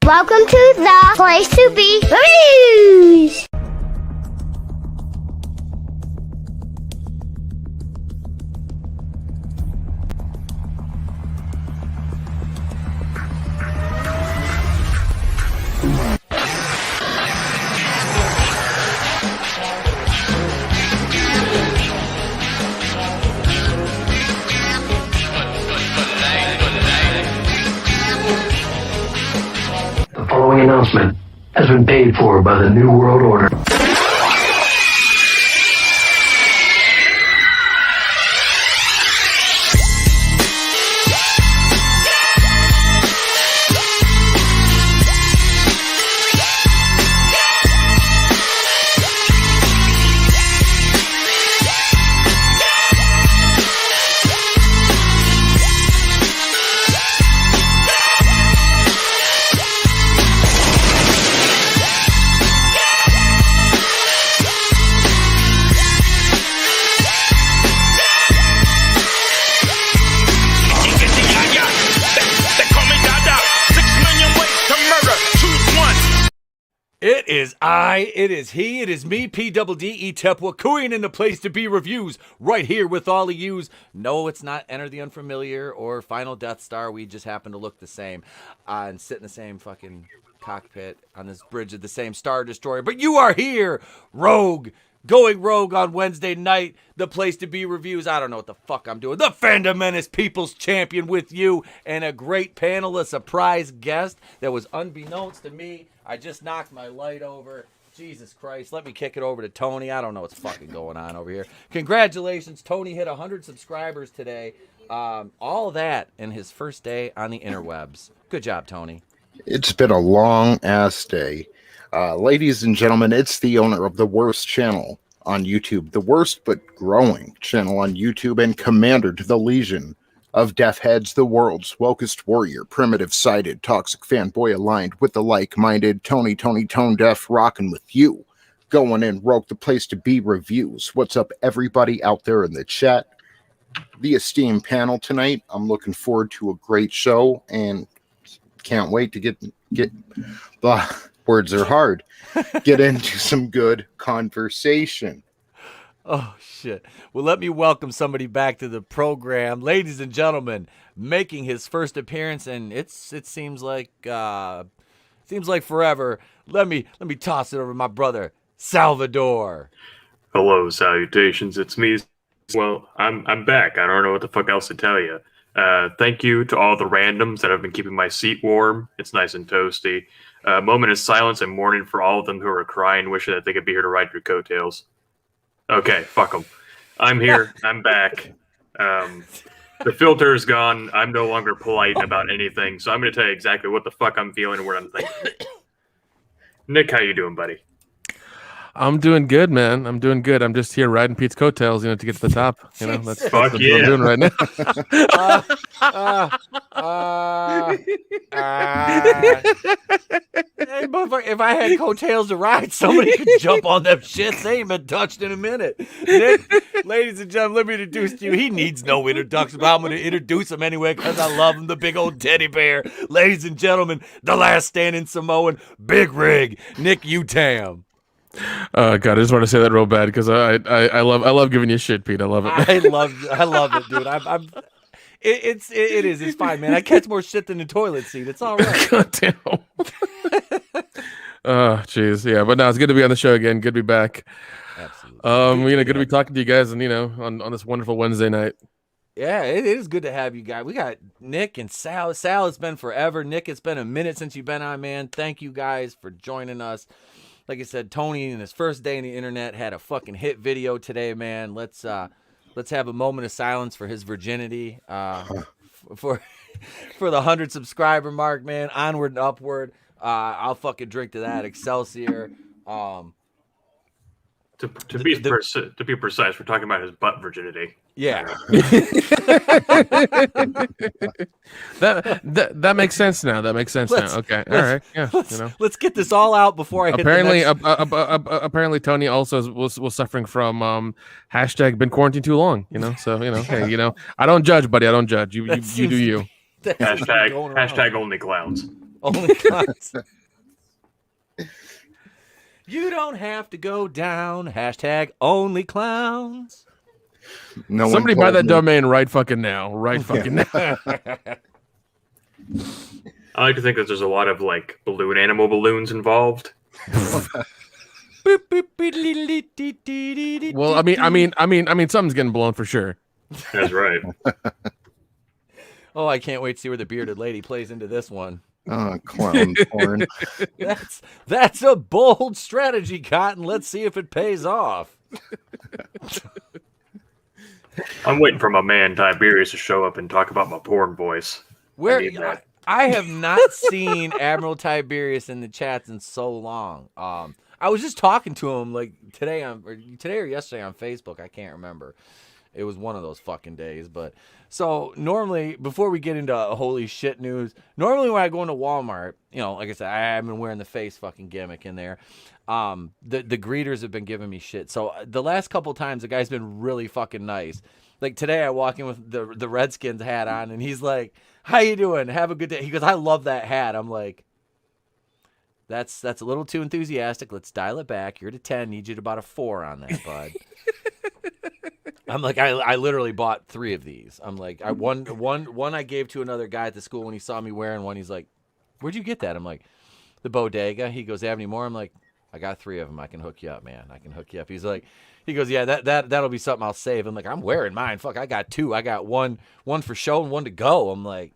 Welcome to the place to be reviews. The following announcement has been paid for by the New World Order. It is he, it is me, P-double-D-E Tepwakuian in the place to be reviews, right here with all of yous. No, it's not Enter the Unfamiliar or Final Death Star. We just happen to look the same and sit in the same fucking cockpit on this bridge of the same Star Destroyer. But you are here, Rogue, going rogue on Wednesday night, the place to be reviews. I don't know what the fuck I'm doing. The Fandom Menace People's Champion with you and a great panel, a surprise guest that was unbeknownst to me. I just knocked my light over. Jesus Christ. Let me kick it over to Tony. I don't know what's fucking going on over here. Congratulations. Tony hit 100 subscribers today. All that in his first day on the interwebs. Good job, Tony. It's been a long-ass day. Ladies and gentlemen, it's the owner of the worst channel on YouTube, the worst but growing channel on YouTube, and commander to the Legion of Death Heads, the world's wokest warrior, primitive-sided, toxic fanboy aligned with the like-minded, Tony Tone Deaf, rocking with you, going in rogue, the place to be reviews. What's up, everybody out there in the chat? The esteemed panel tonight. I'm looking forward to a great show, and can't wait to get words are hard. Get into some good conversation. Oh, shit. Well, let me welcome somebody back to the program. Ladies and gentlemen, making his first appearance, and it seems like forever. Let me toss it over to my brother, Salvador. Hello, salutations. It's me. Well, I'm back. I don't know what the fuck else to tell you. Thank you to all the randoms that have been keeping my seat warm. It's nice and toasty. Moment of silence and mourning for all of them who are crying, wishing that they could be here to ride your coattails. Okay, fuck them. I'm here. I'm back. The filter is gone. I'm no longer polite about anything, so I'm going to tell you exactly what the fuck I'm feeling and what I'm thinking. Nick, how you doing, buddy? I'm doing good, man. I'm doing good. I'm just here riding Pete's coattails, to get to the top. That's what I'm doing right now. Hey, motherfucker, if I had coattails to ride, somebody could jump on them shits. They ain't been touched in a minute. Nick, ladies and gentlemen, let me introduce to you. He needs no introduction, but I'm going to introduce him anyway because I love him, the big old teddy bear. Ladies and gentlemen, the last standing Samoan, Big Rig, Nik Uttam. God, I just want to say that real bad because I love giving you shit, Pete. I love it. I love it, dude. It's fine, man. I catch more shit than the toilet seat. It's all right. God damn. Oh, jeez. Yeah, but no, it's good to be on the show again. Good to be back. Absolutely. Good to be talking to you guys, and on this wonderful Wednesday night. Yeah, it is good to have you guys. We got Nick and Sal. Sal, it's been forever. Nick, it's been a minute since you've been on, man. Thank you guys for joining us. Like I said, Tony, in his first day on the internet, had a fucking hit video today, man. Let's have a moment of silence for his virginity, for the 100 subscriber mark, man. Onward and upward. I'll fucking drink to that. Excelsior. To be precise, we're talking about his butt virginity. Yeah. that makes sense now. That makes sense now. Okay. All right. Yeah. Let's get this all out before I apparently hit the next... apparently Tony also was suffering from hashtag been quarantined too long. So hey, I don't judge, buddy. I don't judge. You do you. Hashtag only clowns. Only clowns. You don't have to go down. Hashtag only clowns. No Somebody one buy told that me. domain right fucking now. Right fucking now. I like to think that there's a lot of like balloon animal balloons involved. Well, I mean, something's getting blown for sure. That's right. Oh, I can't wait to see where the bearded lady plays into this one. Clown porn. That's a bold strategy, Cotton. Let's see if it pays off. I'm waiting for my man Tiberius to show up and talk about my porn voice. Where I need that. I have not seen Admiral Tiberius in the chats in so long. I was just talking to him like today or yesterday on Facebook. I can't remember. It was one of those fucking days. But so normally, before we get into holy shit news, normally when I go into Walmart, you know, like I said, I have been wearing the face fucking gimmick in there. The greeters have been giving me shit. So the last couple times, the guy's been really fucking nice. Like today, I walk in with the Redskins hat on, and he's like, "How you doing? Have a good day." He goes, "I love that hat." I'm like, That's a little too enthusiastic. Let's dial it back. You're at a 10. Need you to about a 4 on that, bud. I'm like, I literally bought 3 of these. I'm like, one I gave to another guy at the school when he saw me wearing one. He's like, "Where'd you get that?" I'm like, "The bodega." He goes, "Have any more?" I'm like, "I got 3 of them. I can hook you up, man. I can hook you up." He goes, "Yeah, that'll be something I'll save." I'm like, "I'm wearing mine. Fuck, I got 2. I got one for show and one to go." I'm like,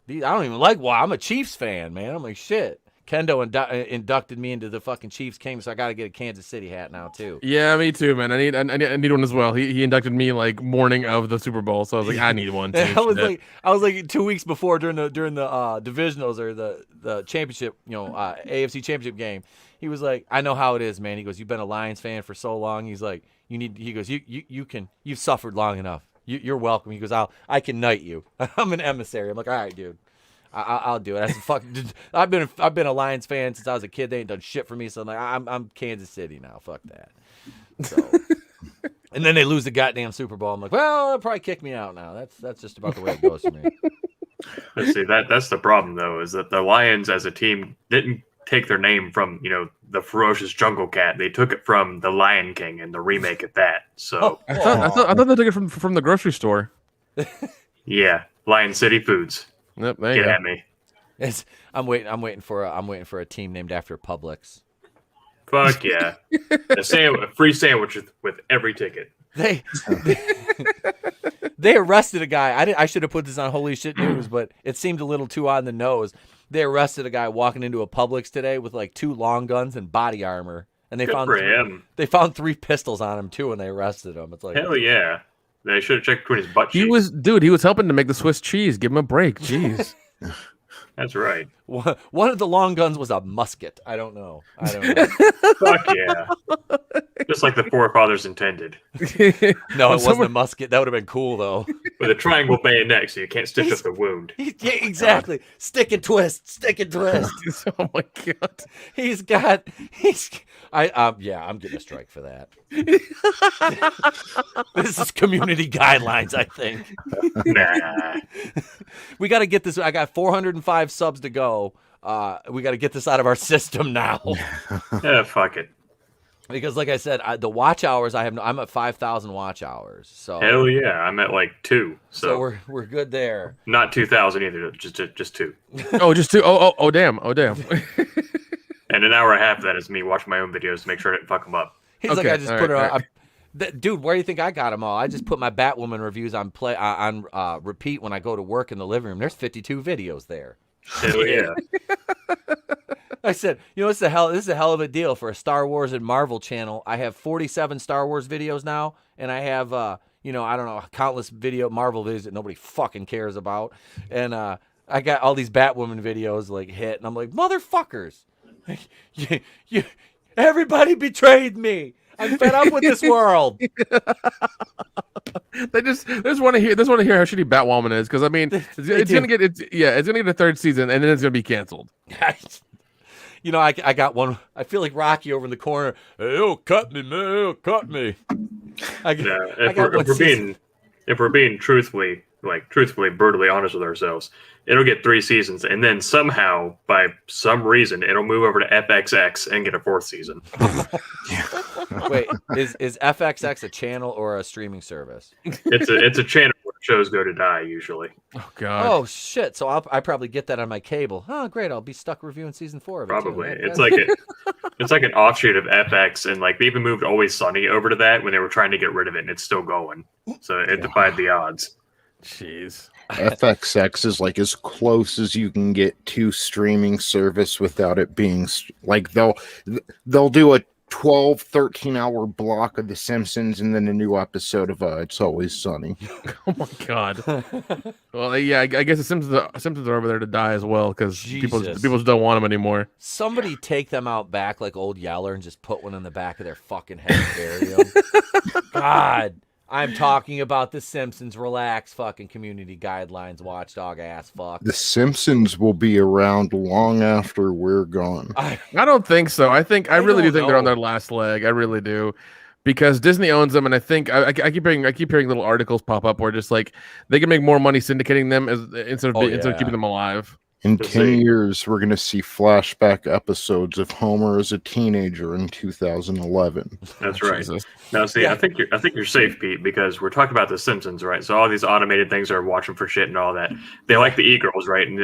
I don't even like. Well, I'm a Chiefs fan, man. I'm like, shit. Kendo inducted me into the fucking Chiefs King, so I got to get a Kansas City hat now too. Yeah, me too, man. I need one as well. He inducted me like morning of the Super Bowl, so I was like, I need one too. I was like 2 weeks before during the divisionals or the championship, AFC championship game. He was like, "I know how it is, man." He goes, "You've been a Lions fan for so long." He's like, "You've suffered long enough. You're welcome." He goes, I can knight you. I'm an emissary. I'm like, "All right, dude. I'll do it." I said, "Fuck, I've been a Lions fan since I was a kid. They ain't done shit for me, so I'm like, I'm Kansas City now. Fuck that." So, and then they lose the goddamn Super Bowl. I'm like, "Well, they'll probably kick me out now." That's just about the way it goes for me. Let's see, that's the problem though, is that the Lions as a team didn't take their name from the ferocious jungle cat. They took it from the Lion King and the remake at that. So I thought they took it from the grocery store. yeah, Lion City Foods. Yep, there you Get go. at me. I'm waiting for a team named after Publix. Fuck yeah. A free sandwich with every ticket. They arrested a guy. I should have put this on Holy Shit News, but it seemed a little too on the nose. They arrested a guy walking into a Publix today with like 2 long guns and body armor, and they found 3 pistols on him too when they arrested him. It's like, hell yeah. They should have checked between his butt cheeks. He was helping to make the Swiss cheese. Give him a break. Jeez. That's right. one of the long guns was a musket. I don't know. Fuck yeah. Just like the forefathers intended. No, it wasn't a musket. That would have been cool though. With a triangle bayonet so you can't stitch up the wound. Yeah, exactly. Stick and twist. Oh my god. I'm getting a strike for that. This is community guidelines, I think. Nah. We got to get this. I got 405 subs to go. We got to get this out of our system now. Yeah, fuck it. Because, like I said, the watch hours I'm at 5,000 watch hours. So hell yeah, I'm at like 2. So we're good there. Not 2,000 either, just 2. Oh, just 2. Oh damn. And an hour and a half of that is me watching my own videos to make sure I didn't fuck them up. He's like, I just put it on. Dude, where do you think I got them all? I just put my Batwoman reviews on repeat when I go to work in the living room. There's 52 videos there. Hell yeah. I said, this is a hell of a deal for a Star Wars and Marvel channel. I have 47 Star Wars videos now, and I have I don't know, countless Marvel videos that nobody fucking cares about. And I got all these Batwoman videos like hit, and I'm like, motherfuckers. You everybody betrayed me. I'm fed up with this world. They just want to hear how shitty Batwoman is, because I mean it's gonna get a 3rd season and then it's gonna be canceled. I got one. I feel like Rocky over in the corner. "Hey, cut me, man! Cut me!" If we're being truthfully, like truthfully, brutally honest with ourselves, it'll get 3 seasons, and then somehow, by some reason, it'll move over to FXX and get a 4th season. Wait, is FXX a channel or a streaming service? It's a channel where shows go to die usually. Oh God. Oh shit! So I probably get that on my cable. Oh great! I'll be stuck reviewing season 4 of it. Probably. Too. It's like an offshoot of FX, and like they even moved Always Sunny over to that when they were trying to get rid of it, and it's still going. So it defied the odds. Jeez. FXX is like as close as you can get to streaming service without it being like they'll do a 12-13 hour block of The Simpsons and then a new episode of It's Always Sunny. Oh my God. Well, yeah, I guess the Simpsons are over there to die as well because people just don't want them anymore. Somebody take them out back like old Yeller and just put one in the back of their fucking head and bury them. God. I'm talking about The Simpsons. Relax, fucking community guidelines, watchdog ass fuck. The Simpsons will be around long after we're gone. I don't think so. I really do think they're on their last leg. I really do, because Disney owns them, and I think I keep hearing little articles pop up where just like they can make more money syndicating them instead of keeping them alive. In 10 years, we're going to see flashback episodes of Homer as a teenager in 2011. That's right. Jesus. Now, see, I think you're safe, Pete, because we're talking about The Simpsons, right? So all these automated things are watching for shit and all that. They like the e-girls, right? And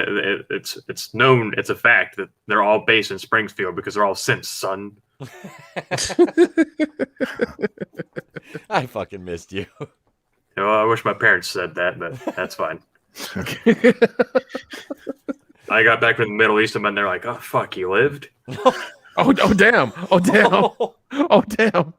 it's known, it's a fact that they're all based in Springfield because they're all Simps, son. I fucking missed you. Well, I wish my parents said that, but that's fine. I got back from the Middle East and they're like, "Oh fuck, you lived." Oh damn! Oh damn! Oh damn!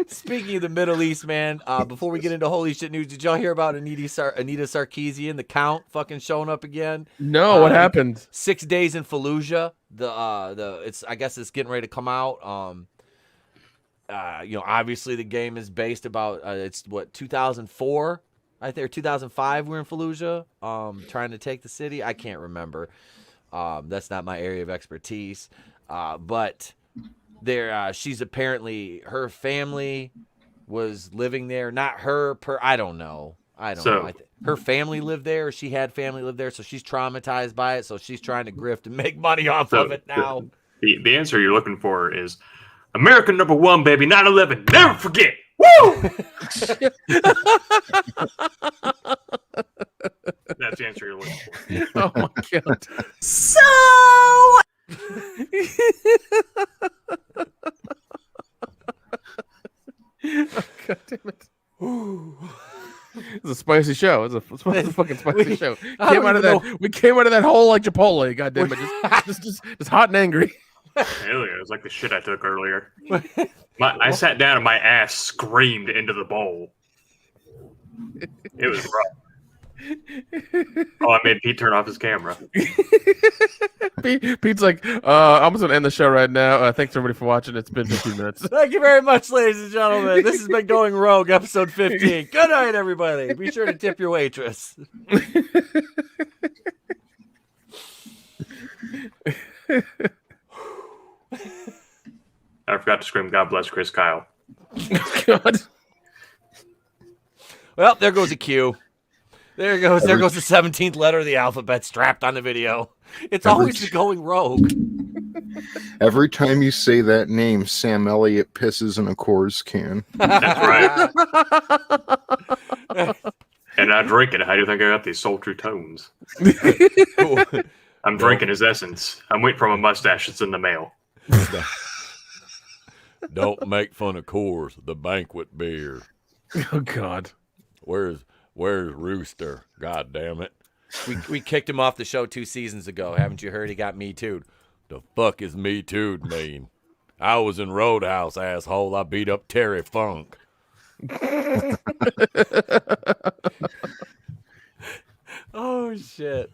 Speaking of the Middle East, man, before we get into holy shit news, did y'all hear about Anita Sarkeesian, the Count, fucking showing up again? No, what happened? 6 days in Fallujah. I guess it's getting ready to come out. Obviously the game is based about it's 2004. I think 2005 we're in Fallujah, trying to take the city. I can't remember. That's not my area of expertise. But there, she's apparently, her family was living there. Not her I don't know. Her family lived there. Or she had family live there, so she's traumatized by it. So she's trying to grift and make money off of it now. The answer you're looking for is American #1, baby, 9/11. Never forget. Woo! That's the answer you're looking for. Oh my God. So Oh, God damn it. It's a spicy show. It's a fucking spicy show. We came out of that hole like Chipotle. God damn it. Just hot and angry. Hell yeah, it was like the shit I took earlier. I sat down and my ass screamed into the bowl. It was rough. Oh, I made Pete turn off his camera. Pete's like, I'm just gonna end the show right now. Thanks everybody for watching. It's been 15 minutes. Thank you very much, ladies and gentlemen. This has been Going Rogue, episode 15. Good night, everybody. Be sure to tip your waitress. I forgot to scream, God bless Chris Kyle. God. Well, there goes a Q. There goes the 17th letter of the alphabet strapped on the video. It's always the Going Rogue. Every time you say that name, Sam Elliott pisses in a Coors can. That's right. And I drink it. How do you think I got these sultry tones? I'm drinking his essence. I'm waiting for my mustache that's in the mail. Don't make fun of Coors, the banquet beer. Oh God. Where's Rooster? God damn it. We kicked him off the show 2 seasons ago. Haven't you heard he got Me Too'd? The fuck is Me Too'd mean? I was in Roadhouse, asshole. I beat up Terry Funk. Oh, shit.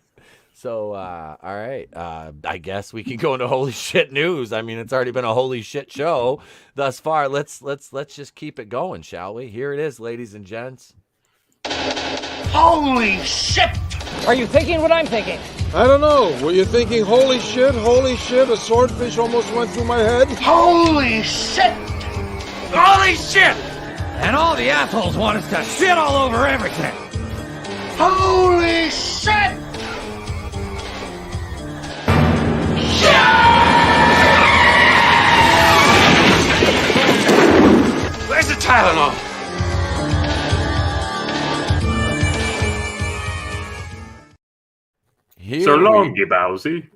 So, all right. I guess we can go into holy shit news. I mean, it's already been a holy shit show thus far. Let's just keep it going, shall we? Here it is, ladies and gents. Holy shit! Are you thinking what I'm thinking? I don't know. Were you thinking, holy shit, a swordfish almost went through my head? Holy shit! Holy shit! And all the assholes want us to shit all over everything. Holy shit! Where's the Tylenol? So long, Bowsy.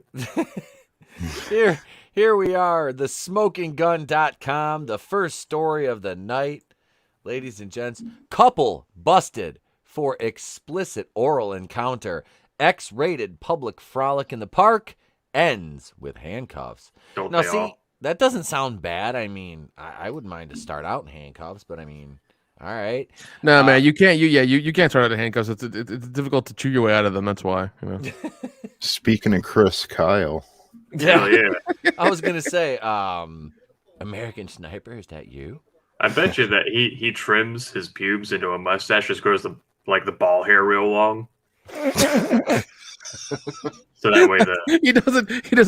Here we are, the smokinggun.com, the first story of the night. Ladies and gents, couple busted for explicit oral encounter. X-rated public frolic in the park ends with handcuffs. Don't now, they see, all? that doesn't sound bad. I mean, I wouldn't mind to start out in handcuffs, but I mean, all right. No, man, you can't. You can't start out in handcuffs. It's difficult to chew your way out of them. That's why. You know. Speaking of Chris Kyle. Hell yeah. I was gonna say, American Sniper, is that you? I bet you that he trims his pubes into a mustache, just grows the ball hair real long. So that way he does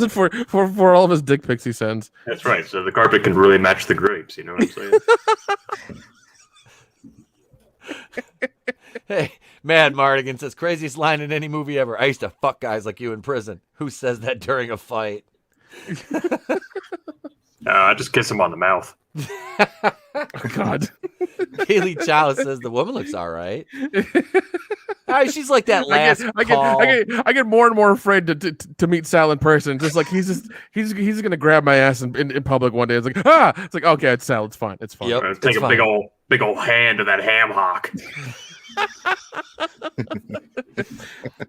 it for all of his dick pics he sends. That's right. So the carpet can really match the grapes. You know what I'm saying? Hey, Mad Mardigan says, craziest line in any movie ever. I used to fuck guys like you in prison. Who says that during a fight? I just kiss him on the mouth. Oh, God. Haley Chow says the woman looks all right. She's like that last call. I get more and more afraid to meet Sal in person. Just like he's gonna grab my ass in public one day. It's like okay, it's Sal. It's fine. It's fine. Yep, take a big old hand to that ham hock.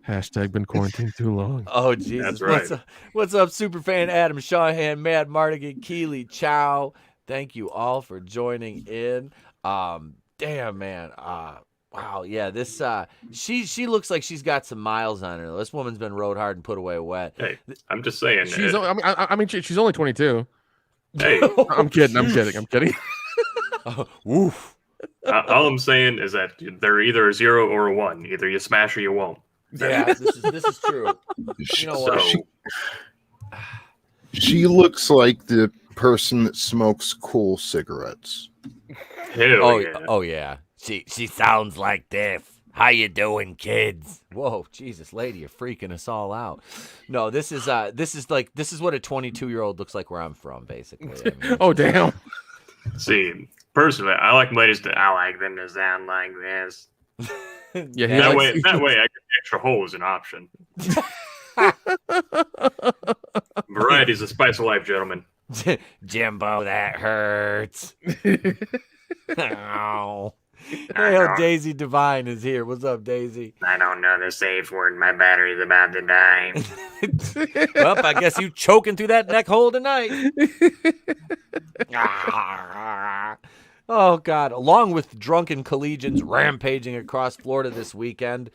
Hashtag been quarantined too long. Oh Jesus! That's right. What's up, superfan Adam Shawhan, Mad Mardigan, Keely Chow? Thank you all for joining in. Damn man. Wow, yeah, this she looks like she's got some miles on her. This woman's been rode hard and put away wet. Hey, I'm just saying. She's she's only 22. Hey, I'm kidding. Oh, woof. All I'm saying is that they're either a 0 or a 1. Either you smash or you won't. Yeah, this is true. You know what? She looks like the person that smokes cool cigarettes. Hell yeah. Oh yeah. She sounds like this. How you doing, kids? Whoa, Jesus, lady, you're freaking us all out. No, this is what a 22-year-old looks like where I'm from, basically. I mean, Oh damn. See, personally, I like ladies I like them to sound like this. Yeah, That way, I get extra hole as an option. Variety is the spice of life, gentlemen. Jimbo, that hurts. Ow. Hey, Daisy Divine is here. What's up, Daisy? I don't know the safe word. My battery's about to die. Well, I guess you choking through that neck hole tonight. Oh, God. Along with drunken collegians rampaging across Florida this weekend,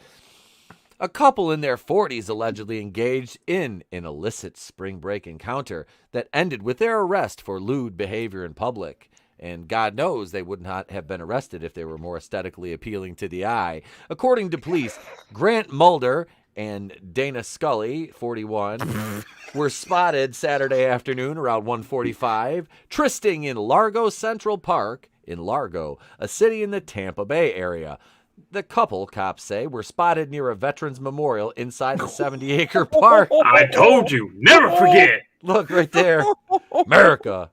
a couple in their 40s allegedly engaged in an illicit spring break encounter that ended with their arrest for lewd behavior in public. And God knows they would not have been arrested if they were more aesthetically appealing to the eye. According to police, Grant Mulder and Dana Scully, 41, were spotted Saturday afternoon around 1:45, trysting in Largo Central Park in Largo, a city in the Tampa Bay area. The couple, cops say, were spotted near a veterans memorial inside the 70-acre park. I told you, never forget. Look right there. America.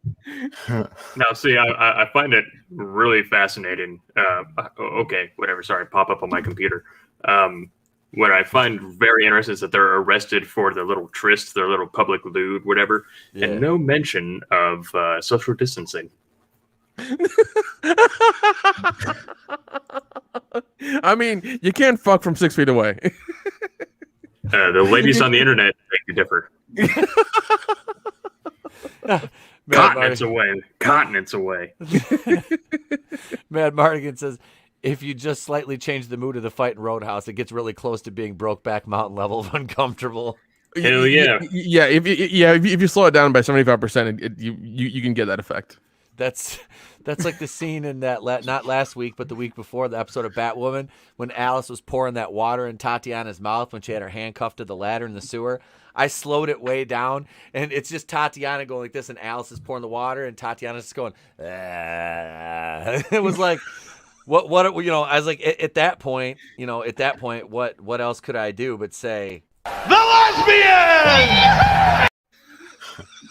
Now, see, I find it really fascinating. Okay, whatever. Sorry, pop up on my computer. What I find very interesting is that they're arrested for their little tryst, their little public lewd, whatever, and no mention of social distancing. I mean, you can't fuck from 6 feet away. The ladies on the internet make you differ. Continents away. Mad Mardigan says, if you just slightly change the mood of the fight in Roadhouse, it gets really close to being Brokeback Mountain level of uncomfortable. Hell yeah. Yeah, if you slow it down by 75%, you can get that effect. That's like the scene in that not last week, but the week before, the episode of Batwoman, when Alice was pouring that water in Tatiana's mouth when she had her hand cuffed to the ladder in the sewer. I slowed it way down, and it's just Tatiana going like this, and Alice is pouring the water, and Tatiana's just going, It was like, What you know, I was like at that point, what else could I do but say The lesbian!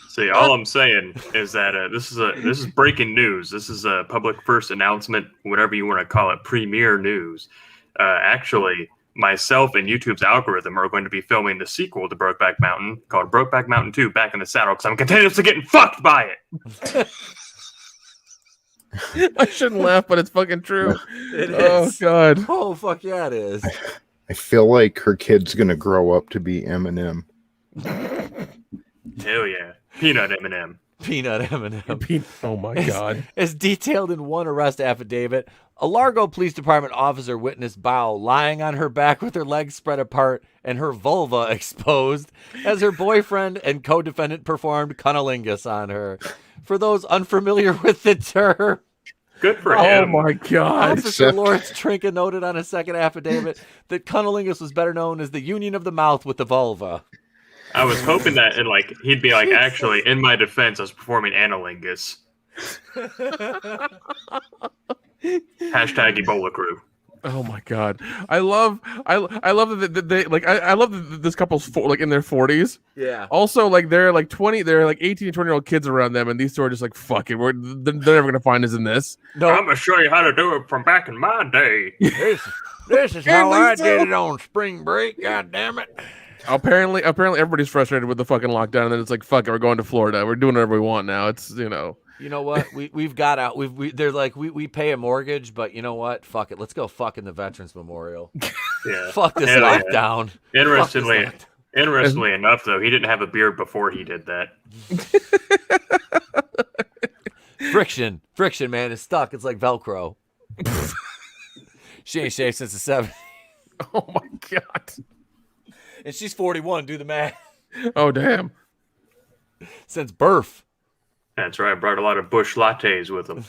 See, all I'm saying is that this is breaking news. This is a public first announcement, whatever you want to call it, premiere news. Actually, myself and YouTube's algorithm are going to be filming the sequel to Brokeback Mountain called Brokeback Mountain 2 Back in the Saddle because I'm continuously getting fucked by it. I shouldn't laugh, but it's fucking true. It Oh is. God. Oh fuck yeah, it is. I feel like her kid's gonna grow up to be Eminem. Hell yeah. Peanut M&M. Peanut M&M. Oh my God. As detailed in one arrest affidavit, a Largo Police Department officer witnessed Bao lying on her back with her legs spread apart and her vulva exposed as her boyfriend and co-defendant performed cunnilingus on her. For those unfamiliar with the term, Good for Oh him. my God. Officer Lawrence Trinka noted on a second affidavit that cunnilingus was better known as the union of the mouth with the vulva. I was hoping that he'd be like, actually, in my defense, I was performing analingus. Hashtag Ebola crew. Oh my God. I love that they I love that this couple's in their 40s. Yeah. Also, like they're like 18 and 20-year-old kids around them, and these two are just like, fuck it, they're never gonna find us in this. No, I'm gonna show you how to do it from back in my day. this is how I did it on spring break. God damn it. Apparently everybody's frustrated with the fucking lockdown, and then it's like, fuck it, we're going to Florida. We're doing whatever we want now. It's You know what? We've got out. They're like we pay a mortgage, but you know what? Fuck it. Let's go fuck in the Veterans Memorial. Yeah. Fuck this Hell yeah. lockdown. Interestingly enough, though, he didn't have a beard before he did that. Friction, man, is stuck. It's like Velcro. She ain't shaved since the 70s. oh my God. And she's 41. Do the math. Oh damn. Since birth. That's right. Brought a lot of bush lattes with him.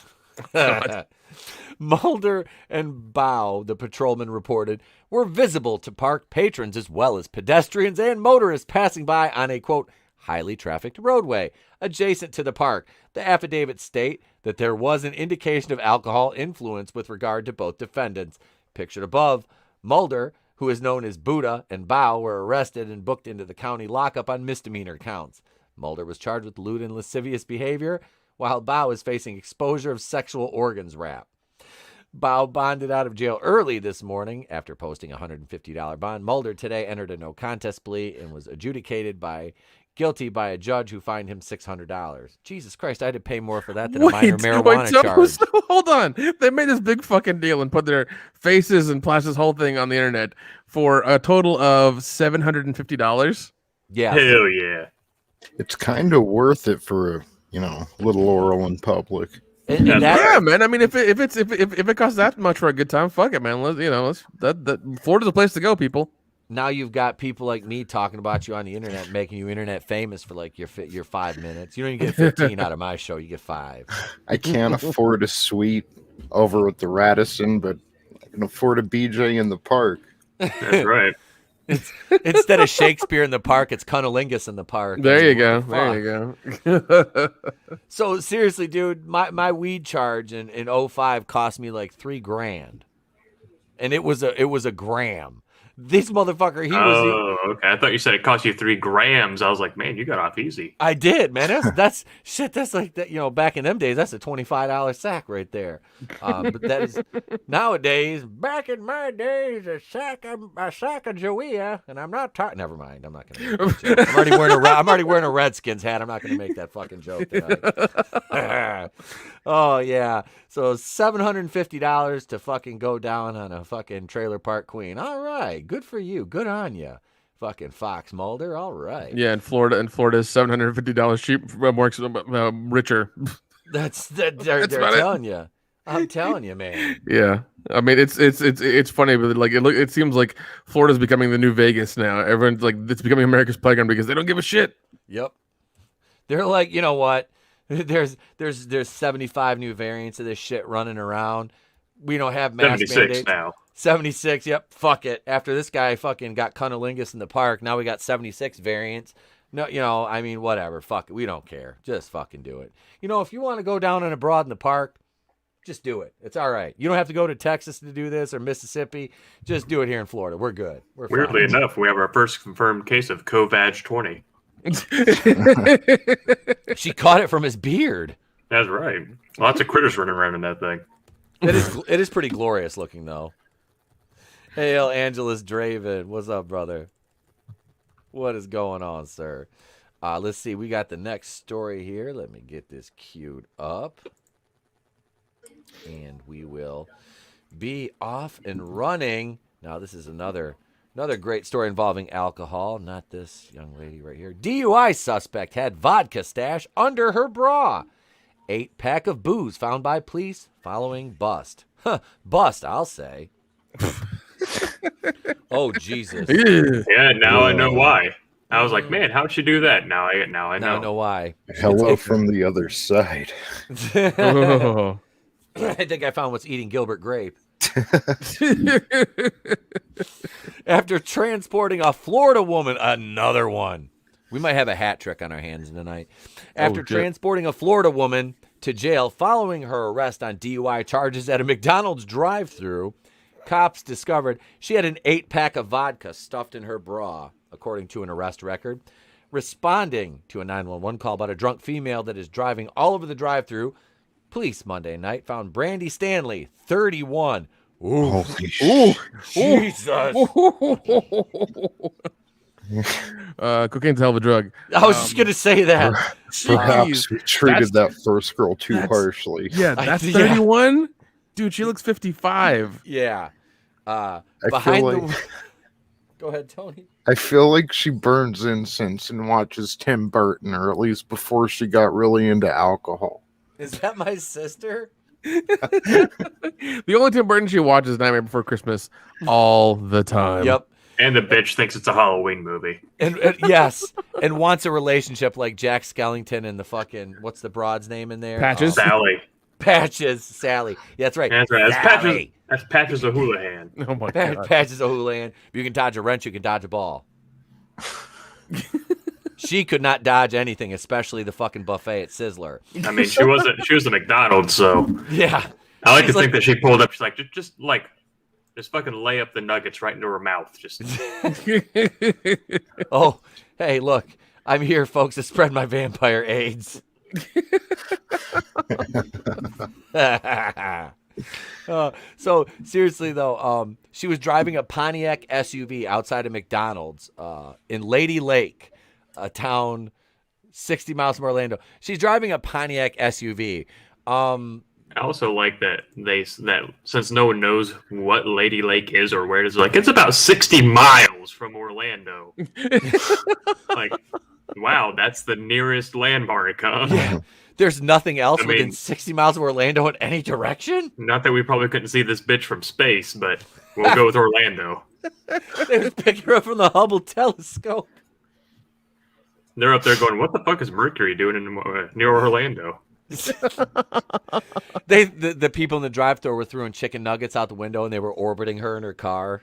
Mulder and Bao, the patrolman reported, were visible to park patrons as well as pedestrians and motorists passing by on a, quote, highly trafficked roadway adjacent to the park. The affidavits state that there was an indication of alcohol influence with regard to both defendants. Pictured above, Mulder, who is known as Buddha, and Bao were arrested and booked into the county lockup on misdemeanor counts. Mulder was charged with lewd and lascivious behavior, while Bao is facing exposure of sexual organs rap. Bao bonded out of jail early this morning after posting a $150 bond. Mulder today entered a no contest plea and was adjudicated guilty by a judge who fined him $600. Jesus Christ, I had to pay more for that than a minor marijuana charge. Hold on. They made this big fucking deal and put their faces and plashed this whole thing on the internet for a total of $750. Yeah. Hell yeah. It's kind of worth it for a little oral in public. And Yeah, man. I mean, if it costs that much for a good time, fuck it, man. Florida's a place to go, people. Now you've got people like me talking about you on the internet, making you internet famous for like your 5 minutes. You don't even get 15 out of my show. You get 5. I can't afford a suite over at the Radisson, but I can afford a BJ in the park. That's right. Instead of Shakespeare in the park, it's cunnilingus in the park. There you go. There you go. So seriously, dude, my weed charge in 05 cost me like $3,000, and it was a gram. This motherfucker, Okay. I thought you said it cost you 3 grams. I was like, man, you got off easy. I did, man. That's shit. That's like that. Back in them days, that's a $25 sack right there. But that is nowadays. Back in my days, a sack of Joia, and I'm not talking. Never mind. I'm not gonna. Make that joke. I'm already wearing a Redskins hat. I'm not gonna make that fucking joke tonight. Oh yeah. So $750 to fucking go down on a fucking trailer park queen. All right, good for you. Good on you, fucking Fox Mulder. All right. Yeah, in Florida is $750 cheap, more richer. They're telling you. I'm telling you, man. Yeah, I mean it's funny, but like it seems like Florida's becoming the new Vegas now. Everyone's like, it's becoming America's playground because they don't give a shit. Yep. They're like, you know what? There's 75 new variants of this shit running around. We don't have mask 76 mandates. now. 76. Yep. Fuck it. After this guy fucking got cunnilingus in the park, now we got 76 variants. No, I mean, whatever. Fuck it. We don't care. Just fucking do it. If you want to go down and abroad in the park, Just do it. It's all right. You don't have to go to Texas to do this or Mississippi. Just do it here in Florida. We're good. We're Weirdly fine. enough, we have our first confirmed case of Covag 20. She caught it from his beard. That's right. Lots of critters running around in that thing. It is pretty glorious looking, though. Hail, Angelus Draven. What's up, brother? What is going on, sir? Let's see. We got the next story here. Let me get this queued up. And we will be off and running. Now, this is another great story involving alcohol. Not this young lady right here. DUI suspect had vodka stash under her bra. 8-pack of booze found by police following bust. Huh, bust, I'll say. Oh, Jesus. Yeah, now I know why. I was like, man, how'd she do that? Now I know. Now I know why. Hello from the other side. Oh. I think I found what's eating Gilbert Grape. After transporting a Florida woman, another one. We might have a hat trick on our hands tonight. After transporting a Florida woman to jail following her arrest on DUI charges at a McDonald's drive-thru, cops discovered she had an 8-pack of vodka stuffed in her bra, according to an arrest record. Responding to a 911 call about a drunk female that is driving all over the drive-thru, police Monday night found Brandy Stanley, 31. Ooh. Holy shit. Jesus. Cocaine's a hell of a drug. I was just going to say that. Perhaps we treated that first girl too harshly. Yeah, that's 31? Dude, she looks 55. Yeah. I Behind feel the... like Go ahead, Tony. I feel like she burns incense and watches Tim Burton, or at least before she got really into alcohol. Is that my sister? The only Tim Burton she watches is Nightmare Before Christmas all the time. Yep. And the bitch thinks it's a Halloween movie. And yes, and wants a relationship like Jack Skellington and the fucking, what's the broad's name in there? Patches? Sally. Patches, Sally. Yeah, that's right. That's right. Sally. That's Patches O'Houlihan. Oh my god. Patches O'Houlihan. If you can dodge a wrench, you can dodge a ball. She could not dodge anything, especially the fucking buffet at Sizzler. I mean, she was a McDonald's, so Yeah. I like She's to think that she pulled up. She's like, just fucking lay up the nuggets right into her mouth. Just Oh, hey, look, I'm here, folks, to spread my vampire AIDS. So seriously though, she was driving a Pontiac SUV outside of McDonald's in Lady Lake, a town 60 miles from Orlando. She's driving a Pontiac SUV. I also like that since no one knows what Lady Lake is or where it is, like it's about 60 miles from Orlando. Like, wow, that's the nearest landmark, huh? Yeah. There's nothing else within 60 miles of Orlando in any direction? Not that we probably couldn't see this bitch from space, but we'll go with Orlando. They was picking her up from the Hubble telescope. They're up there going, what the fuck is Mercury doing near Orlando? The people in the drive-thru were throwing chicken nuggets out the window and they were orbiting her in her car.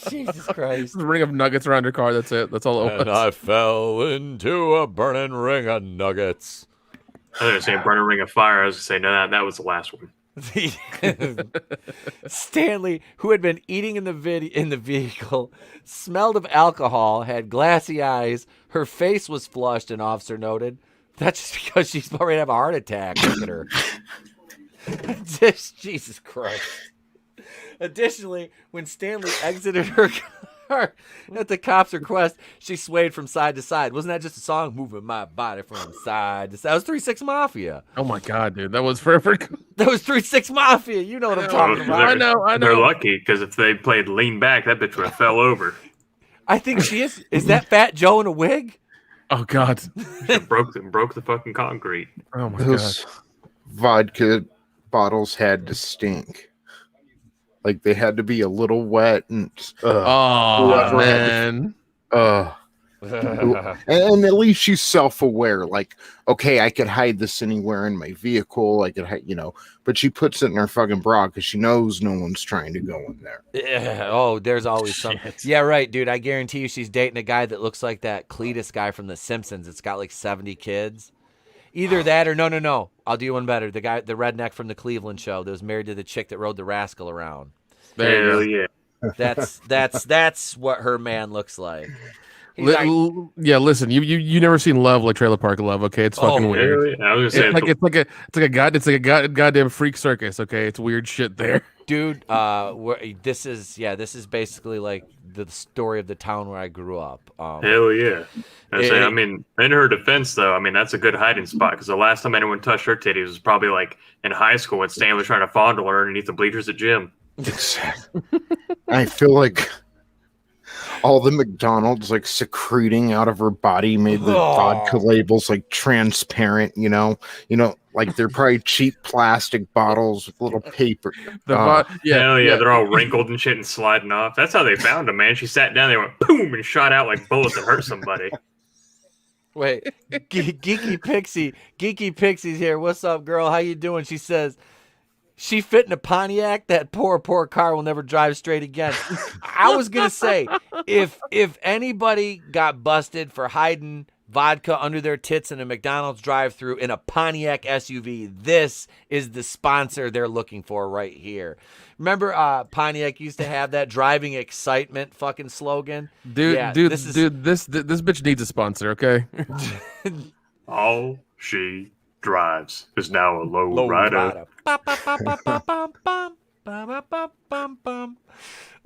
Jesus Christ. A ring of nuggets around her car, that's it. That's all it was. And I fell into a burning ring of nuggets. I was going to say burn a ring of fire. I was going to say, no, that was the last one. Stanley, who had been eating in the vehicle, smelled of alcohol, had glassy eyes. Her face was flushed, an officer noted. That's just because she's already have a heart attack. Look at her. Jesus Christ. Additionally, when Stanley exited her car at the cop's request, she swayed from side to side. Wasn't that just a song? Moving my body from side to side. That was 3-6 Mafia. Oh my god, dude. That was forever. That was 3-6 Mafia. You know what I'm talking about. I know. They're lucky, because if they played Lean Back, that bitch would have fell over. I think she is. Is that Fat Joe in a wig? Oh god. She broke the fucking concrete. Oh my Those god. vodka bottles had to stink. Like they had to be a little wet and Oh man. And at least she's self-aware. Like, okay, I could hide this anywhere in my vehicle. I could, but she puts it in her fucking bra because she knows no one's trying to go in there. Yeah. Oh, there's always something. Yeah, right, dude. I guarantee you she's dating a guy that looks like that Cletus guy from The Simpsons. It's got like 70 kids. Either that or no. I'll do one better. The redneck from the Cleveland show that was married to the chick that rode the rascal around. There you go. Yeah. That's what her man looks like. Yeah, listen, you never seen love like Trailer Park Love, okay? It's fucking weird. I was gonna say it's like a goddamn freak circus, okay? It's weird shit there. Dude, this is basically like the story of the town where I grew up. Hell yeah. I mean, in her defense, though, I mean, that's a good hiding spot because the last time anyone touched her titties was probably like in high school when Stan was trying to fondle her underneath the bleachers at gym. Exactly. I feel like all the McDonald's like secreting out of her body made the vodka labels like transparent, like they're probably cheap plastic bottles with little paper. Hell yeah, they're all wrinkled and shit and sliding off. That's how they found him, man. She sat down, they went boom and shot out like bullets and hurt somebody. Wait, Geeky Pixie's here. What's up, girl? How you doing? She says, she fit in a Pontiac. That poor car will never drive straight again. I was gonna say, if anybody got busted for hiding vodka under their tits in a McDonald's drive-thru in a Pontiac SUV, this is the sponsor they're looking for right here. Remember, Pontiac used to have that driving excitement fucking slogan. This bitch needs a sponsor. Okay. All she drives is now a low rider.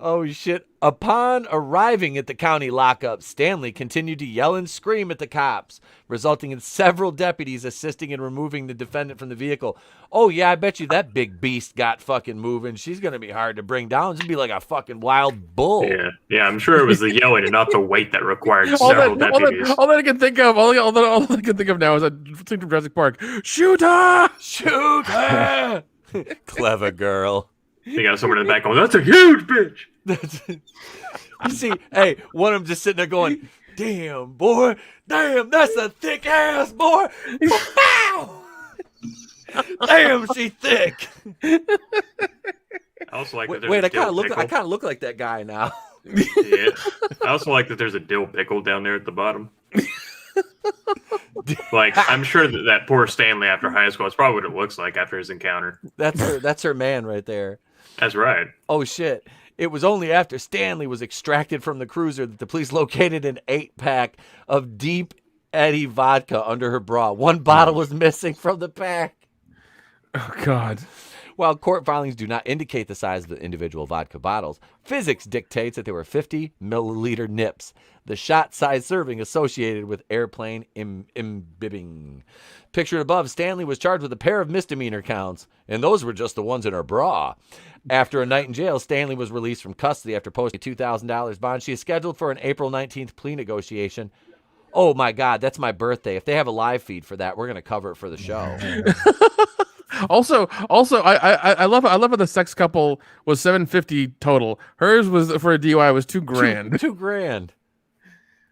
Oh, shit. Upon arriving at the county lockup, Stanley continued to yell and scream at the cops, resulting in several deputies assisting in removing the defendant from the vehicle. Oh, yeah, I bet you that big beast got fucking moving. She's going to be hard to bring down. She's going to be like a fucking wild bull. Yeah, I'm sure it was the yelling and not the weight that required several deputies. All that I can think of, all I can think of now is that thing from Jurassic Park. Shoot her! Shoot her! Clever girl. You got someone in the back going, that's a huge bitch. You see, hey, one of them just sitting there going, damn, boy. Damn, that's a thick ass, boy. Wow. Damn, she thick. I also like that wait, I kind of look like that guy now. Yeah. I also like that there's a dill pickle down there at the bottom. Like, I'm sure that poor Stanley after high school, that's probably what it looks like after his encounter. That's her man right there. That's right. Oh, shit. It was only after Stanley was extracted from the cruiser that the police located an 8-pack of Deep Eddy vodka under her bra. One bottle was missing from the pack. Oh, God. While court filings do not indicate the size of the individual vodka bottles, physics dictates that there were 50 milliliter nips, the shot size serving associated with airplane imbibing. Pictured above, Stanley was charged with a pair of misdemeanor counts, and those were just the ones in her bra. After a night in jail, Stanley was released from custody after posting a $2,000 bond. She is scheduled for an April 19th plea negotiation. Oh, my God, that's my birthday. If they have a live feed for that, we're going to cover it for the show. Also, I love how the sex couple was $750 total. Hers was for a DUI was $2,000. $2,000.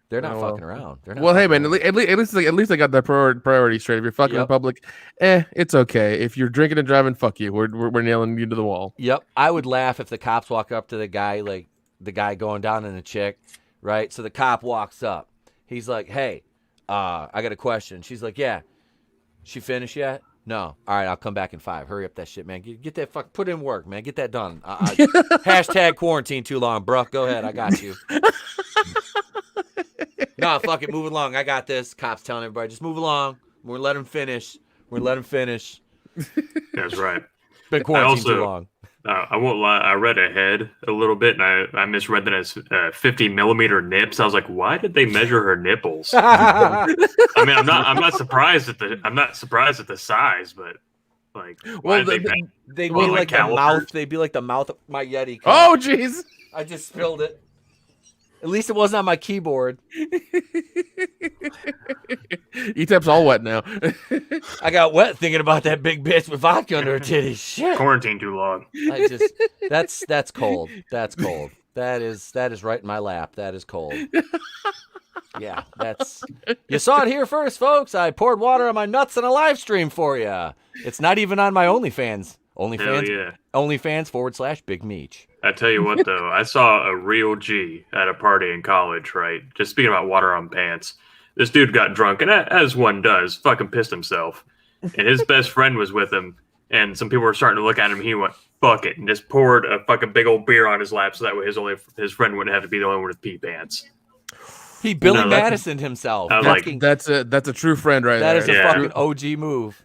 They're not fucking around. They're not. Well, hey man, at least they got the priority straight. If you're fucking in public, it's okay. If you're drinking and driving, fuck you. We're nailing you to the wall. Yep. I would laugh if the cops walk up to the guy, like the guy going down on a chick, right? So the cop walks up. He's like, "Hey, I got a question." She's like, "Yeah." She finished yet? No. All right, I'll come back in 5. Hurry up that shit, man. Get that put in work, man. Get that done. Hashtag quarantine too long, bro. Go ahead. I got you. No, fuck it. Move along. I got this. Cops telling everybody, just move along. We're going to let him finish. That's right. Been quarantined too long. I won't lie. I read ahead a little bit, and I misread that as 50 millimeter nips. I was like, why did they measure her nipples? I mean, I'm not surprised at the size, but like, well, they'd be like the mouth. They'd be like the mouth of my Yeti. Oh, jeez! I just spilled it. At least it wasn't on my keyboard. E-Tap's all wet now. I got wet thinking about that big bitch with vodka under her titties. Shit. Quarantine too long. That's cold. That's cold. That is right in my lap. That is cold. Yeah, you saw it here first, folks. I poured water on my nuts in a live stream for you. It's not even on my OnlyFans. OnlyFans /Big Meech. I tell you what, though, I saw a real G at a party in college, right? Just speaking about water on pants. this dude got drunk, and as one does, fucking pissed himself. And his best friend was with him, and some people were starting to look at him. He went, fuck it, and just poured a fucking big old beer on his lap so that way his friend wouldn't have to be the only one with pee pants. He Billy Madisoned himself. I was like, that's a true friend right there. That is a fucking OG move.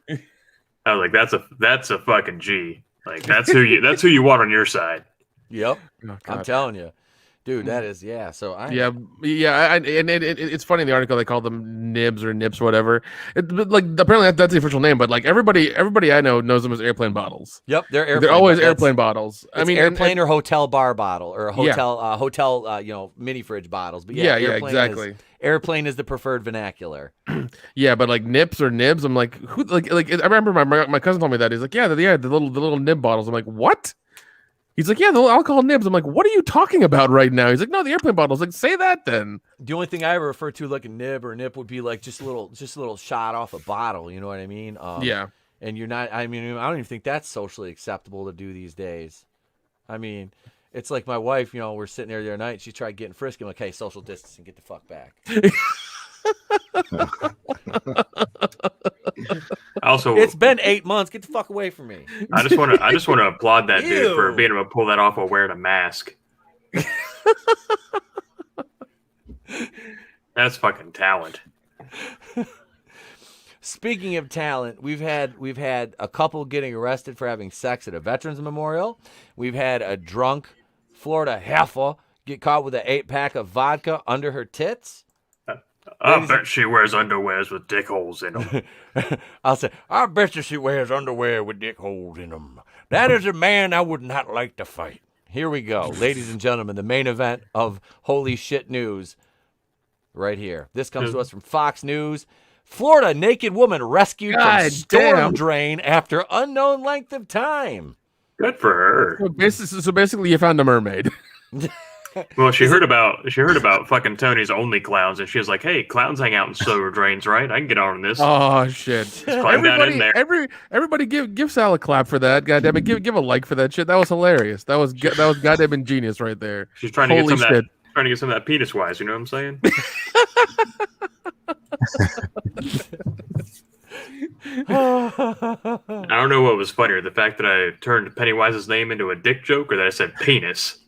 I was like, that's a fucking G. Like that's who you want on your side. Yep, Oh, I'm telling you, dude. That is So and it's funny in the article they call them nibs or nips or whatever. But like apparently that's the official name, but like everybody I know knows them as airplane bottles. Yep, they're always airplane bottles. I mean, airplane or hotel bar bottle or hotel mini fridge bottles. But yeah, exactly. Airplane is the preferred vernacular. Yeah, but like nips or nibs, I'm like, who? Like I remember my cousin told me that. He's like, the little nib bottles. I'm like, what? He's like, yeah, the alcohol nibs. I'm like, what are you talking about right now? He's like, no, the airplane bottles. Like, say that then. The only thing I ever refer to like a nib or a nip would be like just a little shot off a bottle. You know what I mean? Yeah. And you're not. I mean, I don't even think that's socially acceptable to do these days. I mean, it's like my wife. We're sitting there the other night. She tried getting frisky. I'm like, hey, social distancing, get the fuck back. Also, it's been 8 months. Get the fuck away from me. I just want to applaud that dude for being able to pull that off while wearing a mask. That's fucking talent. Speaking of talent, we've had a couple getting arrested for having sex at a veterans memorial. We've had a drunk Florida heifer get caught with an 8-pack of vodka under her tits. I bet she wears underwears with dick holes in them. I'll say, I bet you she wears underwear with dick holes in them. That is a man I would not like to fight. Here we go. Ladies and gentlemen, the main event of Holy Shit News right here. This comes to us from Fox News. Florida naked woman rescued from storm drain after unknown length of time. Good for her. So basically you found a mermaid. Well, she heard about fucking Tony's Only Clowns, and she was like, "Hey, clowns hang out in sewer drains, right? I can get on this." Oh shit! Climb down in there. Everybody, give Sal a clap for that. Goddamn it, give a like for that shit. That was hilarious. That was goddamn ingenious right there. She's trying to get some of that penis wise. You know what I'm saying? I don't know what was funnier, the fact that I turned Pennywise's name into a dick joke, or that I said penis.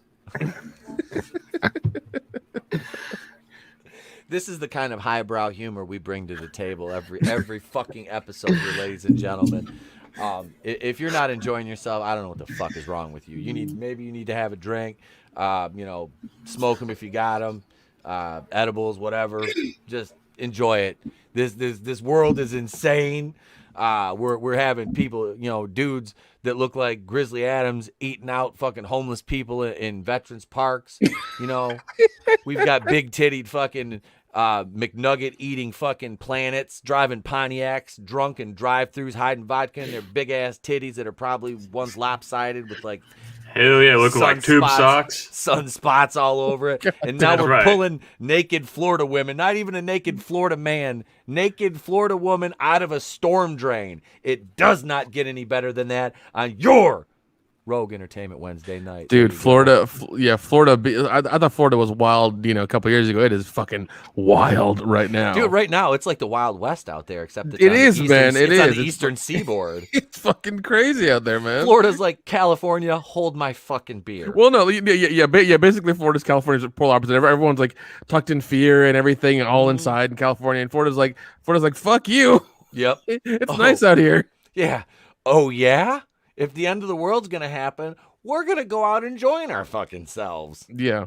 This is the kind of highbrow humor we bring to the table every fucking episode here, ladies and gentlemen. If you're not enjoying yourself, I don't know what the fuck is wrong with you. Maybe you need to have a drink, smoke them if you got them, edibles, whatever. Just enjoy it. This world is insane. We're having people, dudes that look like Grizzly Adams eating out fucking homeless people in veterans parks. We've got big tittied fucking McNugget eating fucking planets, driving Pontiacs, drunk in drive-throughs, hiding vodka in their big ass titties that are probably one's lopsided with like. Hell yeah, looking like tube socks. Sunspots all over it. And now we're pulling naked Florida women, not even a naked Florida man, naked Florida woman out of a storm drain. It does not get any better than that on your Rogue Entertainment Wednesday night. Dude, Florida. I thought Florida was wild, a couple years ago. It is fucking wild right now. Dude, right now, it's like the Wild West out there, except it's it is, man. It is on the eastern seaboard. It's fucking crazy out there, man. Florida's like California. Hold my fucking beer. Well, no, yeah. Basically, Florida's California's polar opposite. Everyone's like tucked in fear and everything, all inside in California. And Florida's like, fuck you. Yep. It's nice out here. Yeah. Oh yeah. If the end of the world's going to happen, we're going to go out enjoying our fucking selves. Yeah.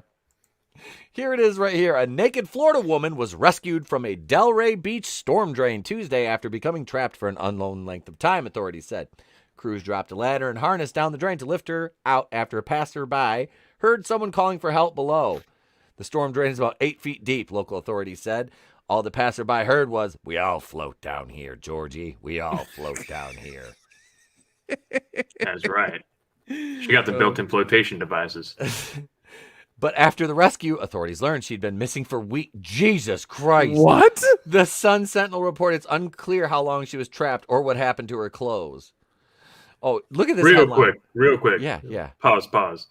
Here it is right here. A naked Florida woman was rescued from a Delray Beach storm drain Tuesday after becoming trapped for an unknown length of time, authorities said. Crews dropped a ladder and harness down the drain to lift her out after a passerby heard someone calling for help below. The storm drain is about 8 feet deep, local authorities said. All the passerby heard was, "We all float down here, Georgie. We all float down here." That's right. She got the built-in flotation devices. But after the rescue, authorities learned she'd been missing for weeks. Jesus Christ. What? The Sun Sentinel reported it's unclear how long she was trapped or what happened to her clothes. Oh, look at this Real headline. quick. Yeah. Pause.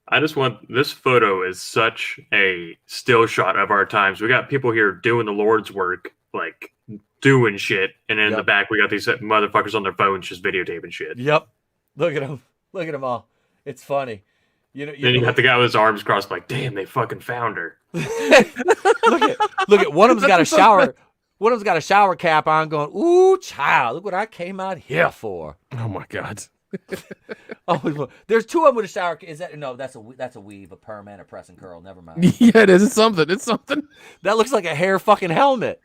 I just want this photo is such a still shot of our times. We got people here doing the Lord's work, like doing shit, and in the back we got these motherfuckers on their phones just videotaping shit. Yep. Look at them. Look at them all. It's funny. You Then you got the guy with his arms crossed, like, damn, they fucking found her. look at one of them's got a shower. One of them's got a shower cap on, going, "Ooh, child, look what I came out here for." Oh my god. Oh, there's two of them with a shower. Is that no? That's a weave, a perm, and a press and curl. Never mind. Yeah, it is. It's something. It's something. That looks like a hair fucking helmet.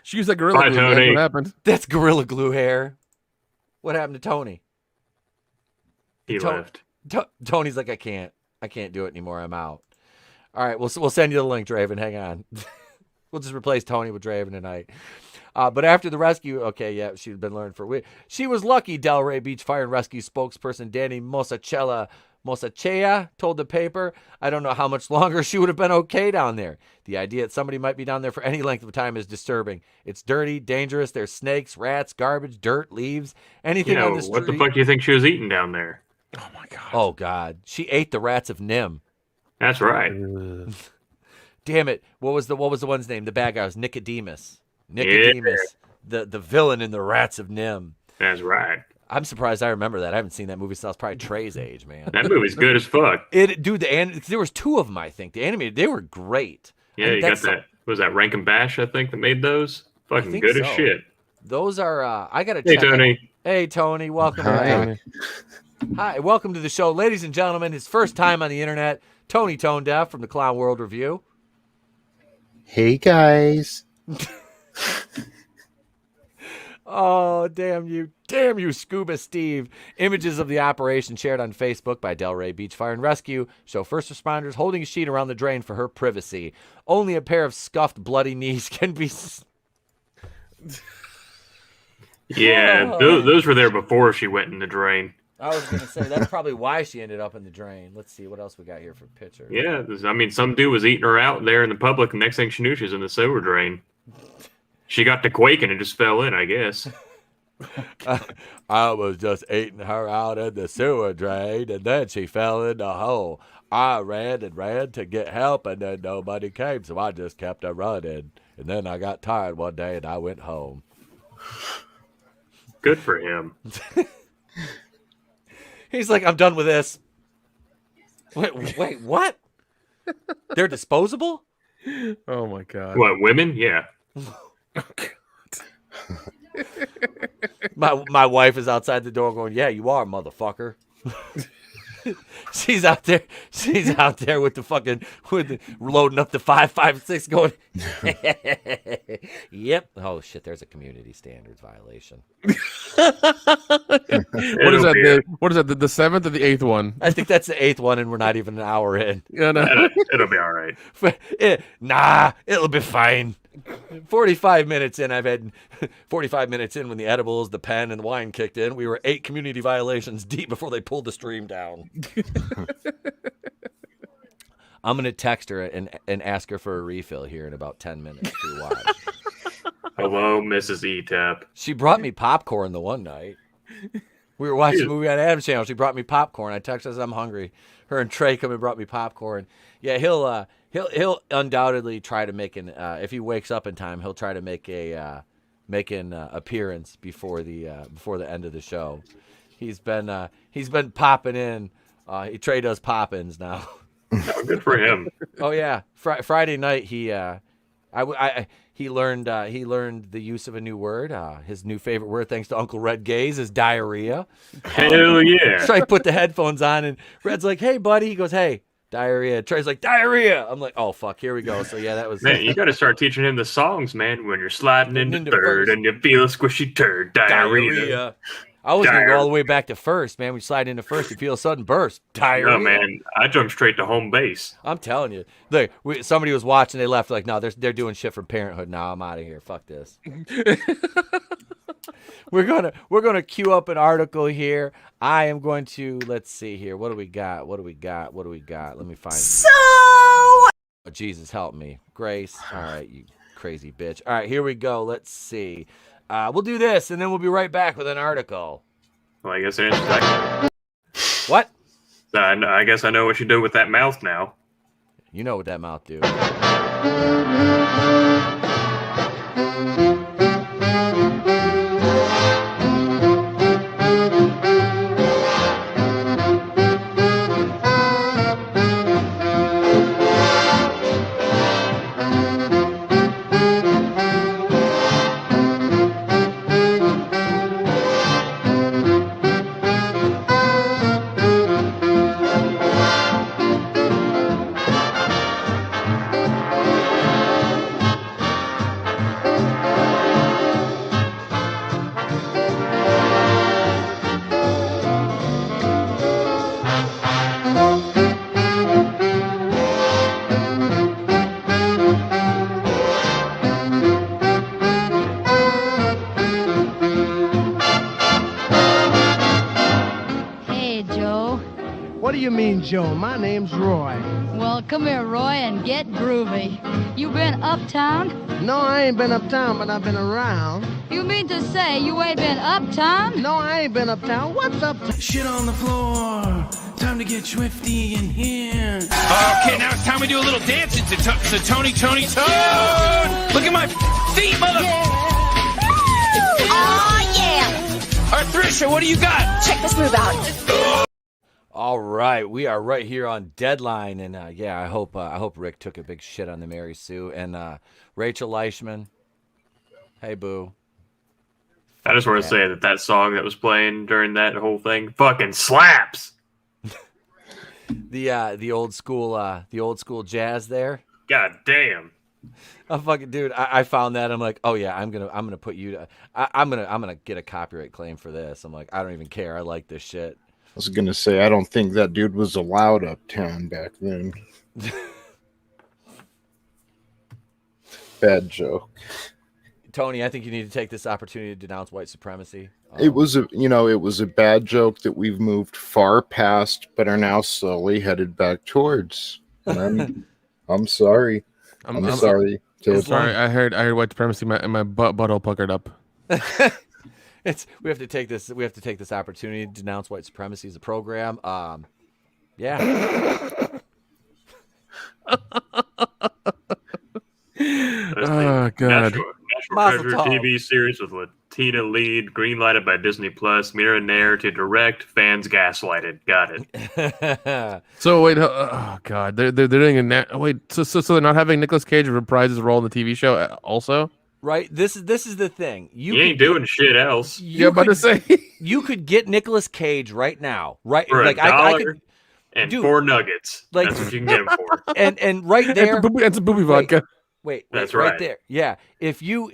She used that gorilla glue. That's what happened. That's gorilla glue hair. What happened to Tony? He left. Tony's like, I can't do it anymore. I'm out. All right, we'll send you the link, Draven. Hang on. We'll just replace Tony with Draven tonight. But after the rescue, okay, yeah, she'd been learned for a week. She was lucky, Delray Beach Fire and Rescue spokesperson Danny Mosachea told the paper. I don't know how much longer she would have been okay down there. The idea that somebody might be down there for any length of time is disturbing. It's dirty, dangerous. There's snakes, rats, garbage, dirt, leaves, anything on the street. What the fuck do you think she was eating down there? Oh my god. Oh god, she ate the rats of Nim. That's right. Damn it! What was the one's name? The bad guy was Nicodemus. Nicodemus, the villain in the Rats of Nim. That's right. I'm surprised I remember that. I haven't seen that movie since I was probably Trey's age, man. That movie's good as fuck. There was two of them, I think. The animated, they were great. Yeah, you got that. Was that Rank and Bash? I think that made those. Fucking good as shit. Those are. I gotta. Hey check Tony. Hey Tony, welcome. Hi, Tony. Hi, welcome to the show, ladies and gentlemen. His first time on the internet, Tony Tone Deaf from the Clown World Review. Hey guys. Oh, damn you, Scuba Steve. Images of the operation shared on Facebook by Delray Beach Fire and Rescue show first responders holding a sheet around the drain for her privacy. Only a pair of scuffed, bloody knees can be... Yeah, those were there before she went in the drain. I was going to say, that's probably why she ended up in the drain. Let's see, what else we got here for pictures? Yeah, I mean, some dude was eating her out there in the public, and next thing she knew, she was in the sewer drain. She got to quaking and just fell in, I guess. I was just eating her out in the sewer drain, and then she fell in the hole. I ran and ran to get help, and then nobody came, so I just kept her running. And then I got tired one day, and I went home. Good for him. He's like, I'm done with this. Wait, what? They're disposable? Oh my god. What, women? Yeah. My wife is outside the door going, yeah, you are, motherfucker. She's out there with loading up the 5.56 going, yep. Oh shit, there's a community standards violation. What is that? What is that? The seventh or the eighth one? I think that's the eighth one, and we're not even an hour in. Yeah, no. It'll be all right. Nah, it'll be fine. 45 minutes in, I've had 45 minutes in when the edibles, the pen, and the wine kicked in. We were 8 community violations deep before they pulled the stream down. I'm going to text her and ask her for a refill here in about 10 minutes to watch. Hello, Mrs. E-Tap. She brought me popcorn the one night. We were watching a movie on Adam's channel. She brought me popcorn. I texted her, I'm hungry. Her and Trey come and brought me popcorn. Yeah, he'll undoubtedly try to make if he wakes up in time, he'll try to make an appearance before the end of the show. He's been popping in. Trey does pop-ins now. Oh, good for him. Oh yeah, Friday night he learned the use of a new word. His new favorite word, thanks to Uncle Red Gaze, is diarrhea. Hell yeah! So I put the headphones on, and Red's like, "Hey, buddy," he goes, "Hey." Diarrhea. Trey's like, diarrhea. I'm like, oh, fuck, here we go. So, yeah, that was... Man, you got to start teaching him the songs, man. When you're sliding into third and you feel a squishy turd. Diarrhea. I was going to go all the way back to first, man. We slide into first, you feel a sudden burst. Diarrhea. No, man, I jumped straight to home base. I'm telling you. Look, somebody was watching, they left, like, no, they're doing shit for Parenthood now. I'm out of here. Fuck this. We're gonna queue up an article here. I am going to, let's see here. What do we got? Let me find it. Oh, Jesus, help me. Grace. All right, you crazy bitch. All right, here we go. Let's see. We'll do this, and then we'll be right back with an article. Well, I guess I answered that. What? I guess I know what you do with that mouth now. You know what that mouth do. Hey, Joe. What do you mean, Joe? My name's Roy. Well, come here, Roy, and get groovy. You been uptown? No, I ain't been uptown, but I've been around. You mean to say you ain't been uptown? No, I ain't been uptown. What's uptown? Shit on the floor. Time to get swifty in here. Okay, now it's time we do a little dancing to Tony Tone. Look at my feet, mother. Oh, yeah. Arthrisha, what do you got? Check this move out. All right, we are right here on Deadline, and I hope Rick took a big shit on the Mary Sue and Rachel Leishman. Hey, boo. I just want to say that song that was playing during that whole thing fucking slaps. The old school jazz there. God damn. Oh, fucking dude, I found that. I'm like, oh yeah, I'm gonna put you to. I'm gonna get a copyright claim for this. I'm like, I don't even care. I like this shit. I was gonna say, I don't think that dude was allowed uptown back then. Bad joke. Tony, I think you need to take this opportunity to denounce white supremacy. It was a bad joke that we've moved far past, but are now slowly headed back towards. And I'm sorry. I'm sorry. Sorry, I heard white supremacy and my butthole puckered up. We have to take this opportunity to denounce white supremacy as a program. Yeah. Oh god. National Treasure TV series with Latina lead, greenlighted by Disney Plus. Mira Nair to direct, fans gaslighted. Got it. So wait, oh god, they're doing so they're not having Nicolas Cage reprise his role in the TV show also? Right. This is the thing. You ain't doing shit else. Yeah, about to say you could get Nicolas Cage right now, right? For like $1 I could, and dude, 4 nuggets. Like, that's what you can get him for. And right there, it's a booby vodka. Wait, that's right right there. Yeah. If you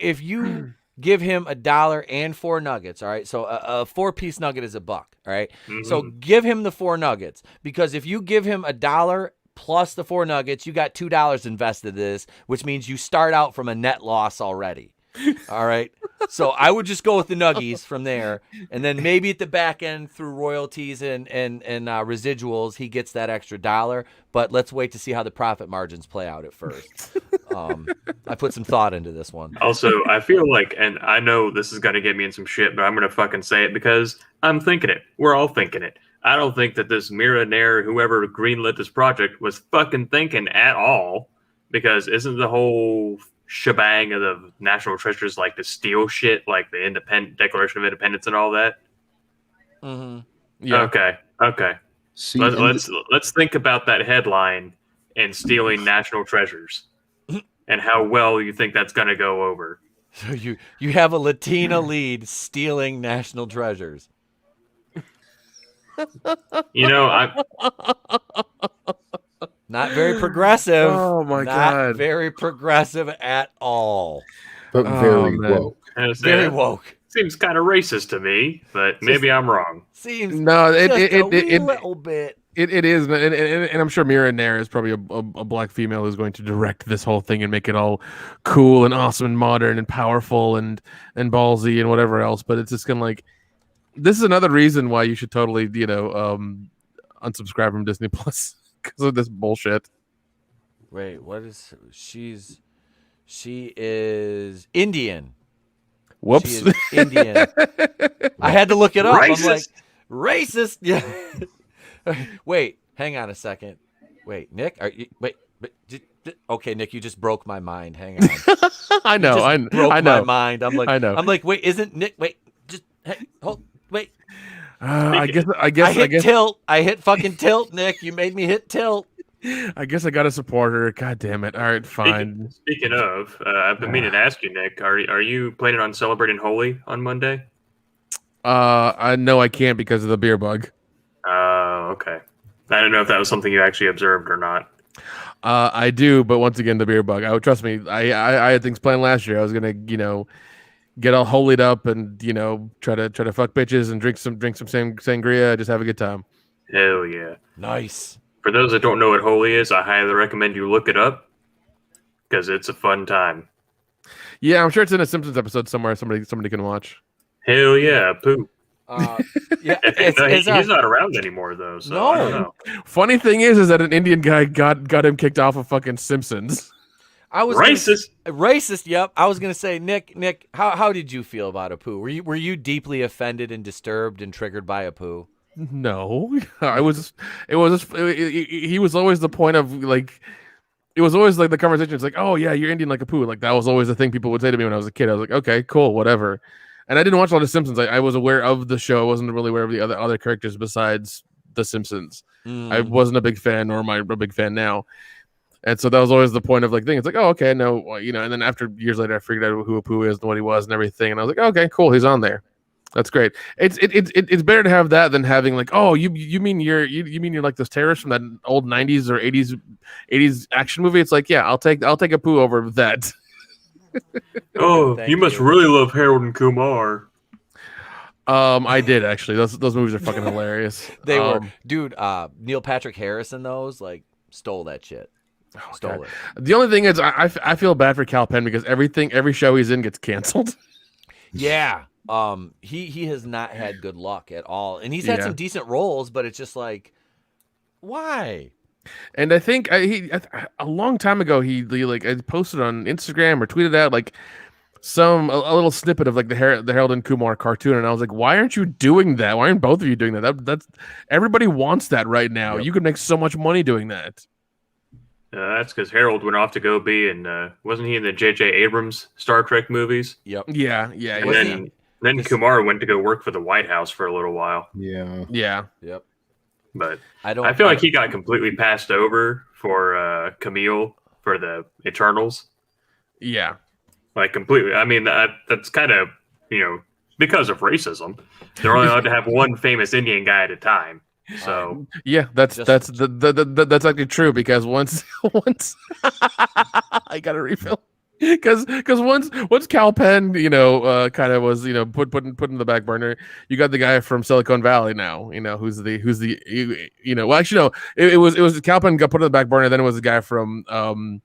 give him $1 and 4 nuggets, all right. So a 4-piece nugget is $1, all right. Mm-hmm. So give him the 4 nuggets, because if you give him $1 plus the 4 nuggets, you got $2 invested in this, which means you start out from a net loss already. All right. So I would just go with the nuggies from there, and then maybe at the back end through royalties and residuals, he gets that extra $1. But let's wait to see how the profit margins play out at first. I put some thought into this one. Also, I feel like, and I know this is going to get me in some shit, but I'm going to fucking say it because I'm thinking it. We're all thinking it. I don't think that this Mira Nair, whoever greenlit this project, was fucking thinking at all, because isn't the whole shebang of the National Treasures like the steal shit, like the Declaration of Independence and all that? Mm-hmm. Yeah. Okay. See, let's think about that headline and stealing national treasures, and how well you think that's going to go over. So you have a Latina lead stealing national treasures. I'm not very progressive. Oh my not god, very progressive at all. But very woke. Very woke. Seems kind of racist to me, but maybe I'm wrong. Seems no, a little bit. It is, and I'm sure Mira Nair is probably a black female who's going to direct this whole thing and make it all cool and awesome and modern and powerful and ballsy and whatever else. But it's just gonna like, this is another reason why you should totally unsubscribe from Disney Plus because of this bullshit. Wait, what is she is Indian. Whoops. She is Indian. I had to look it up. Racist. I'm like, racist. Yeah. Wait, hang on a second. Wait, Nick, are you? Wait, okay, Nick, you just broke my mind. Hang on. I know. I broke know. my mind. I'm like, I know. I'm like, wait, isn't Nick? Wait, just hold. Wait. I guess. I hit tilt. I hit fucking tilt, Nick. You made me hit tilt. I guess I got to support her. God damn it. All right, fine. Speaking of, I've been meaning to ask you, Nick. Are you planning on celebrating Holi on Monday? I know I can't because of the beer bug. Oh, okay. I don't know if that was something you actually observed or not. I do, but once again, the beer bug. Trust me. I had things planned last year. I was gonna, get all holied up and try to fuck bitches and drink some sangria. Just have a good time. Hell yeah! Nice. For those that don't know what Holi is, I highly recommend you look it up because it's a fun time. Yeah, I'm sure it's in a Simpsons episode somewhere. Somebody can watch. Hell yeah, poo. Yeah, he's not around anymore though. So I don't know. Funny thing is that an Indian guy got him kicked off of fucking Simpsons. I was racist. Racist. Yep. I was gonna say, Nick, how did you feel about Apu? Were you deeply offended and disturbed and triggered by Apu? No, I was. He was always the point of like. It was always like the conversation. It's like, oh yeah, you're Indian like Apu. Like that was always the thing people would say to me when I was a kid. I was like, okay, cool, whatever. And I didn't watch a lot of Simpsons. I was aware of the show. I wasn't really aware of the other characters besides the Simpsons. I wasn't a big fan, nor am I a big fan now. And so that was always the point of like thing. It's like, oh, okay, no, And then after years later, I figured out who Apu is and what he was and everything. And I was like, okay, cool, he's on there. That's great. It's better to have that than having like, oh, you mean you're like this terrorist from that old 90s or 80s action movie? It's like, yeah, I'll take Apu over that. Oh, you must really love Harold and Kumar. I did actually. Those movies are fucking hilarious. They were, dude. Neil Patrick Harris and those stole that shit. Stole it. The only thing is, I feel bad for Cal Penn because every show he's in gets canceled. Yeah. He has not had good luck at all, and he's had some decent roles, but it's just like, why? And I think a long time ago he I posted on Instagram or tweeted out like a little snippet of like the Harold and Kumar cartoon, and I was like, why aren't you doing that? Why aren't both of you doing that? That's everybody wants that right now. Yep. You could make so much money doing that. That's because Harold went off to go be in wasn't he in the J.J. Abrams Star Trek movies? Yep. Yeah. And then Kumar went to go work for the White House for a little while. Yeah. Yep. But I feel like he got completely passed over for Camille for the Eternals. Yeah. Like completely. I mean, that's kind of, because of racism. They're only allowed to have one famous Indian guy at a time. So yeah, that's actually true because once I got a refill. Because once Cal Penn, kind of was, put in the back burner, you got the guy from Silicon Valley now, who's the well, actually no, it was Cal Penn got put in the back burner, then it was the guy from what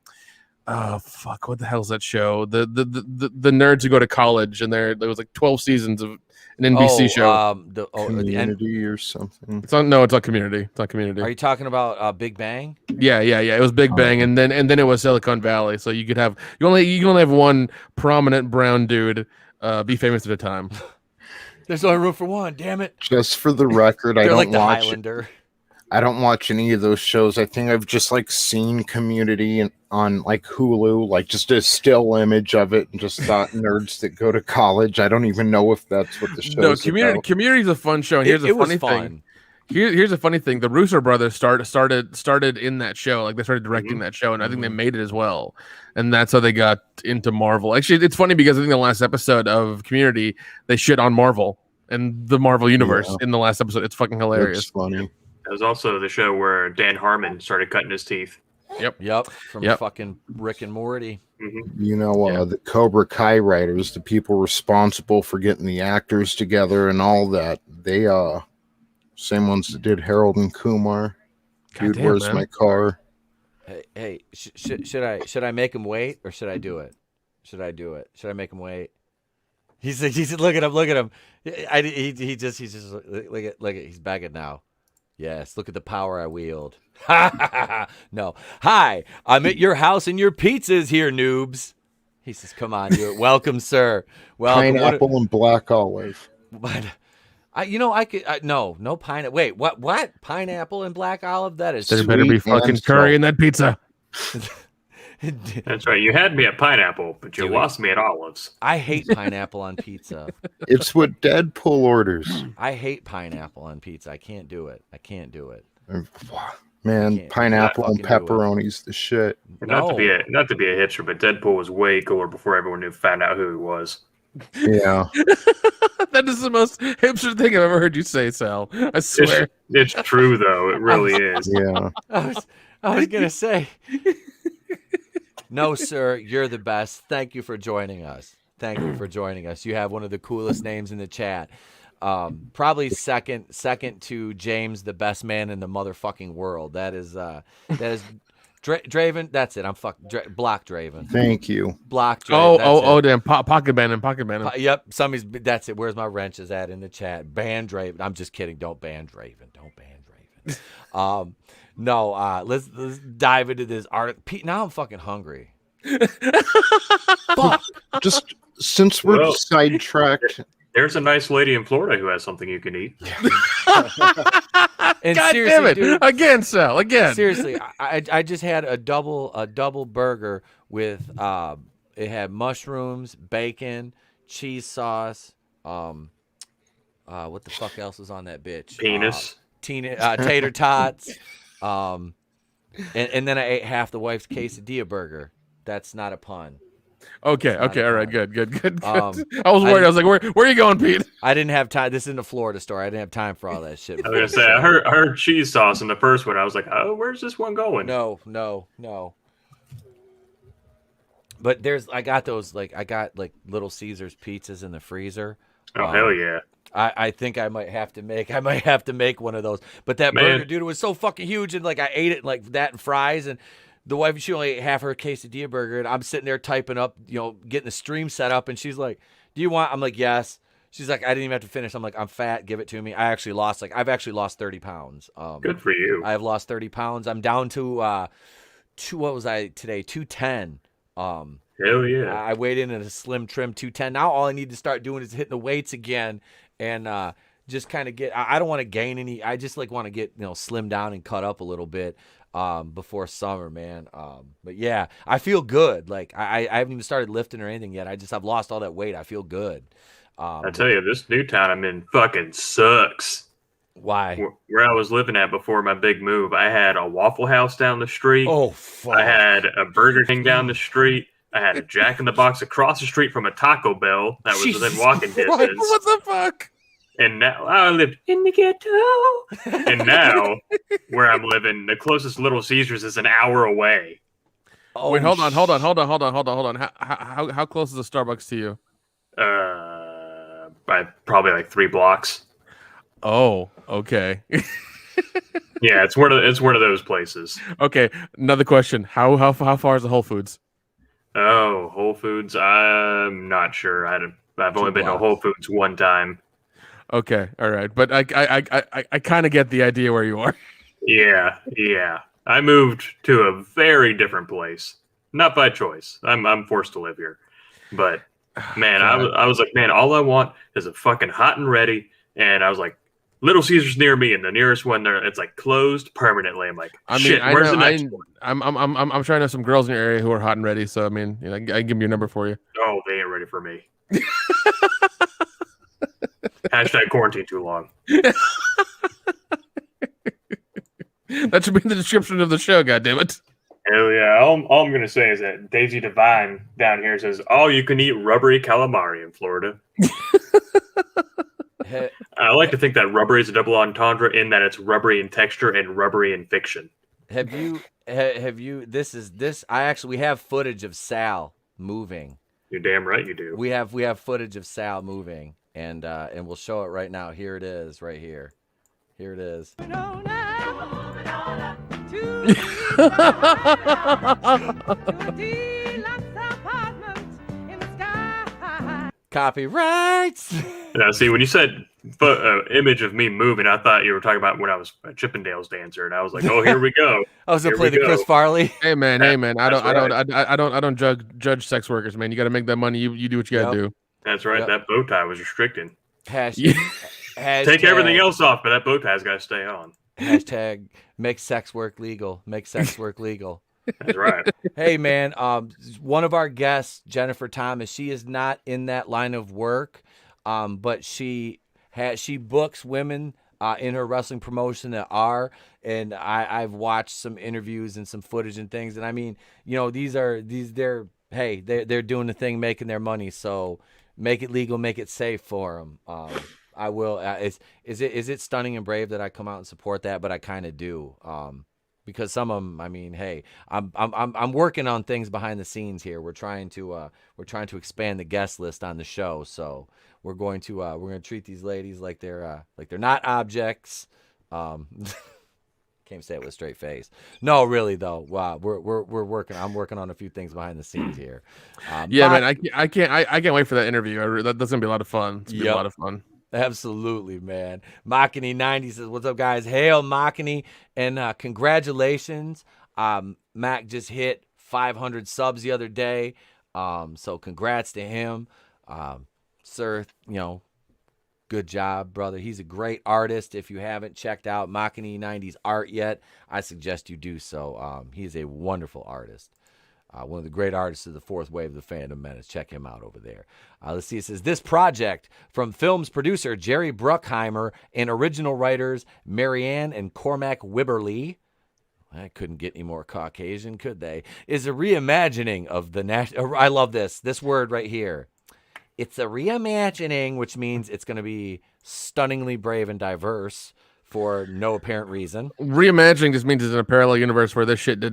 the hell's that show? The nerds who go to college and there was like 12 seasons of an NBC show. Community or something. It's not Community. It's not Community. Are you talking about Big Bang? Yeah. It was Big Bang, and then it was Silicon Valley. So you can only have one prominent brown dude be famous at a time. There's only room for one. Damn it! Just for the record, I don't like the watch. Highlander. I don't watch any of those shows. I think I've just seen Community on Hulu, just a still image of it, and just thought nerds that go to college. I don't even know if that's what the show is. No, Community's a fun show. And here's a funny thing. Here's a funny thing. The Russo brothers started in that show. Like they started directing that show, and I think they made it as well. And that's how they got into Marvel. Actually, it's funny because I think the last episode of Community they shit on Marvel and the Marvel universe in the last episode. It's fucking hilarious. It's funny. That was also the show where Dan Harmon started cutting his teeth. Yep. From fucking Rick and Morty. Mm-hmm. The Cobra Kai writers, the people responsible for getting the actors together and all that, they same ones that did Harold and Kumar. Dude, where's my car? Hey, should I make him wait or should I do it? Should I make him wait? He's look at him. He's just look at he's begging now. Yes, look at the power I wield. No. Hi, I'm at your house and your pizza's here, noobs. He says, come on, you're welcome, sir. Welcome. Pineapple and black olive. But I could no pineapple. Wait, what? Pineapple and black olive? That is. There better be fucking curry in that pizza. That's right. You had me at pineapple, but you lost me at olives. I hate pineapple on pizza. It's what Deadpool orders. I hate pineapple on pizza. I can't do it. Man, pineapple and pepperoni's the shit. Not to be a hipster, but Deadpool was way cooler before everyone found out who he was. Yeah. That is the most hipster thing I've ever heard you say, Sal. I swear. It's true though. It really is. Yeah. I was gonna say. No, sir, you're the best. Thank you for joining us. You have one of the coolest names in the chat. Probably second to James, the best man in the motherfucking world. That is Draven. That's it. I'm block Draven. Thank you. Block Draven. Damn. Pocket ban him. Yep. That's it. Where's my wrenches at in the chat? Ban Draven. I'm just kidding. Don't ban Draven. No, let's dive into this article. Pete, now I'm fucking hungry. Fuck. Just since we're sidetracked. There's a nice lady in Florida who has something you can eat. And God damn it. Dude, again, Sal, again. Seriously, I just had a double burger with it had mushrooms, bacon, cheese sauce, what the fuck else was on that bitch? Penis. Tater tots. And then I ate half the wife's quesadilla burger. That's not a pun. Okay, all right, good. I was worried. I was like, where are you going, Pete? I didn't have time. This isn't a Florida store. I didn't have time for all that shit. I was gonna say, I heard cheese sauce in the first one. I was like, oh, where's this one going? No. But I got Little Caesars pizzas in the freezer. Oh hell yeah! I think I might have to make one of those. But that burger, dude, it was so fucking huge, and I ate it like that and fries, and the wife, she only ate half her quesadilla burger, and I'm sitting there typing up, getting the stream set up, and she's like, "Do you want?" I'm like, "Yes." She's like, "I didn't even have to finish." I'm like, "I'm fat. Give it to me." I've actually lost 30 pounds. Good for you. I've lost 30 pounds. I'm down to what was I today? 210. Hell yeah. I weighed in at a slim trim 210. Now all I need to start doing is hitting the weights again and just kind of get. I don't want to gain any. I just want to get slim down and cut up a little bit before summer, man. But yeah, I feel good. I haven't even started lifting or anything yet. I've lost all that weight. I feel good. I tell you, this new town I'm in fucking sucks. Why? Where I was living at before my big move, I had a Waffle House down the street. Oh fuck! I had a Burger King down the street. I had a Jack in the Box across the street from a Taco Bell that was within walking distance. What the fuck? And now I lived in the ghetto. And now, where I'm living, the closest Little Caesars is an hour away. Oh, wait, hold on. How close is the Starbucks to you? By probably like 3 blocks. Oh, okay. Yeah, it's one of those places. Okay, another question. How far is the Whole Foods? Oh, Whole Foods. I'm not sure. I've only been to Whole Foods one time. Okay, all right, but I kind of get the idea where you are. Yeah. I moved to a very different place, not by choice. I'm forced to live here, but man, I was like, man, all I want is a fucking hot and ready, and I was like, Little Caesars near me, and the nearest one there, it's closed permanently. I'm like, where's the next one? I'm trying to know some girls in your area who are hot and ready. So I mean, I can give you a number for you. Oh, they ain't ready for me. Hashtag quarantine too long. That should be in the description of the show. God damn it! Hell yeah! All I'm gonna say is that Daisy Divine down here says, "All you can eat rubbery calamari in Florida." I like to think that rubbery is a double entendre in that it's rubbery in texture and rubbery in fiction. Have you we have footage of Sal moving. You're damn right you do. We have footage of Sal moving, and we'll show it right now. Here it is, right here. Here it is. Copyrights. Yeah, see, when you said image of me moving, I thought you were talking about when I was a Chippendales dancer, and I was like, "Oh, here we go." I was gonna play the Chris Farley. Hey man, I don't judge sex workers, man. You got to make that money. You do what you got to do. That's right. Yep. That bow tie was restricting. Take everything else off, but that bow tie's got to stay on. Hashtag make sex work legal. Make sex work legal. That's right. Hey man, one of our guests, Jennifer Thomas, she is not in that line of work, but she books women in her wrestling promotion that are, and I've watched some interviews and some footage and things, and I mean, they're doing the thing, making their money, so make it legal, make it safe for them. I will. Is it stunning and brave that I come out and support that? But I kind of do. Because some of them, I mean, hey, I'm working on things behind the scenes here. We're trying to expand the guest list on the show, so we're going to treat these ladies like they're not objects. Can't say it with a straight face. No, really though. Wow, we're working. I'm working on a few things behind the scenes here. Man, I can't wait for that interview. That's gonna be a lot of fun. It's gonna be a lot of fun. Absolutely, man. Machiny90 says, "What's up, guys? Hail Machiny, and congratulations. Mac just hit 500 subs the other day, so congrats to him, sir. Good job, brother. He's a great artist. If you haven't checked out Machiny90's art yet, I suggest you do so. He's a wonderful artist." One of the great artists of the fourth wave of the Phantom Menace. Check him out over there. Let's see. It says, this project from film's producer Jerry Bruckheimer and original writers Marianne and Cormac Wibberley. I couldn't get any more Caucasian, could they? Is a reimagining of the national. I love this word right here. It's a reimagining, which means it's going to be stunningly brave and diverse for no apparent reason. Reimagining just means it's in a parallel universe where this shit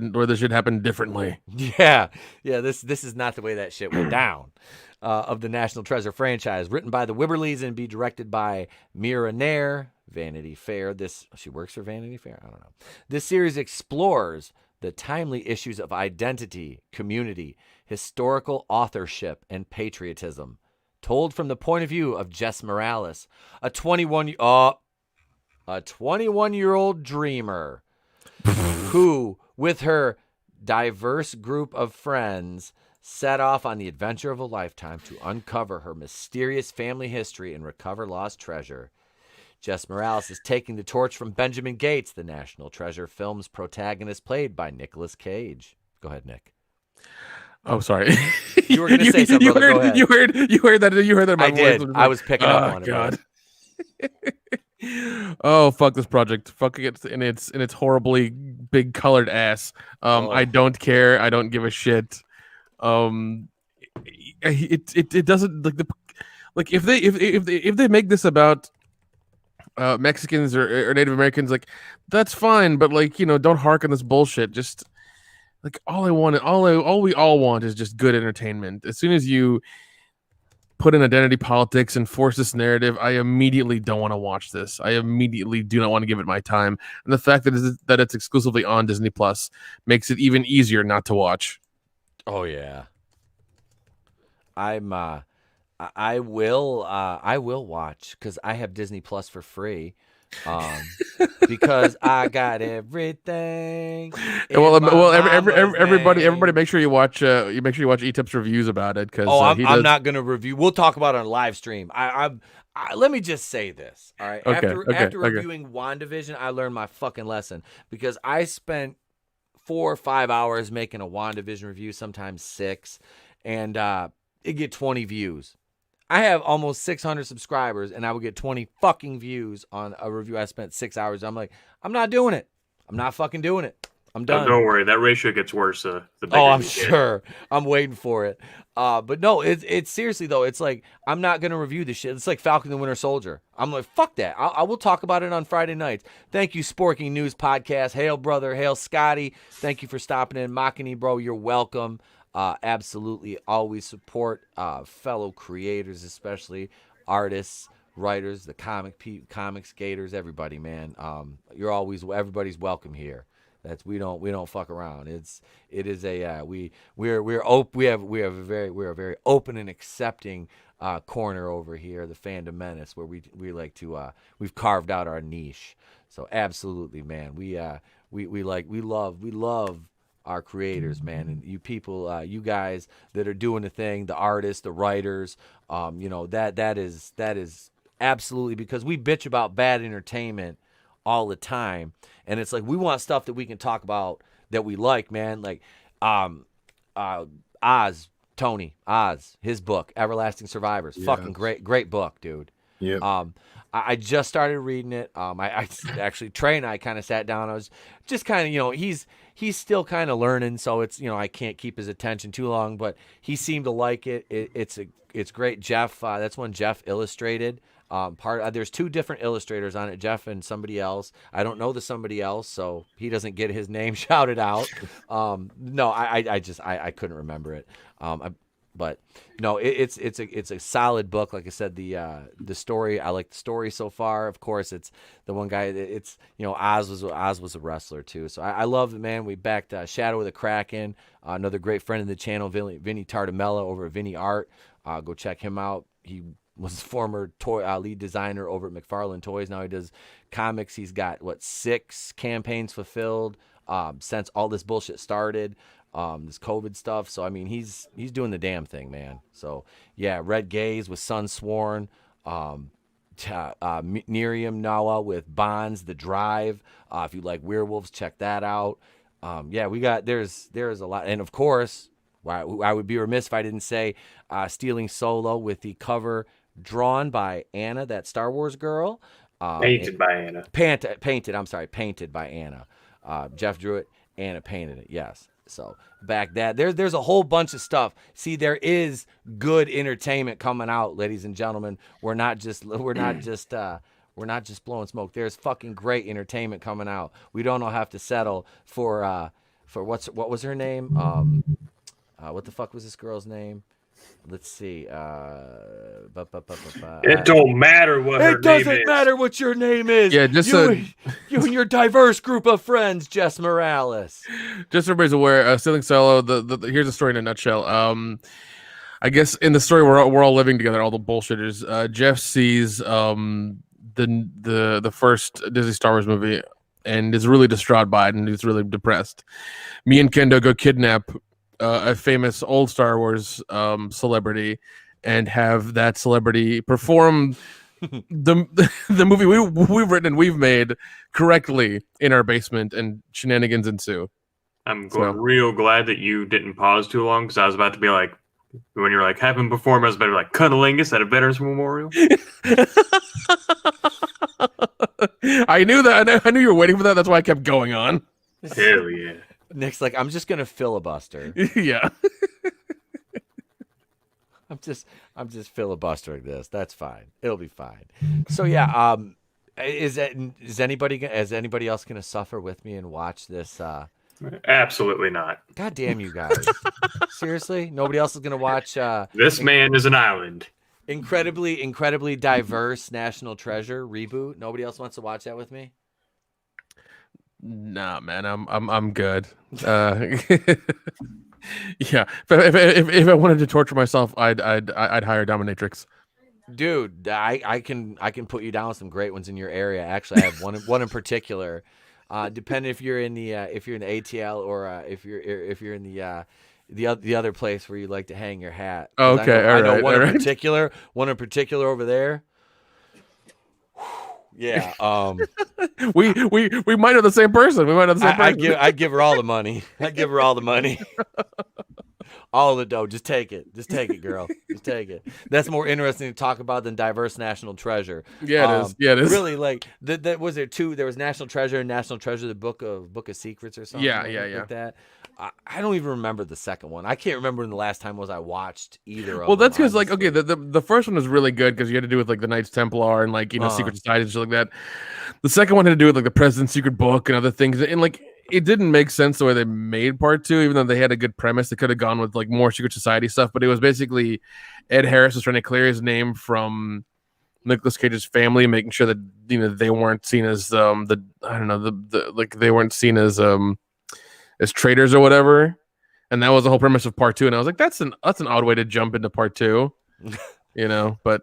happened differently. Yeah. This is not the way that shit went down. Of the National Treasure franchise, written by the Wibberleys and be directed by Mira Nair, Vanity Fair. She works for Vanity Fair? I don't know. This series explores the timely issues of identity, community, historical authorship, and patriotism, told from the point of view of Jess Morales, a 21-year-old dreamer who, with her diverse group of friends, set off on the adventure of a lifetime to uncover her mysterious family history and recover lost treasure. Jess Morales is taking the torch from Benjamin Gates, the National Treasure film's protagonist, played by Nicolas Cage. Go ahead, Nick. Oh, sorry. You were going to say something. Go ahead. You heard that. You heard that. I did. I was picking up on it. God. Oh, fuck this project. Fuck it in its horribly big colored ass. I don't care. I don't give a shit. It doesn't like if they make this about Mexicans or Native Americans, like that's fine, but don't hark on this bullshit. Just like all we all want is just good entertainment. As soon as you put in identity politics and force this narrative, I immediately don't want to watch this. I immediately do not want to give it my time. And the fact that it's exclusively on Disney Plus makes it even easier not to watch. Oh yeah. I will watch because I have Disney Plus for free. Because I got everything. Everybody, make sure you watch. Make sure you watch E-Tip's reviews about it. Because I'm not going to review. We'll talk about it on live stream. Let me just say this. All right. After reviewing WandaVision, I learned my fucking lesson because I spent 4 or 5 hours making a WandaVision review, sometimes 6, and it get 20 views. I have almost 600 subscribers, and I would get 20 fucking views on a review I spent 6 hours. I'm like, I'm not doing it. I'm not fucking doing it. I'm done. Don't worry, that ratio gets worse. The bigger I'm sure. I'm waiting for it. But no, it's seriously though. It's like I'm not gonna review this shit. It's like Falcon the Winter Soldier. I'm like, fuck that. I will talk about it on Friday nights. Thank you, Sporking News Podcast. Hail, brother. Hail, Scotty. Thank you for stopping in, Machiny, bro. You're welcome. Absolutely, always support fellow creators, especially artists, writers, the comic skaters, everybody, man. Everybody's welcome here. We don't fuck around. We're a very open and accepting corner over here, the Fandom Menace, where we like to we've carved out our niche. So absolutely, man. We love our creators, man, and you people, you guys that are doing the thing, the artists, the writers, that is Absolutely, because we bitch about bad entertainment all the time, and it's like we want stuff that we can talk about that we like, man. Like Tony Oz, his book Everlasting Survivors, fucking great book, dude. Yeah. I just started reading it. I actually, Trey and I kind of sat down. I was just kind of, he's still kind of learning, so it's, I can't keep his attention too long, but he seemed to like it. It's great. Jeff, that's one Jeff illustrated. There's two different illustrators on it, Jeff and somebody else. I don't know the somebody else, so he doesn't get his name shouted out. No, I couldn't remember it. But no, it's a solid book. Like I said, the story, I like the story so far. Of course, it's the one guy. It's Oz was a wrestler too. So I love it, man. We backed Shadow of the Kraken, another great friend of the channel, Vinny Tartamella over at Vinny Art. Go check him out. He was former toy lead designer over at McFarlane Toys. Now he does comics. He's got 6 campaigns fulfilled since all this bullshit started. This COVID stuff. So I mean, he's doing the damn thing, man. So yeah, Red Gaze with Sun Sworn, Miriam Nawa with Bonds, The Drive. If you like werewolves, check that out. Yeah, we got there's a lot, and of course, I would be remiss if I didn't say Stealing Solo with the cover drawn by Anna, that Star Wars girl. Painted by Anna. Painted by Anna. Jeff drew it. Anna painted it. Yes. So back that there's a whole bunch of stuff. See, there is good entertainment coming out, ladies and gentlemen. We're not just blowing smoke. There's fucking great entertainment coming out. We don't all have to settle for what was her name? What the fuck was this girl's name? Let's see. It don't matter what her name is. It doesn't matter what your name is. Yeah, just you and your diverse group of friends, Jess Morales. Just so everybody's aware, Stealing Solo. Here's the story in a nutshell. I guess in the story we're all living together, all the bullshitters. Jeff sees the first Disney Star Wars movie and is really distraught by it, and he's really depressed. Me and Kendo go kidnap a famous old Star Wars celebrity and have that celebrity perform the movie we've written and we've made correctly in our basement, and shenanigans ensue. I'm real glad that you didn't pause too long, because I was about to be like, when you're like, have him perform, I was about to be like, Cunnilingus at a Veterans Memorial. I knew that. I knew you were waiting for that. That's why I kept going on. Hell yeah. Nick's like, I'm just gonna filibuster. Yeah. I'm just filibustering this. That's fine. It'll be fine. So yeah, has anybody else gonna suffer with me and watch this? Absolutely not. God damn you guys! Seriously, nobody else is gonna watch. This man is an island. Incredibly diverse National Treasure reboot. Nobody else wants to watch that with me. Nah, man, I'm good. Yeah, if I wanted to torture myself, I'd hire Dominatrix. Dude, I can put you down with some great ones in your area. Actually, I have one in particular. Depending if you're in the ATL or if you're in the other place where you like to hang your hat. Okay, I know one in particular over there. Yeah. We might have the same person. We might have the same person. I'd give her all the money. All the dough. Just take it. Just take it, girl. Just take it. That's more interesting to talk about than diverse National Treasure. Yeah, it is. Yeah, it is. Really, like that was there two. There was National Treasure and National Treasure, the Book of Secrets or something. Yeah. Like that. I don't even remember the second one. I can't remember when the last time was I watched either of them. Well, that's because the first one was really good because you had to do with like the Knights Templar and like Secret Society and shit like that. The second one had to do with like the President's Secret Book and other things, and like it didn't make sense the way they made part two, even though they had a good premise. They could have gone with like more Secret Society stuff, but it was basically Ed Harris was trying to clear his name from Nicolas Cage's family, making sure that they weren't seen as they weren't seen as traitors or whatever. And that was the whole premise of part two. And I was like, that's an odd way to jump into part two, but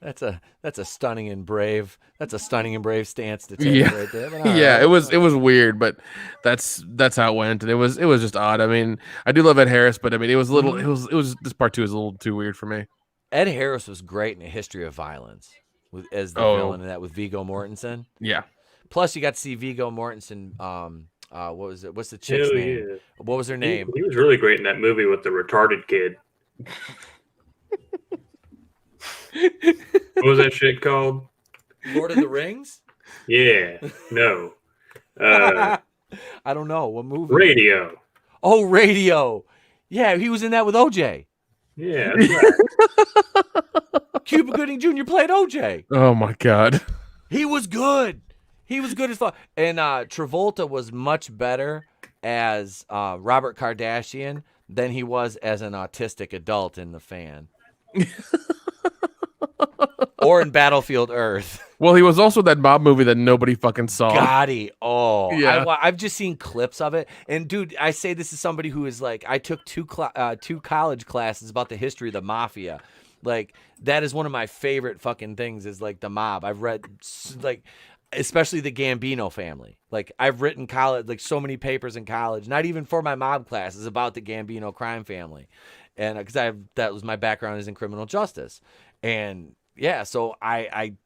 that's a stunning and brave stance to take right there. But it was weird, but that's how it went. And it was just odd. I mean, I do love Ed Harris, but I mean, it was a little, it was this part two is a little too weird for me. Ed Harris was great in A History of Violence. as the villain in that with Viggo Mortensen. Yeah. Plus, you got to see Viggo Mortensen. What was it? What's the chick's name? Yeah. What was her name? He was really great in that movie with the retarded kid. What was that shit called? Lord of the Rings? Yeah. No. I don't know. What movie? Radio. Oh, Radio. Yeah, he was in that with OJ. Yeah, that's right. Cuba Gooding Jr. played OJ. Oh my God. He was good. He was good as fuck. And Travolta was much better as Robert Kardashian than he was as an autistic adult in The Fan. Or in Battlefield Earth. Well, he was also that mob movie that nobody fucking saw. Gotti. Oh, yeah. I've just seen clips of it. And dude, I say this is somebody who is like, I took two college classes about the history of the mafia. Like, that is one of my favorite fucking things is like the mob. I've read like, especially the Gambino family. Like, I've written college, like so many papers in college, not even for my mob classes, about the Gambino crime family. And because that was my background is in criminal justice. And yeah, so I've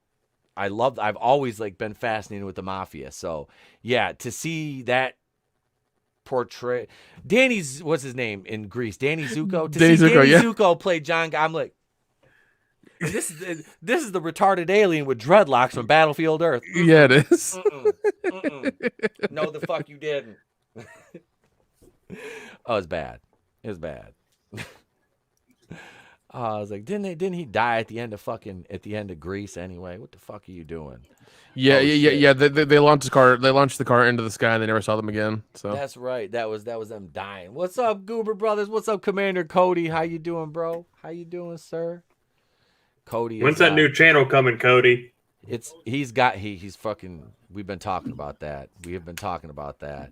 always like been fascinated with the mafia. So yeah, to see that portray what's his name in Greece? Danny Zuko. Danny Zuko play John. I'm like, this is the retarded alien with dreadlocks from Battlefield Earth. Yeah, it is. No, the fuck you didn't. Oh, it's bad. It was bad. I was like, didn't he die at the end of Greece anyway? What the fuck are you doing? Yeah. They launched the car. They launched the car into the sky, and they never saw them again. So that's right. That was them dying. What's up, Goober Brothers? What's up, Commander Cody? How you doing, bro? How you doing, sir? Cody. When's that new channel coming, Cody? He's fucking. We've been talking about that. We have been talking about that.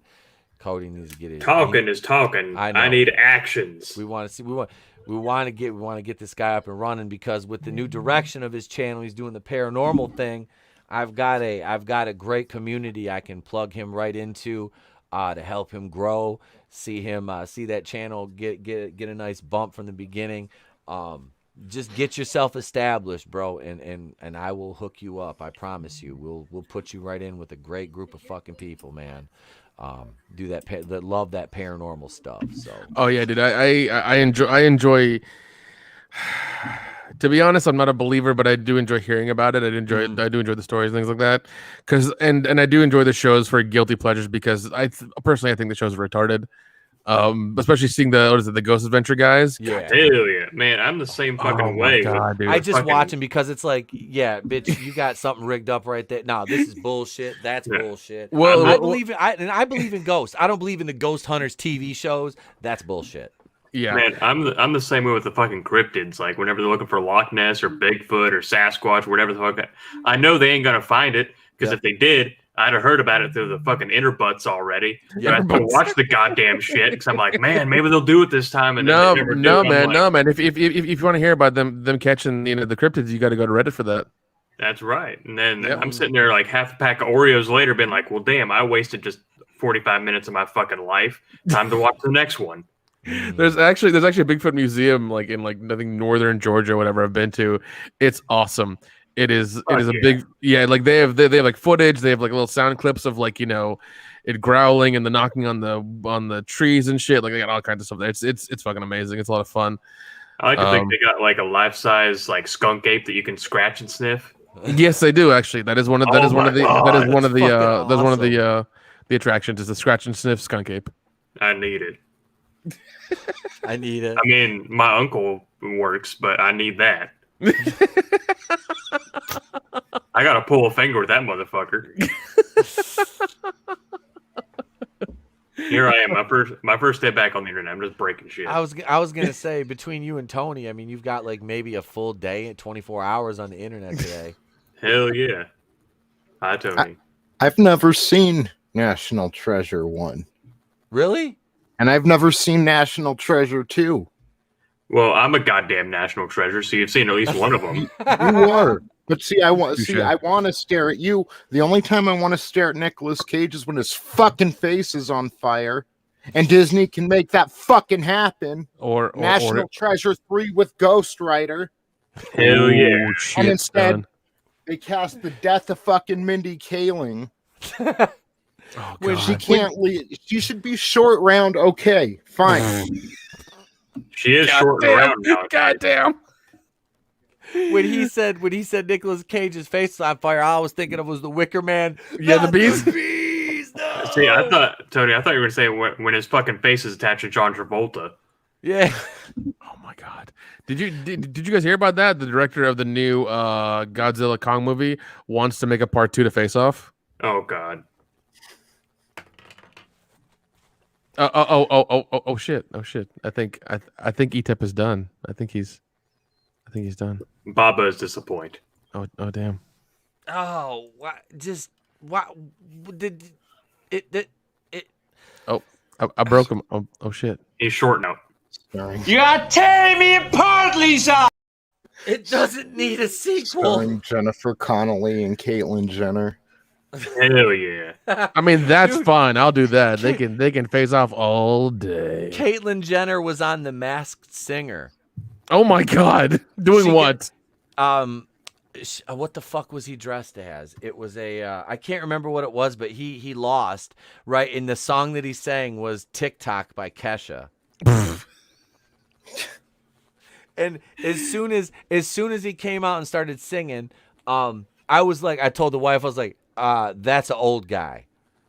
Cody needs to get it. Talking is talking. I need actions. We want to see. We want to get this guy up and running because with the new direction of his channel, he's doing the paranormal thing. I've got a great community I can plug him right into to help him grow. See that channel get a nice bump from the beginning. Just get yourself established, bro, and I will hook you up. I promise you. We'll put you right in with a great group of fucking people, man. Do that love that paranormal stuff. So oh yeah, dude, I enjoy to be honest, I'm not a believer, but I do enjoy hearing about it. I do enjoy the stories and things like that. And I do enjoy the shows for guilty pleasures because personally I think the shows are retarded. Especially seeing the Ghost Adventure guys. Yeah, hell yeah, man! I'm the same fucking way. God, dude. I just watch them because it's like, yeah, bitch, you got something rigged up right there. No, this is bullshit. That's bullshit. Well, I believe in ghosts. I don't believe in the Ghost Hunters TV shows. That's bullshit. Yeah, man, I'm the same way with the fucking cryptids. Like whenever they're looking for Loch Ness or Bigfoot or Sasquatch, or whatever the fuck, I know they ain't gonna find it because if they did, I'd have heard about it through the fucking interbutts already. Yeah, I have to watch the goddamn shit because I'm like, man, maybe they'll do it this time. And no, man. If you want to hear about them catching the cryptids, you got to go to Reddit for that. That's right. And then I'm sitting there like half a pack of Oreos later, being like, well, damn, I wasted just 45 minutes of my fucking life. Time to watch the next one. There's actually a Bigfoot museum like in like nothing northern Georgia, whatever I've been to. It's awesome. It is a big like they have like footage, they have like little sound clips of like, it growling and the knocking on the trees and shit. Like they got all kinds of stuff there. It's fucking amazing. It's a lot of fun. I like to think they got like a life-size like skunk ape that you can scratch and sniff. Yes, they do actually. That is one of the attractions is the scratch and sniff skunk ape. I need it. I need it. I mean, my uncle works, but I need that. I gotta pull a finger with that motherfucker. Here I am, my first day back on the internet. I'm just breaking shit. I was gonna say between you and Tony, I mean, you've got like maybe a full day and 24 hours on the internet today. Hell yeah, hi Tony. I've never seen National Treasure 1. Really? And I've never seen National Treasure 2. Well, I'm a goddamn national treasure, so you've seen at least one of them. You are. But see, I want to stare at you. The only time I want to stare at Nicolas Cage is when his fucking face is on fire, and Disney can make that fucking happen. Or National Treasure 3 with Ghost Rider. Hell yeah! And instead, They cast the death of fucking Mindy Kaling. Oh, When God. she can't lead, she should be short round. Okay, fine. She is short and round now. Goddamn. When he said Nicolas Cage's face on fire, all I was thinking of was the Wicker Man. Yeah, the bees. The bees. No. See, I thought you were going to say when his fucking face is attached to John Travolta. Yeah. Oh my God! Did you guys hear about that? The director of the new Godzilla Kong movie wants to make a part 2 to Face Off. Oh God. Oh shit! I think ETEP is done. I think he's done. Baba is disappointed. Oh damn. Oh, what? Just what? Did it? Oh, I broke him. Oh shit. He's short now. Starring, You are tearing me apart, Lisa! It doesn't need a sequel. starring Jennifer Connelly and Caitlyn Jenner. Hell yeah. I mean, that's fine. I'll do that. They can face off all day. Caitlyn Jenner was on The Masked Singer. Oh my God! Doing what? What the fuck was he dressed as? It was I can't remember what it was, but he lost, right? And the song that he sang was TikTok by Kesha. And as soon as he came out and started singing, I was like, I told the wife, I was like, that's an old guy.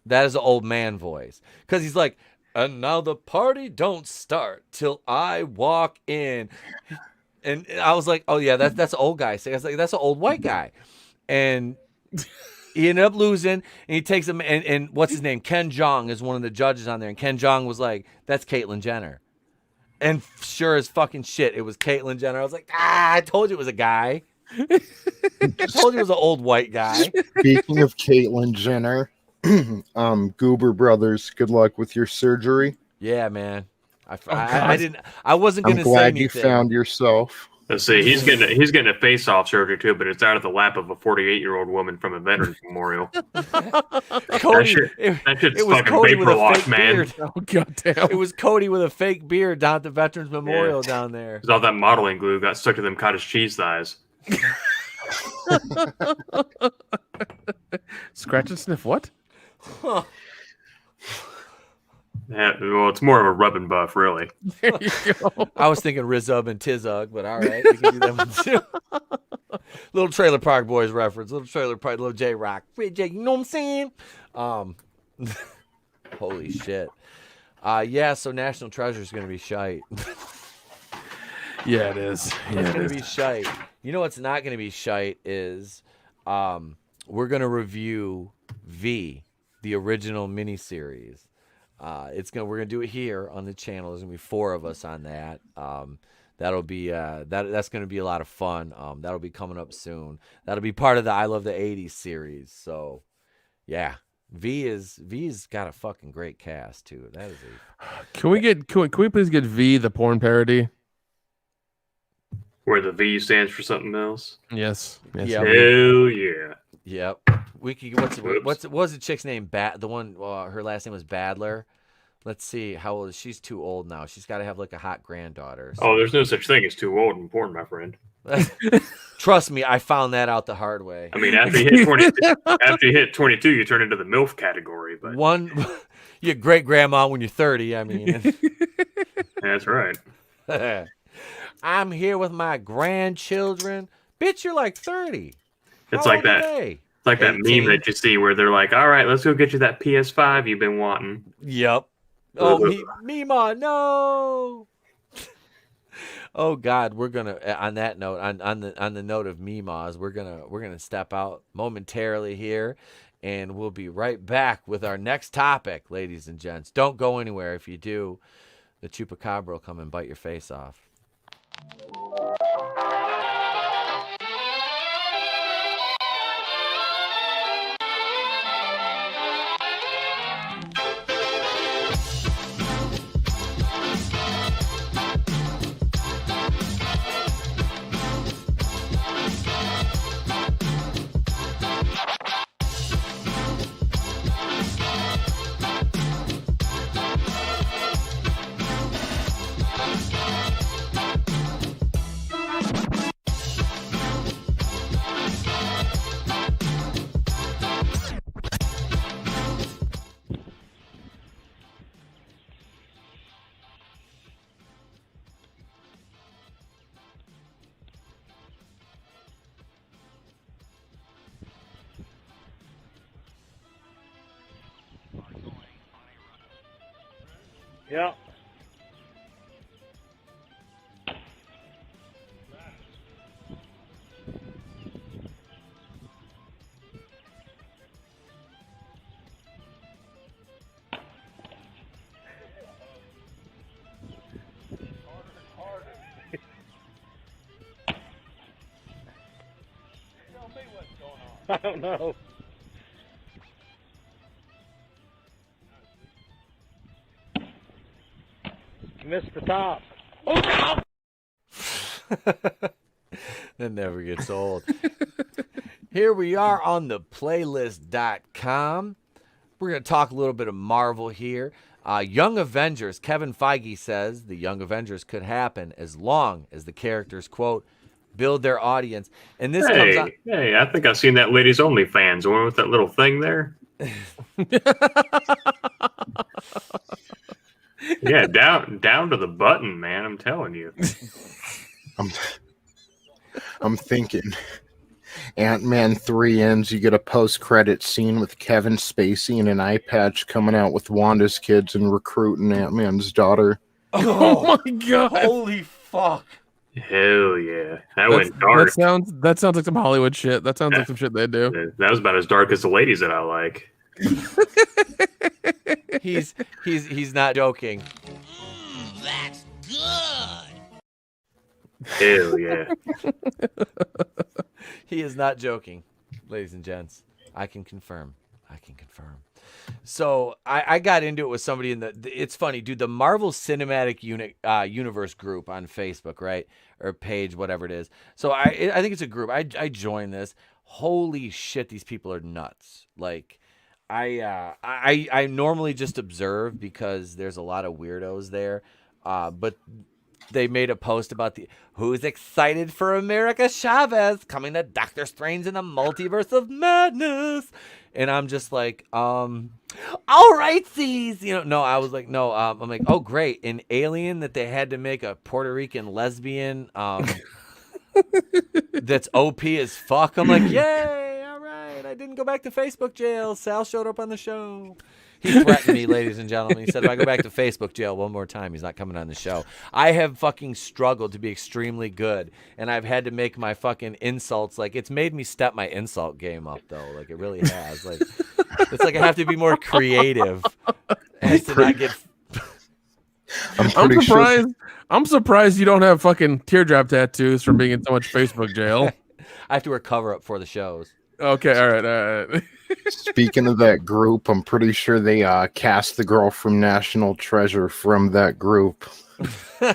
That is an old man voice. Because he's like, and now the party don't start till I walk in. And I was like, oh yeah, that's an old guy. So I was like, that's an old white guy. And he ended up losing, and he takes him, and what's his name? Ken Jeong is one of the judges on there. And Ken Jeong was like, that's Caitlyn Jenner. And sure as fucking shit, it was Caitlyn Jenner. I was like, I told you it was a guy. I told you it was an old white guy. Speaking of Caitlyn Jenner, Goober Brothers, good luck with your surgery. Yeah, man. I wasn't gonna I'm say glad anything. you found yourself. Let's see. He's getting a face-off surgery too, but it's out of the lap of a 48-year-old woman from a veterans memorial. Cody, That shit's it was fucking Cody with vapor a lock, fake man. beard. Oh goddamn! It was Cody with a fake beard down at the Veterans Memorial down there. Because all that modeling glue got stuck to them cottage cheese thighs. Scratch and sniff. What? Yeah, well, it's more of a rub and buff, really. There you go. I was thinking Rizub and Tizug, but all right, we can do that one too. Little Trailer Park Boys reference, little Trailer Park, little J Rock, you know what I'm saying? Holy shit! Yeah, so National Treasure is gonna be shite. Yeah, it is. Yeah, It's it gonna is. be shite. You know what's not gonna be shite is, we're gonna review V, the original miniseries. We're gonna do it here on the channel. There's gonna be 4 of us on that. That'll be that's gonna be a lot of fun. That'll be coming up soon. That'll be part of the I Love the 80s series. So yeah, V's got a fucking great cast too. That is Can we please get V the porn parody? Where the V stands for something else. Yes. Yeah. Hell yeah. Yep. We could. What was the chick's name? The one. Her last name was Badler. Let's see. How old is she? She's too old now. She's got to have like a hot granddaughter. Oh, there's no such thing as too old in porn, my friend. Trust me, I found that out the hard way. I mean, after you hit 22, you turn into the MILF category. But your great grandma when you're 30. I mean, that's right. I'm here with my grandchildren. Bitch, you're like 30. It's How like old are that. they? It's like that 18. meme that you see where they're like, "All right, let's go get you that PS5 you've been wanting." Yep. Oh, Mima, no. Oh God, we're gonna. On that note, on the note of Mimas, we're gonna step out momentarily here, and we'll be right back with our next topic, ladies and gents. Don't go anywhere. If you do, the chupacabra will come and bite your face off. Yeah. I don't know. Missed the top. Oh, no! That never gets old. Here we are on the playlist.com. We're going to talk a little bit of Marvel here. Young Avengers, Kevin Feige says the Young Avengers could happen as long as the characters, quote, build their audience. And this comes on. Hey, I think I've seen that Ladies Only fans, the one with that little thing there. Yeah, down to the button, man. I'm telling you. I'm thinking Ant-Man 3 ends, you get a post-credit scene with Kevin Spacey and an eye patch coming out with Wanda's kids and recruiting Ant-Man's daughter. Oh my god! Holy fuck! Hell yeah, that went dark. That sounds like some Hollywood shit. That sounds like some shit they do. That was about as dark as the ladies that I like. He's not joking. That's good. Hell yeah. He is not joking, ladies and gents. I can confirm. So I got into it with somebody it's funny, dude, the Marvel Cinematic Universe group on Facebook, right? Or page, whatever it is. So I think it's a group. I joined this. Holy shit, these people are nuts. Like, I normally just observe because there's a lot of weirdos there. But they made a post about who's excited for America Chavez coming to Doctor Strange in the Multiverse of Madness. And I'm just like, all right, C's. I was like, no, I'm like, oh, great. An alien that they had to make a Puerto Rican lesbian that's OP as fuck. I'm like, yay, all right. I didn't go back to Facebook jail. Sal showed up on the show. He threatened me, ladies and gentlemen. He said if I go back to Facebook jail one more time, he's not coming on the show. I have fucking struggled to be extremely good, and I've had to make my fucking insults, like, it's made me step my insult game up, though. Like, it really has. Like, it's like I have to be more creative as to not get... I'm surprised you don't have fucking teardrop tattoos from being in so much Facebook jail. I have to wear cover-up for the shows. Okay, all right. Speaking of that group, I'm pretty sure they cast the girl from National Treasure from that group. I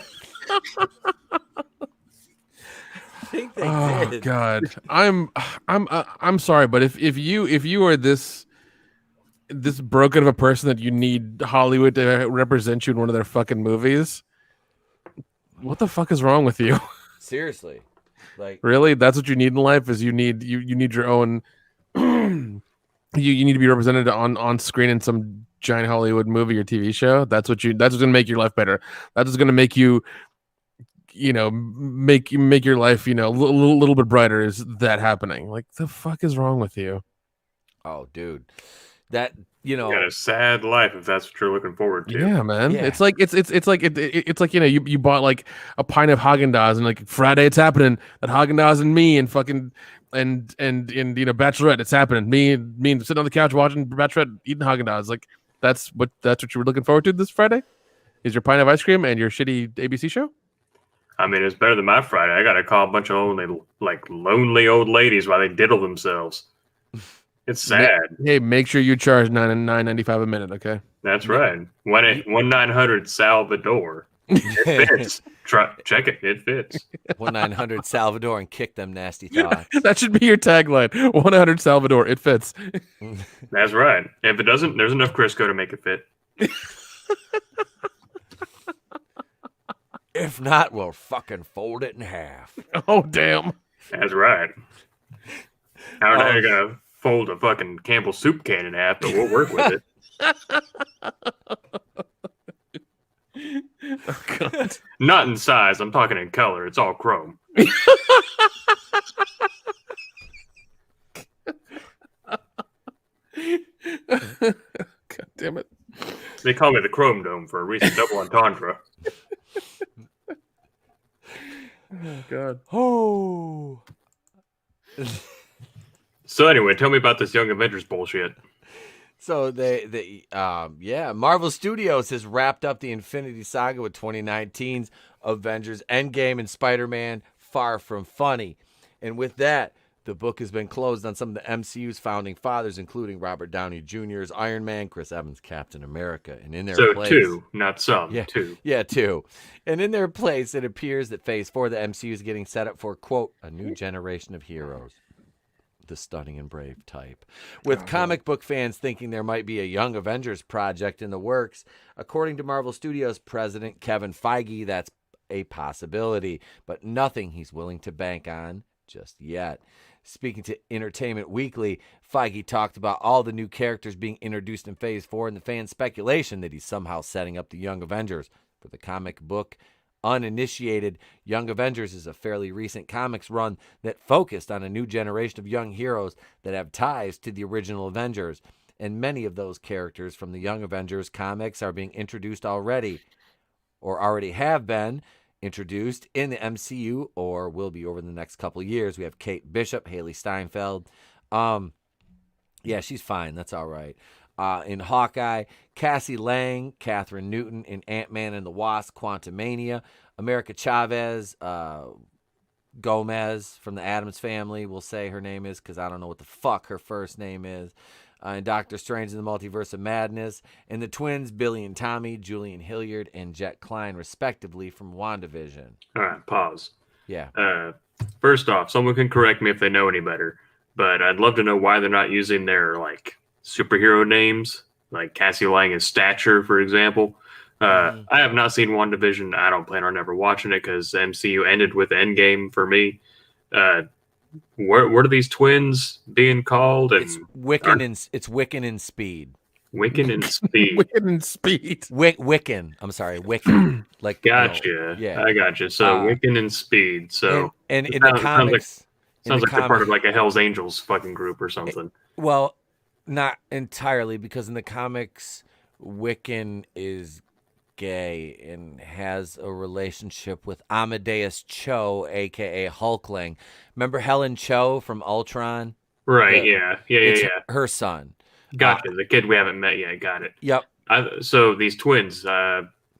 think they did. God, I'm sorry, but if you are this broken of a person that you need Hollywood to represent you in one of their fucking movies, what the fuck is wrong with you? Seriously. Like, really, that's what you need in life? Is you need your own you need to be represented on screen in some giant Hollywood movie or TV show? That's what's gonna make your life better. That's what's gonna make you make your life a little bit brighter. Is that happening? Like, the fuck is wrong with you? Oh, dude, that You got a sad life if that's what you're looking forward to. Yeah, man. Yeah. It's like you bought like a pint of Haagen-Dazs and like Friday it's happening. That Haagen-Dazs and me and fucking and Bachelorette, it's happening. Me and sitting on the couch watching Bachelorette eating Haagen-Dazs. Like that's what you were looking forward to this Friday? Is your pint of ice cream and your shitty ABC show? I mean, it's better than my Friday. I got to call a bunch of lonely old ladies while they diddle themselves. It's sad. Hey, make sure you charge $9.95 a minute, okay? That's right. 1-900 Salvador. It fits. Check it. It fits. 1-900 Salvador and kick them nasty thoughts. That should be your tagline. 1-900 Salvador. It fits. That's right. If it doesn't, there's enough Crisco to make it fit. If not, we'll fucking fold it in half. Oh, damn. That's right. How are you going to fold a fucking Campbell's soup can in half, but we'll work with it. Oh, God. Not in size. I'm talking in color. It's all chrome. God damn it. They call me the Chrome Dome for a recent double entendre. Oh God. Oh. So anyway, tell me about this Young Avengers bullshit. So Marvel Studios has wrapped up the Infinity Saga with 2019's Avengers Endgame and Spider-Man Far From Funny. And with that, the book has been closed on some of the MCU's founding fathers, including Robert Downey Jr.'s Iron Man, Chris Evans' Captain America. And in their place... two, not some, two. Yeah, two. And in their place, it appears that Phase 4 of the MCU is getting set up for, quote, a new generation of heroes. The stunning and brave type. With comic book fans thinking there might be a Young Avengers project in the works, according to Marvel Studios president Kevin Feige, that's a possibility, but nothing he's willing to bank on just yet. Speaking to Entertainment Weekly, Feige talked about all the new characters being introduced in Phase 4 and the fan speculation that he's somehow setting up the Young Avengers. For the comic book uninitiated, Young Avengers is a fairly recent comics run that focused on a new generation of young heroes that have ties to the original Avengers. And many of those characters from the Young Avengers comics are being introduced already, or already have been introduced in the MCU, or will be over the next couple of years. We have Kate Bishop, Haley Steinfeld. Yeah, she's fine. That's all right. In Hawkeye, Cassie Lang, Catherine Newton in Ant-Man and the Wasp, Quantumania, America Chavez, Gomez from the Addams Family, we'll say her name is because I don't know what the fuck her first name is, in Doctor Strange in the Multiverse of Madness, and the twins, Billy and Tommy, Julian Hilliard, and Jet Klein, respectively, from WandaVision. All right, pause. Yeah. First off, someone can correct me if they know any better, but I'd love to know why they're not using their, superhero names, like Cassie Lang and Stature, for example. I have not seen WandaVision. I don't plan on ever watching it because MCU ended with Endgame for me. What are these twins being called? And it's Wiccan and Speed. Wiccan and Speed. Wiccan and Speed. Wiccan. I'm sorry, Wiccan. Gotcha. Yeah, I gotcha. So Wiccan and Speed. So and in the comics, sounds like they're part of a Hell's Angels fucking group or something. Well, not entirely, because in the comics, Wiccan is gay and has a relationship with Amadeus Cho, a.k.a. Hulkling. Remember Helen Cho from Ultron? Right, yeah. Her son. Gotcha, the kid we haven't met yet, got it. Yep. So these twins...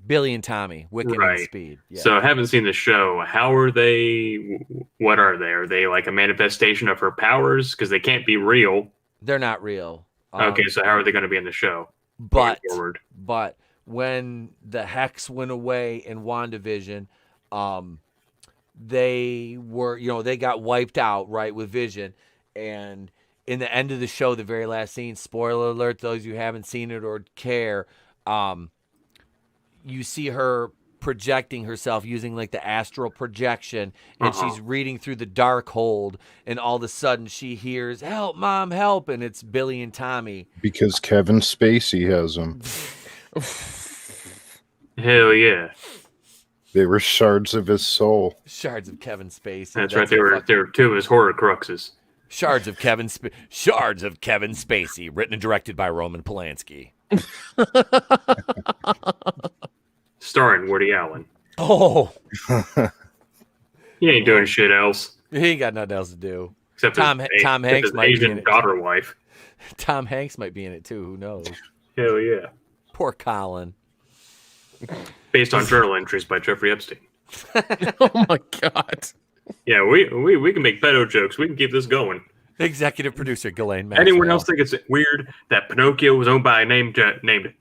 Billy and Tommy, Wiccan and Speed. Yeah. So I haven't seen the show. How are they... What are they? Are they like a manifestation of her powers? Because they can't be real. They're not real. Okay, so how are they going to be in the show? But when the Hex went away in WandaVision, they were, they got wiped out, right, with Vision. And in the end of the show, the very last scene, spoiler alert, those who haven't seen it or care, you see her projecting herself using the astral projection, and she's reading through the dark hold, and all of a sudden she hears, "Help, Mom, help," and it's Billy and Tommy. Because Kevin Spacey has them. Hell yeah. They were shards of his soul. Shards of Kevin Spacey. That's right, they were two of his horror cruxes. Shards of Kevin Spacey, written and directed by Roman Polanski. Starring Woody Allen. Oh. He ain't doing shit else. He ain't got nothing else to do. Except Tom Hanks might Asian be in it. daughter wife. Tom Hanks might be in it too. Who knows? Hell yeah. Poor Colin. Based on journal entries by Jeffrey Epstein. Oh my God. Yeah, we can make pedo jokes. We can keep this going. Executive producer Ghislaine Maxwell. Anyone else think it's weird that Pinocchio was owned by a named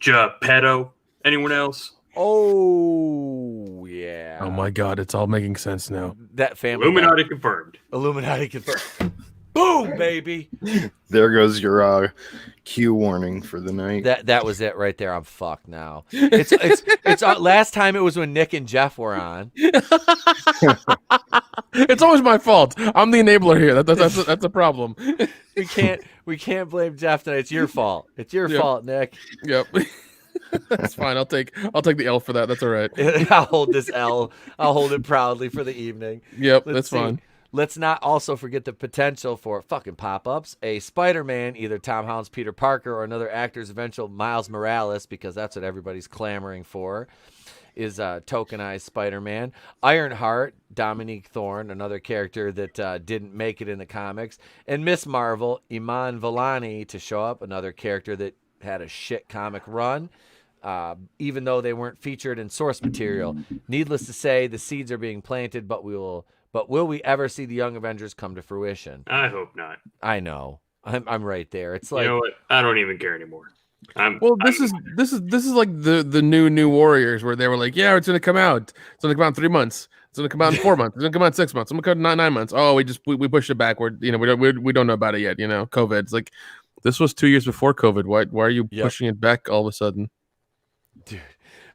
Geppetto? Anyone else? Oh, yeah. Oh my God, it's all making sense now. That family. Illuminati confirmed. Boom, baby. There goes your cue warning for the night. That was it right there. I'm fucked now. It's last time it was when Nick and Jeff were on. It's always my fault. I'm the enabler here. That's a problem. We can't blame Jeff tonight. It's your fault. It's your fault, Nick. Yep. That's fine. I'll take the L for that. That's all right. I'll hold this L. I'll hold it proudly for the evening. Yep, Let's that's see. fine. let's not also forget the potential for fucking pop-ups. A Spider-Man, either Tom Holland's Peter Parker or another actor's eventual Miles Morales, because that's what everybody's clamoring for, is tokenized Spider-Man. Ironheart, Dominique Thorne, another character that didn't make it in the comics. And Miss Marvel, Iman Vellani, to show up, another character that had a shit comic run, even though they weren't featured in source material. Needless to say, the seeds are being planted, but will we ever see the Young Avengers come to fruition? I hope not. I know. I'm right there. It's like, you know what? I don't even care anymore. This is like the new Warriors, where they were like, yeah, it's gonna come out. It's gonna come out in 3 months. It's gonna come out in 4 months. It's gonna come out in 6 months. It's gonna come out in 9 months. Oh, we pushed it back. We don't know about it yet. COVID. It's like, this was 2 years before COVID. Why are you pushing it back all of a sudden? Dude,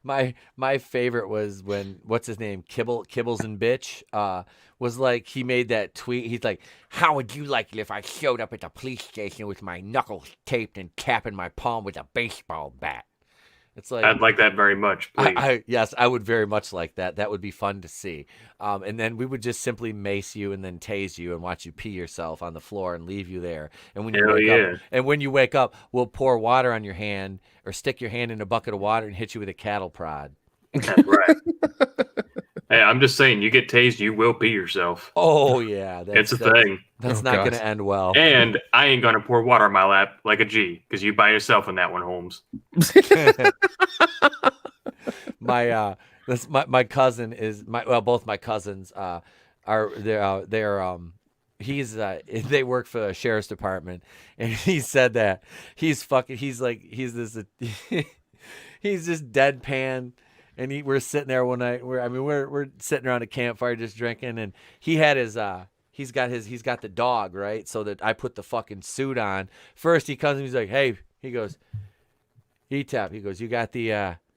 my favorite was when, what's his name, Kibbles and Bitch, was like, he made that tweet. He's like, how would you like it if I showed up at the police station with my knuckles taped and capping my palm with a baseball bat? It's like, I'd like that very much, please. Yes, I would very much like that. That would be fun to see. And then we would just simply mace you and then tase you and watch you pee yourself on the floor and leave you there. And when you wake up, we'll pour water on your hand or stick your hand in a bucket of water and hit you with a cattle prod. That's right. Hey, I'm just saying, you get tased, you will pee yourself. Oh yeah, it's a thing. That's not going to end well. And I ain't going to pour water on my lap like a G, because you by yourself in that one, Holmes. My cousin is both my cousins they work for the sheriff's department, and he said that he's this deadpan. And we're sitting there one night. We're sitting around a campfire just drinking, and he had he's got the dog, right? So that I put the fucking suit on. First he comes and he's like, hey, he goes, E-Tap, he goes, you got your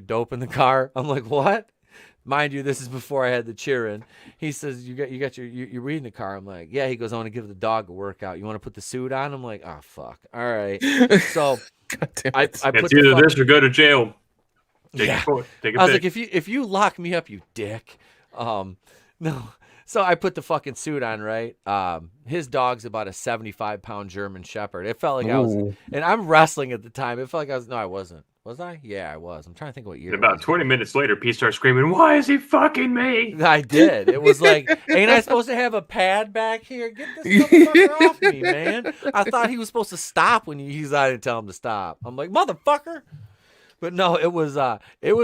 dope in the car? I'm like, what? Mind you, this is before I had the cheering. He says, you got your weed in the car. I'm like, yeah. He goes, I want to give the dog a workout. You want to put the suit on? I'm like, oh fuck. All right. So I put it's either this or go to jail. Take I was like, if you lock me up, you dick. No. So I put the fucking suit on, right? His dog's about a 75-pound German Shepherd. It felt like I was, and I'm wrestling at the time. It felt like I was. No, I wasn't. Was I? Yeah, I was. I'm trying to think what year. And about 20 minutes later, Pete starts screaming, "Why is he fucking me?" I did. It was like, ain't I supposed to have a pad back here? Get this motherfucker off me, man. I thought he was supposed to stop when I didn't tell him to stop. I'm like, motherfucker. But no, it was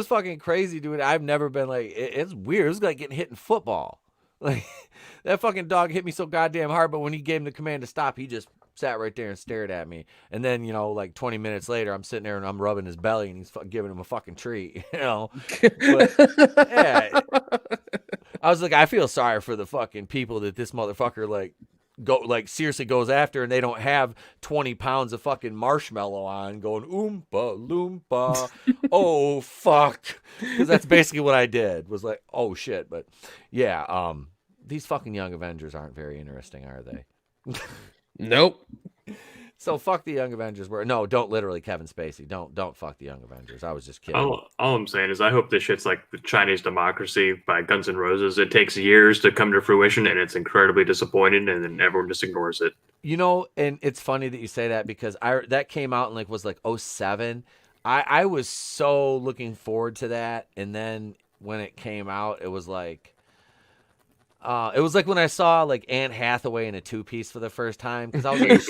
fucking crazy, dude. I've never been like, it's weird. It was like getting hit in football. Like, that fucking dog hit me so goddamn hard, but when he gave him the command to stop, he just sat right there and stared at me. And then, like 20 minutes later, I'm sitting there and I'm rubbing his belly and he's giving him a fucking treat, But, yeah. I was like, I feel sorry for the fucking people that this motherfucker seriously goes after, and they don't have 20 pounds of fucking marshmallow on going oompa loompa. Oh fuck. Because that's basically what I did, was like, oh shit. But yeah, these fucking Young Avengers aren't very interesting, are they? Nope. So fuck the Young Avengers. Don't literally Kevin Spacey. Don't fuck the Young Avengers. I was just kidding. All I'm saying is I hope this shit's like the Chinese Democracy by Guns N' Roses. It takes years to come to fruition, and it's incredibly disappointing, and then everyone just ignores it. And it's funny that you say that, because that came out in was 2007. I was so looking forward to that, and then when it came out, it was like when I saw Anne Hathaway in a two-piece for the first time, because I was like,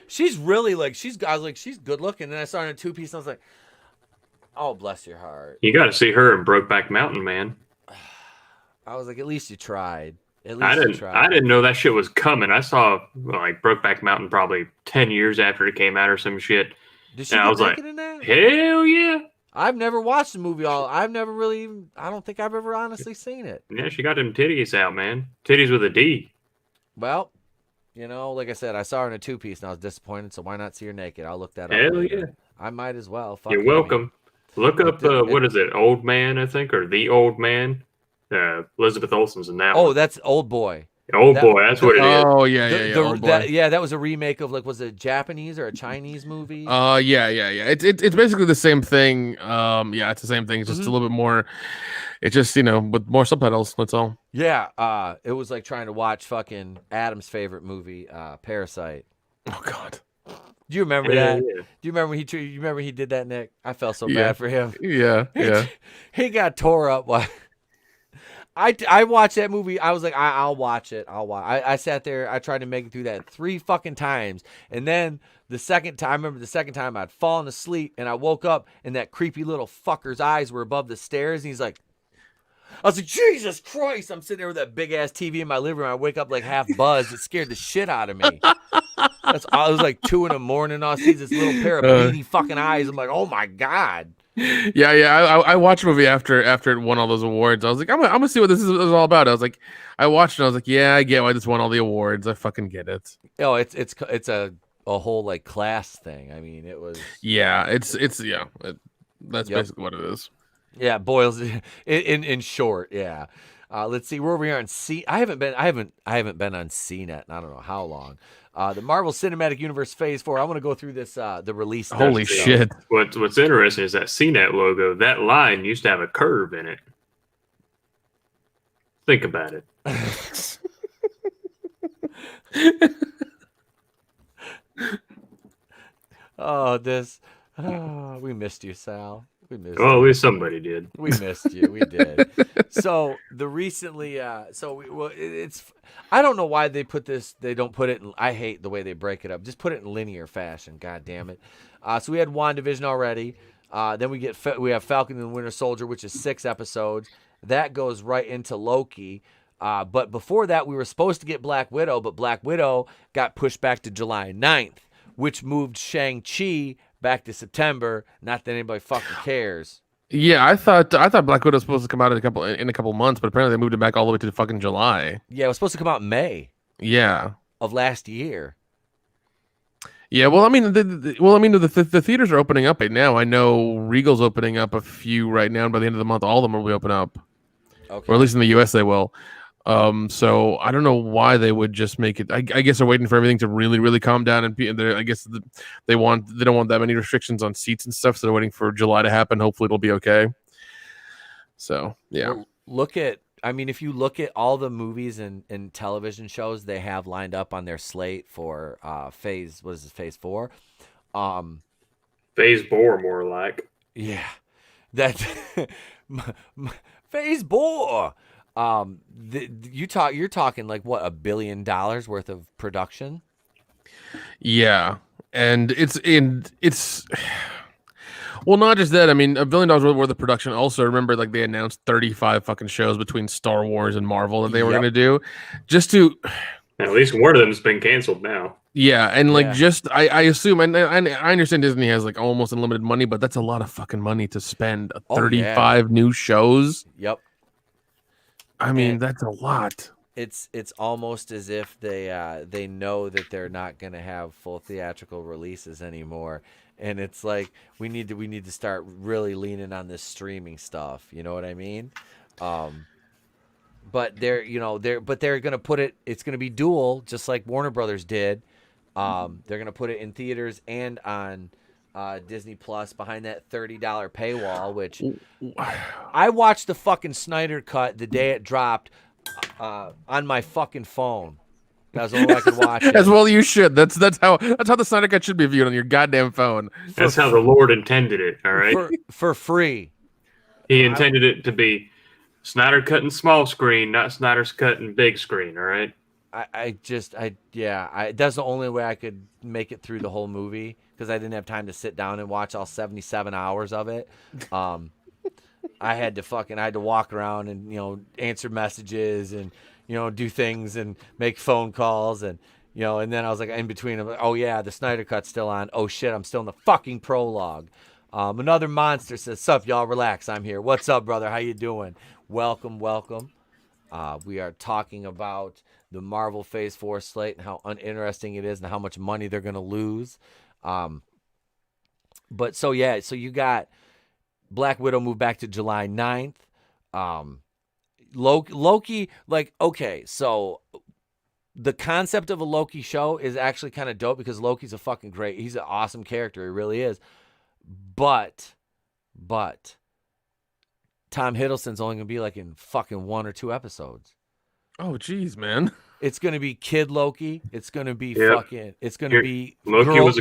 she's really she's good looking, and I saw her in a two-piece, and I was like, oh, bless your heart. You got to see her in Brokeback Mountain, man. I was like, at least you tried. I didn't know that shit was coming. I saw Brokeback Mountain probably 10 years after it came out or some shit. Did she get naked in that? Hell yeah. I've never watched the movie I've never really even, I don't think I've ever honestly seen it. Yeah, she got them titties out, man. Titties with a D. Well, like I said, I saw her in a two-piece and I was disappointed, so why not see her naked? I'll look that up. Hell yeah. I might as well. You're welcome. Look up, what is it, Old Man, I think, or The Old Man? Elizabeth Olsen's in that one. Oh, that's Old Boy. Oh boy, that's what it is. Oh yeah. Oh boy. That was a remake of was it a Japanese or a Chinese movie? Yeah. It's basically the same thing. Yeah, it's the same thing. It's just a little bit more. It's just with more subtitles. That's all. Yeah. It was like trying to watch fucking Adam's favorite movie, Parasite. Oh God. Do you remember that? Yeah. Do you remember you remember he did that, Nick? I felt so bad for him. Yeah. He got tore up. I watched that movie. I was like, I'll watch it. I sat there. I tried to make it through that 3 fucking times. And then the second time, I remember the second time I'd fallen asleep and I woke up and that creepy little fucker's eyes were above the stairs. And he's like, I was like, Jesus Christ. I'm sitting there with that big ass TV in my living room. I wake up like half buzzed. It scared the shit out of me. It was like 2 a.m. I see this little pair of beady fucking eyes. I'm like, oh my God. Yeah. I watched a movie after it won all those awards. I was like, I'm gonna see what this is all about. I was like, I watched it. I was like, yeah, I get why this won all the awards. I fucking get it. Oh, it's a whole like class thing. I mean, it was. Yeah, that's basically what it is. Yeah, boils in short. Yeah. Let's see, we're over here on C. I haven't been on CNET in I don't know how long. The Marvel Cinematic Universe Phase 4. I want to go through this the release. Holy shit! What's interesting is that CNET logo. That line used to have a curve in it. Think about it. We missed you, Sal. We missed Well, at least somebody did. We missed you. We did. So the recently, it's. I don't know why they put this. They don't put it in. I hate the way they break it up. Just put it in linear fashion. God damn it. So we had WandaVision already. Then we have Falcon and the Winter Soldier, which is 6 episodes. That goes right into Loki. But before that, we were supposed to get Black Widow, but Black Widow got pushed back to July 9th, which moved Shang-Chi back to September. Not that anybody fucking cares. Yeah, I thought Black Widow was supposed to come out in a couple months, but apparently they moved it back all the way to fucking July. Yeah, it was supposed to come out in May. Yeah, of last year. Yeah, well, I mean, the theaters are opening up right now. I know Regal's opening up a few right now, and by the end of the month, all of them will be open up. Okay. Or at least in the U.S. they will. So I don't know why they would just make it. I guess they're waiting for everything to really, really calm down, and I guess they don't want that many restrictions on seats and stuff. So they're waiting for July to happen. Hopefully, it'll be okay. So yeah, if you look at all the movies and television shows they have lined up on their slate for phase 4? Phase 4, more like. Yeah, that phase 4. You're talking like what, $1 billion worth of production? Yeah, and it's well, not just that. I mean, $1 billion worth of production. Also, remember, like, they announced 35 fucking shows between Star Wars and Marvel that they were going to do, just to. At least one of them's been canceled now. Yeah, and I assume, and I understand Disney has like almost unlimited money, but that's a lot of fucking money to spend. 35 new shows. Yep. I mean, that's a lot. It's almost as if they know that they're not going to have full theatrical releases anymore, and it's like we need to start really leaning on this streaming stuff. You know what I mean? But they're going to put it. It's going to be dual, just like Warner Brothers did. They're going to put it in theaters and on Disney Plus behind that $30 paywall, which I watched the fucking Snyder Cut the day it dropped on my fucking phone. That's all I could watch it. As well you should. That's how the Snyder Cut should be viewed, on your goddamn phone. That's how the Lord intended it, all right? For free. He intended it to be Snyder Cut in small screen, not Snyder's Cut in big screen, all right? That's the only way I could make it through the whole movie, because I didn't have time to sit down and watch all 77 hours of it. I had to walk around and, answer messages and, do things and make phone calls and, and then I was like in between, I'm like, oh yeah, the Snyder Cut's still on. Oh shit, I'm still in the fucking prologue. Another monster says, sup y'all, relax, I'm here. What's up, brother? How you doing? Welcome. We are talking about the Marvel Phase 4 slate and how uninteresting it is and how much money they're going to lose. So you got Black Widow moved back to July 9th. Loki, like, okay, so the concept of a Loki show is actually kind of dope because Loki's a fucking great. He's an awesome character. He really is. But Tom Hiddleston's only gonna be like in fucking 1 or 2 episodes. Oh, geez, man. It's gonna be Kid Loki. It's gonna be fucking. It's gonna be Loki girl, was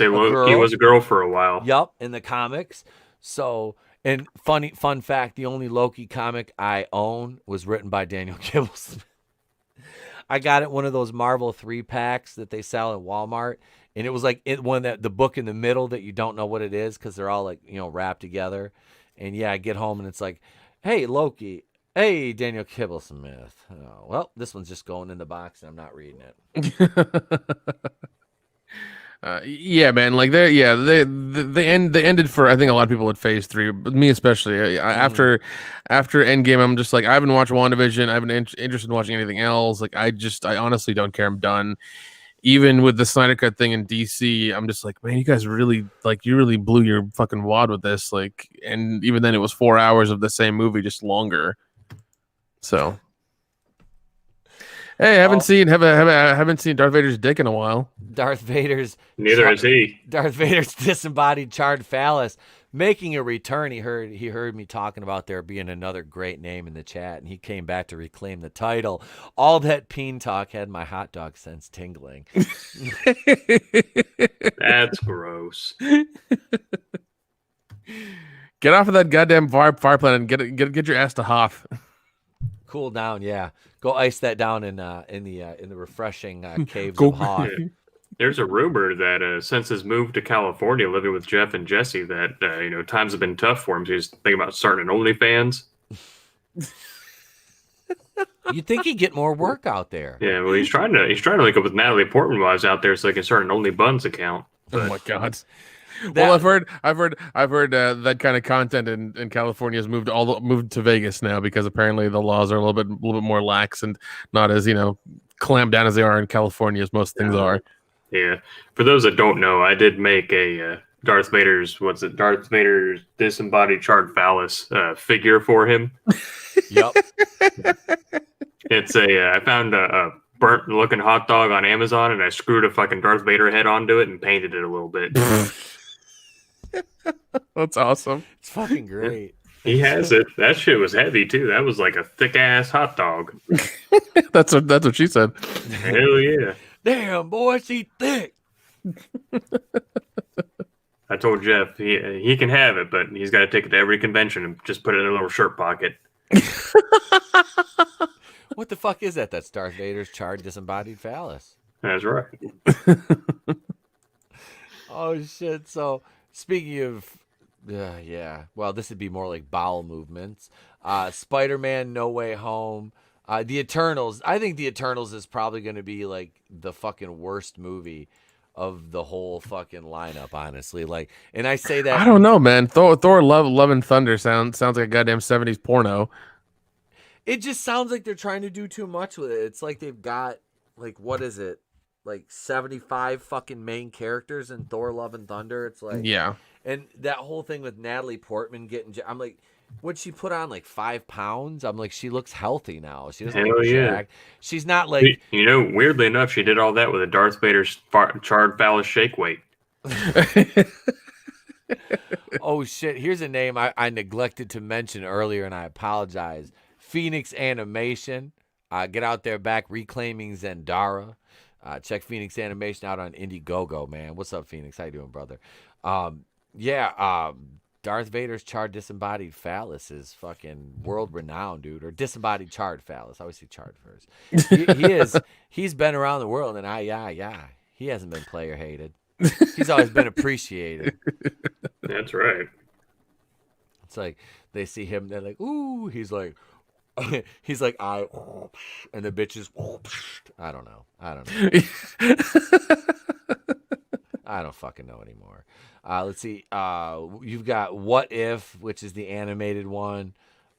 Loki was a girl for a while. Yup, in the comics. So, and fun fact: the only Loki comic I own was written by Daniel Kibbles. I got it one of those Marvel 3-packs that they sell at Walmart, and it was like the book in the middle that you don't know what it is because they're all like wrapped together. And yeah, I get home and it's like, hey Loki. Hey, Daniel Kibblesmith. Oh, well, this one's just going in the box, and I'm not reading it. Yeah, man. Like they ended for I think a lot of people at Phase 3, but me especially. After Endgame, I'm just like I haven't watched WandaVision. I haven't interested in watching anything else. Like I honestly don't care. I'm done. Even with the Snyder Cut thing in DC, I'm just like, man, you guys really you really blew your fucking wad with this. Like, and even then, it was 4 hours of the same movie, just longer. So, hey, I haven't seen Darth Vader's dick in a while. Neither is he. Darth Vader's disembodied charred phallus making a return. He heard me talking about there being another great name in the chat, and he came back to reclaim the title. All that peen talk had my hot dog sense tingling. That's gross. Get off of that goddamn fire planet and get your ass to Hoth. Cool down, yeah. Go ice that down in the refreshing caves of Hoth. There's a rumor that since his move to California, living with Jeff and Jesse, that times have been tough for him. So he's thinking about starting an OnlyFans. You'd think he'd get more work out there. Yeah, well, he's trying to link up with Natalie Portman while he's out there, so he can start an OnlyBuns account. But, oh my god. Well, I've heard that kind of content in California has moved to Vegas now because apparently the laws are a little bit more lax and not as clamped down as they are in California as most things are. Yeah, for those that don't know, I did make a Darth Vader's disembodied charred phallus figure for him. Yep. It's I found a burnt looking hot dog on Amazon and I screwed a fucking Darth Vader head onto it and painted it a little bit. That's awesome. It's fucking great. He has it. That shit was heavy too. That was like a thick ass hot dog. That's what she said. Hell yeah. Damn, boy, she thick. I told Jeff he can have it, but he's got to take it to every convention and just put it in a little shirt pocket. What the fuck is that? That's Darth Vader's charred disembodied phallus. That's right. Oh shit! So speaking of, well, this would be more like bowel movements. Spider-Man: No Way Home. The Eternals. I think The Eternals is probably going to be like the fucking worst movie of the whole fucking lineup, honestly. Like, and I say that I don't know, man. Thor: Love and Thunder sounds like a goddamn 70s porno. It just sounds like they're trying to do too much with it. It's like they've got like what is it? Like 75 fucking main characters in Thor: Love and Thunder. It's like yeah. And that whole thing with Natalie Portman getting, I'm like, would she put on like 5 pounds? I'm like, she looks healthy now. She doesn't look jacked. She's not like, weirdly enough, she did all that with a Darth Vader's charred phallus shake weight. Oh shit! Here's a name I neglected to mention earlier, and I apologize. Phoenix Animation. Get out there back reclaiming Zendara. Check Phoenix Animation out on Indiegogo, man. What's up, Phoenix? How you doing, brother? Darth Vader's charred disembodied phallus is fucking world renowned, dude. Or disembodied charred phallus. I always say charred first. He's been around the world, and he hasn't been player hated. He's always been appreciated. That's right. It's like they see him, they're like, ooh. He's like, and the bitches. I don't know. I don't fucking know anymore. Let's see. You've got What If, which is the animated one.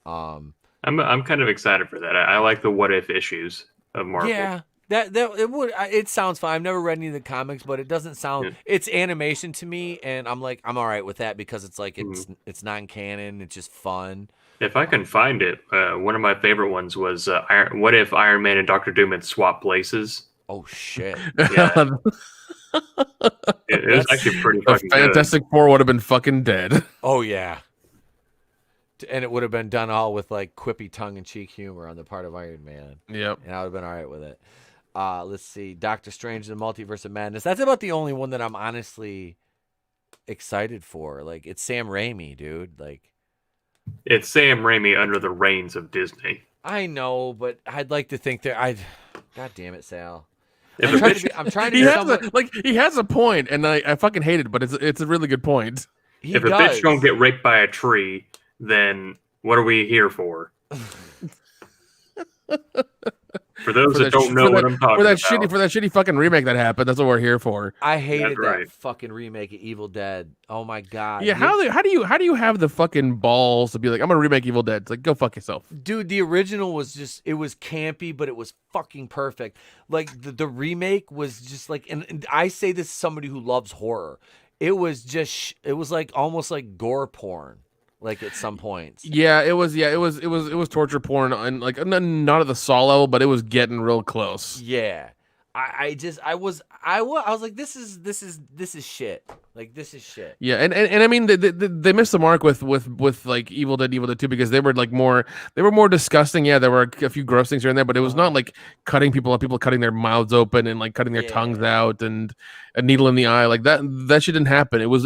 I'm kind of excited for that. I like the What If issues of Marvel. Yeah, it sounds fine. I've never read any of the comics, but it doesn't sound. Yeah. It's animation to me, and I'm all right with that because it's like it's non-canon. It's just fun. If I can find it, one of my favorite ones was what if Iron Man and Doctor Doom had swapped places? Oh shit! Yeah, it was actually pretty The fucking good. Fantastic Four would have been fucking dead. Oh yeah. And it would have been done all with like quippy tongue-in-cheek humor on the part of Iron Man. Yep. And I would have been all right with it. Let's see. Doctor Strange and the Multiverse of Madness. That's about the only one that I'm honestly excited for. Like, it's Sam Raimi, dude. Like, it's Sam Raimi under the reins of Disney. I know, but I'd like to think that God damn it, Sal. If I'm trying to be he has a point, and I fucking hate it, but it's a really good point. If a bitch don't get raped by a tree, then what are we here for? For those that don't know what I'm talking about. For that shitty fucking remake that happened, that's what we're here for. I hated that fucking remake of Evil Dead. Oh my god. Yeah, how do you have the fucking balls to be like, I'm gonna remake Evil Dead? It's like, go fuck yourself. Dude, the original was just, it was campy, but it was fucking perfect. Like the remake was just like, and I say this as somebody who loves horror. It was just, it was like almost like gore porn. Like at some points. Yeah, it was torture porn, and like not at the Saw level, but it was getting real close. Yeah. I was like, this is shit. Like, this is shit. Yeah, and I mean they missed the mark with like Evil Dead 2 because they were more disgusting. Yeah, there were a few gross things here and there, but it was not like cutting people up, people cutting their mouths open and like cutting their tongues out and a needle in the eye. Like that shit didn't happen. It was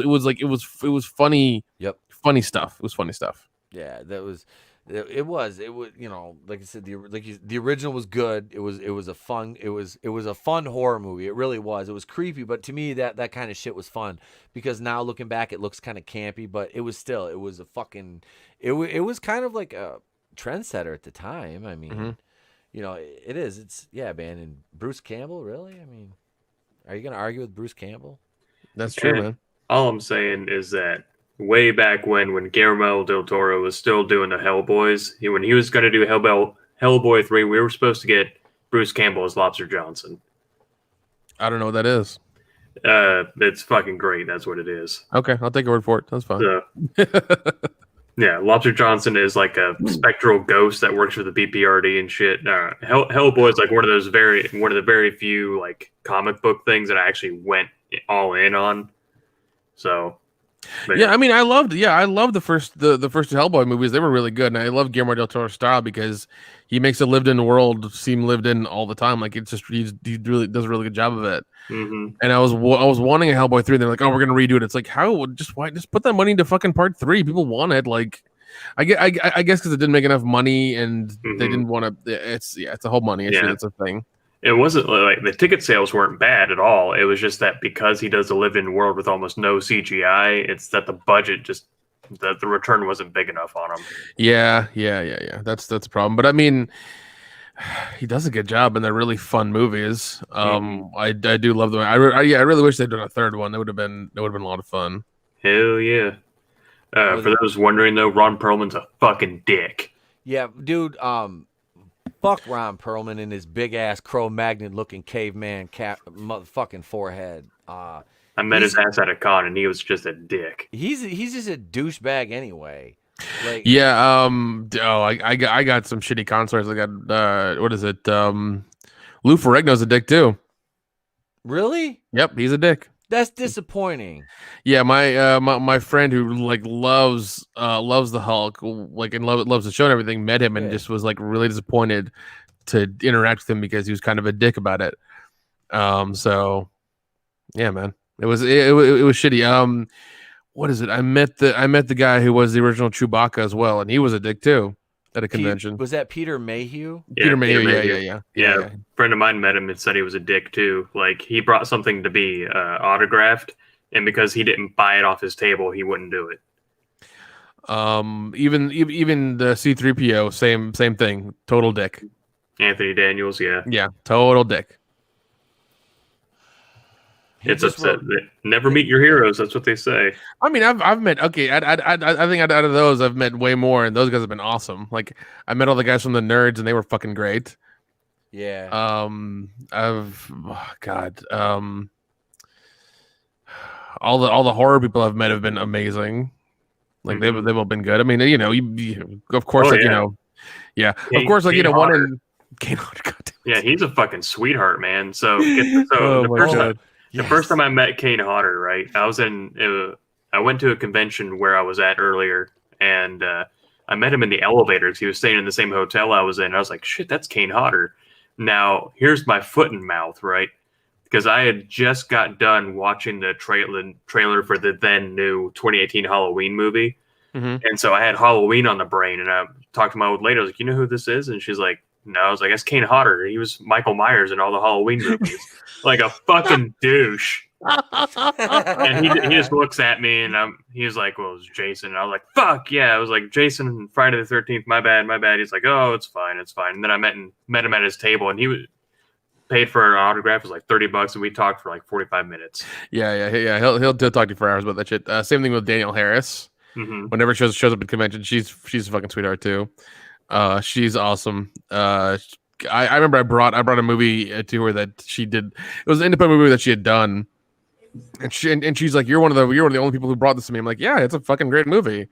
funny. Yep. Funny stuff. It was funny stuff. Yeah, it was, you know, like I said, the original was good. It was a fun horror movie. It really was. It was creepy, but to me that kind of shit was fun because now looking back, it looks kind of campy, but it was a fucking, it was kind of like a trendsetter at the time. I mean, you know, it is. It's man. And Bruce Campbell, really? I mean, are you gonna argue with Bruce Campbell? That's true, man. All I'm saying is that way back when Guillermo del Toro was still doing the Hellboys, when he was going to do Hellboy 3, we were supposed to get Bruce Campbell as Lobster Johnson. I don't know what that is. It's fucking great. That's what it is. Okay, I'll take your word for it. That's fine. Yeah, Lobster Johnson is like a spectral ghost that works for the BPRD and shit. Hellboy is like one of the very few like comic book things that I actually went all in on. So. Yeah, I mean, I loved the first two Hellboy movies. They were really good, and I love Guillermo del Toro's style because he makes a lived-in world seem lived in all the time. Like it's just he really does a really good job of it. Mm-hmm. And I was wanting a Hellboy 3, and they're like, "Oh, we're gonna redo it." It's like, why just put that money into fucking part 3? People want it. Like, I guess because it didn't make enough money, and they didn't want to. It's a whole money issue. That's a thing. It wasn't like the ticket sales weren't bad at all. It was just that because he does a lived-in world with almost no CGI, it's that the budget that the return wasn't big enough on him. Yeah. That's a problem. But I mean, he does a good job, and they're really fun movies. I do love them. I really wish they'd done a third one. That would have been a lot of fun. Hell yeah. For those wondering though, Ron Perlman's a fucking dick. Yeah, dude. Fuck Ron Perlman and his big ass Cro-Magnon looking caveman motherfucking forehead. I met his ass at a con and he was just a dick. He's just a douchebag anyway. Like, yeah. I got some shitty consorts. I got what is it? Lou Ferrigno's a dick too. Really? Yep, he's a dick. That's disappointing. Yeah, my friend who like loves the Hulk, like and loves the show and everything, met him and just was like really disappointed to interact with him because he was kind of a dick about it. So yeah, man, it was shitty. What is it? I met the guy who was the original Chewbacca as well, and he was a dick too at a convention. Was that Peter Mayhew? Peter Mayhew. Yeah. A friend of mine met him and said he was a dick too. Like he brought something to be autographed, and because he didn't buy it off his table, he wouldn't do it. Even the C-3PO, same thing. Total dick. Anthony Daniels, yeah, total dick. It's upset. Never meet your heroes. That's what they say. I mean, I've met. Okay, I think out of those, I've met way more, and those guys have been awesome. Like I met all the guys from the Nerds, and they were fucking great. Yeah. All the horror people I've met have been amazing. Like they've all been good. I mean, of course, of course, one in Kane Hodder. Yeah, he's a fucking sweetheart, man. So, the first time I met Kane Hodder, right? I went to a convention where I was at earlier, and I met him in the elevators. He was staying in the same hotel I was in. I was like, shit, that's Kane Hodder. Now, here's my foot and mouth, right? Because I had just got done watching the trailer for the then new 2018 Halloween movie. Mm-hmm. And so I had Halloween on the brain, and I talked to my old lady. I was like, you know who this is? And she's like, no. I was like, that's Kane Hodder. He was Michael Myers in all the Halloween movies. Like a fucking douche. And he just looks at me, and he was like, well, it's Jason. And I was like, fuck yeah. I was like, Jason, Friday the 13th, my bad. He's like, oh, it's fine. And then I met him at his table, and he was paid for an autograph. It was like $30, and we talked for like 45 minutes. Yeah. He'll talk to you for hours about that shit. Same thing with Danielle Harris. Mm-hmm. Whenever she shows up at convention, she's a fucking sweetheart too. She's awesome. I remember I brought a movie to her that she did. It was an independent movie that she had done, and she's like, you're one of the only people who brought this to me. I'm like, yeah, it's a fucking great movie.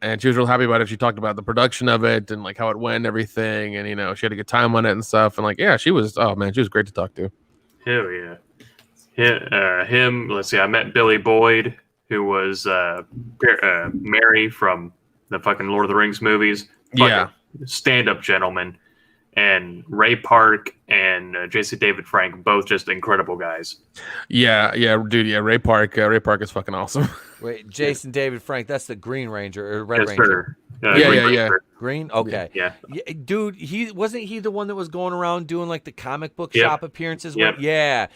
And she was real happy about it. She talked about the production of it and like how it went and everything, and she had a good time on it and stuff. And like, yeah, she was great to talk to. Hell yeah. Him. Let's see. I met Billy Boyd, who was Mary from the fucking Lord of the Rings movies. Yeah. Stand-up gentleman. And Ray Park and J.C. David Frank, both just incredible guys. Yeah, dude. Yeah, Ray Park is fucking awesome. Wait, Jason David Frank, that's the Green Ranger or Red Yes, Ranger. sir. Yeah. Green? Okay. Yeah. Dude, he wasn't the one that was going around doing like the comic book Yep. shop apperances? Yep. Yeah.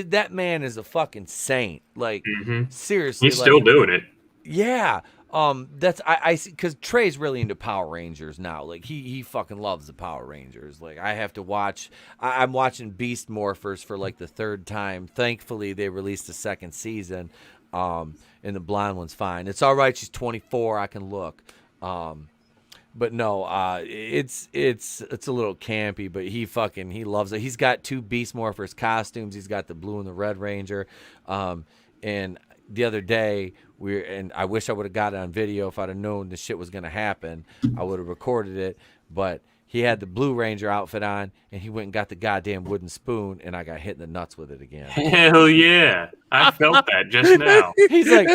That man is a fucking saint. Like, seriously. He's still doing it. Yeah. That's I see, because Trey's really into Power Rangers now. Like he fucking loves the Power Rangers. Like I have to watch. I'm watching Beast Morphers for like the third time. Thankfully, they released a second season. And the blonde one's fine. It's all right. She's 24. I can look. But no, it's a little campy. But he loves it. He's got 2 Beast Morphers costumes. He's got the blue and the Red Ranger. And the other day I wish I would have got it on video. If I'd have known this shit was gonna happen, I would have recorded it. But he had the Blue Ranger outfit on, and he went and got the goddamn wooden spoon, and I got hit in the nuts with it again. Hell yeah. I felt that just now. He's like,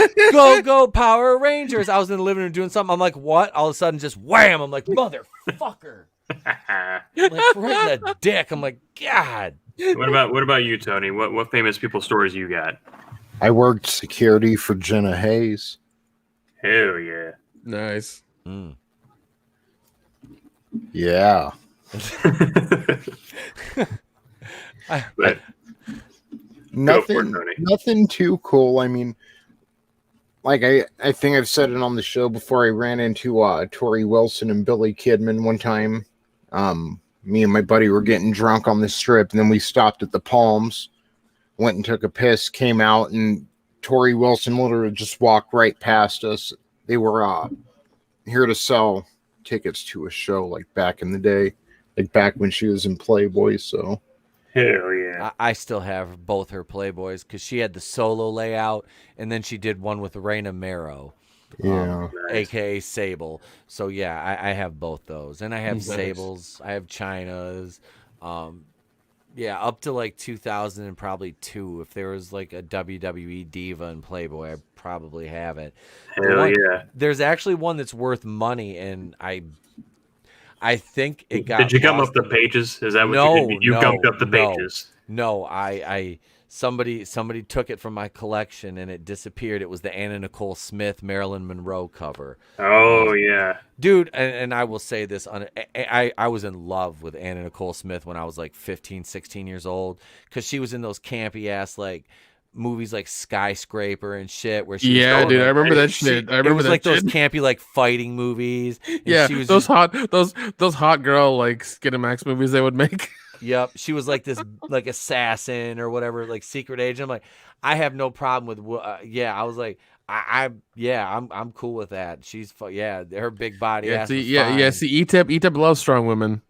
go Power Rangers. I was in the living room doing something. I'm like, what? All of a sudden, just wham. I'm like, motherfucker. Like, right in the dick. I'm like, God. What about you, Tony? What famous people stories you got? I worked security for Jenna Hayes. Hell yeah. Nice. Yeah. But nothing too cool. I mean, like I think I've said it on the show before. I ran into Tori Wilson and Billy Kidman one time. Me and my buddy were getting drunk on the strip, and then we stopped at the Palms, went and took a piss, came out, and Tori Wilson literally just walked right past us. They were here to sell tickets to a show like back in the day, like back when she was in Playboy. So hell yeah. I still have both her Playboys because she had the solo layout, and then she did one with Raina Marrow, aka Sable. So yeah, I have both those, and I have Sables, I have Chinas, up to like 2000 and probably 2. If there was like a WWE diva in Playboy, I probably have it. Hell yeah. There's actually one that's worth money, and I think it got. Did you gum up the pages? Is that what you did? You gummed up the pages? No, somebody took it from my collection and it disappeared. It was the Anna Nicole Smith Marilyn Monroe cover. Oh yeah, dude. And I will say this: I was in love with Anna Nicole Smith when I was like 15, 16 years old, because she was in those campy ass like movies like Skyscraper and shit, where she dude, I remember that shit. I remember that like shit. those campy like fighting movies. Yeah, she was those hot girl like Skinamax movies they would make. Yep, she was like this like assassin or whatever, like secret agent. I'm like, I have no problem with. I was like, I'm cool with that. She's her big body. See, Etep loves strong women.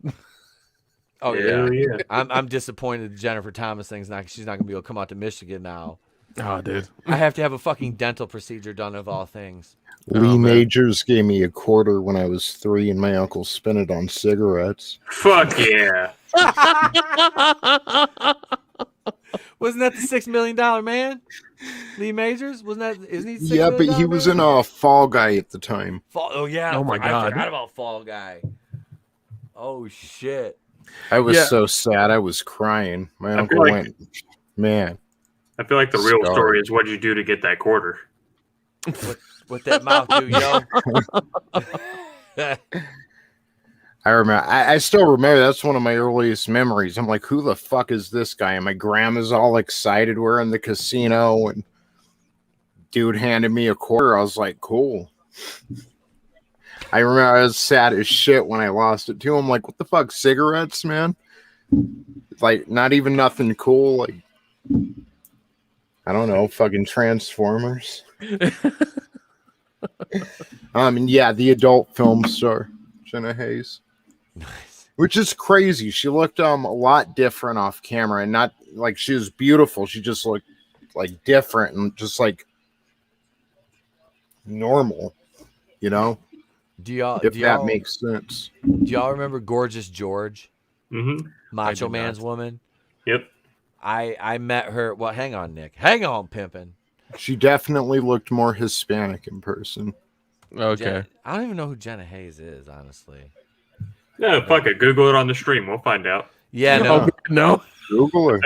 Oh yeah. I'm disappointed Jennifer Thomas she's not gonna be able to come out to Michigan now. Oh, dude. I have to have a fucking dental procedure done of all things. Lee man. Majors gave me a quarter when I was 3, and my uncle spent it on cigarettes. Fuck yeah. Wasn't that the $6 million man? Lee Majors? Wasn't that? Isn't he? $6 Yeah, but million he was man? in a Fall Guy at the time. Oh yeah. Oh, my I God. forgot about Fall Guy. Oh shit. I was Yeah. so sad. I was crying. My I uncle feel like- went, man. I feel like the real Scar. story is what did you do to get that quarter? What that mouth do, yo? I remember. I still remember. That's one of my earliest memories. I'm like, who the fuck is this guy? And my grandma's all excited. We're in the casino, and dude handed me a quarter. I was like, cool. I remember I was sad as shit when I lost it too. I'm like, what the fuck, cigarettes, man? Like, not even nothing cool. Like, I don't know, fucking Transformers. And yeah, the adult film star, Jenna Hayes. Nice. Which is crazy. She looked a lot different off camera, and not like she was beautiful. She just looked like different and just like normal, you know? If that makes sense. Do y'all remember Gorgeous George? Mm-hmm. Macho Man's woman? Yep. I met her. Well, hang on, Nick. Hang on, pimpin'. She definitely looked more Hispanic in person. Okay. I don't even know who Jenna Hayes is, honestly. No, fuck it. Google it on the stream. We'll find out. Yeah, no. No. Google her.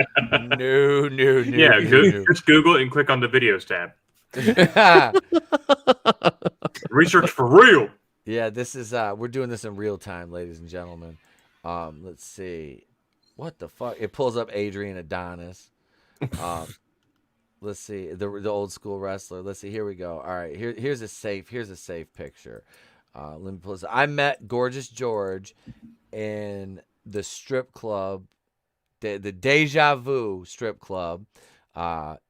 No. Yeah, just Google it and click on the videos tab. Research for real. Yeah, this is we're doing this in real time, ladies and gentlemen. Let's see. What the fuck? It pulls up Adrian Adonis. Let's see. The old school wrestler. Let's see. Here we go. All right. Here's a safe picture. Let me pull this. I met Gorgeous George in the strip club, the Deja Vu strip club,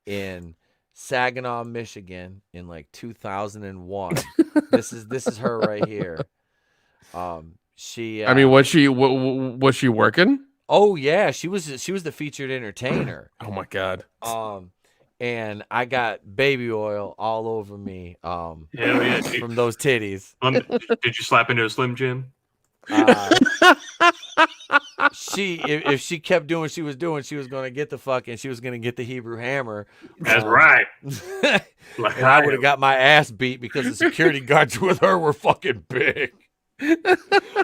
in Saginaw, Michigan, in like 2001. This is her right here. She. I mean, was she working? Oh yeah, she was the featured entertainer. Oh my god. And I got baby oil all over me. Hell yeah, dude. From those titties. Did you slap into a Slim Jim? If she kept doing what she was doing, she was going to get the Hebrew hammer. That's right. And I would have got my ass beat because the security guards with her were fucking big.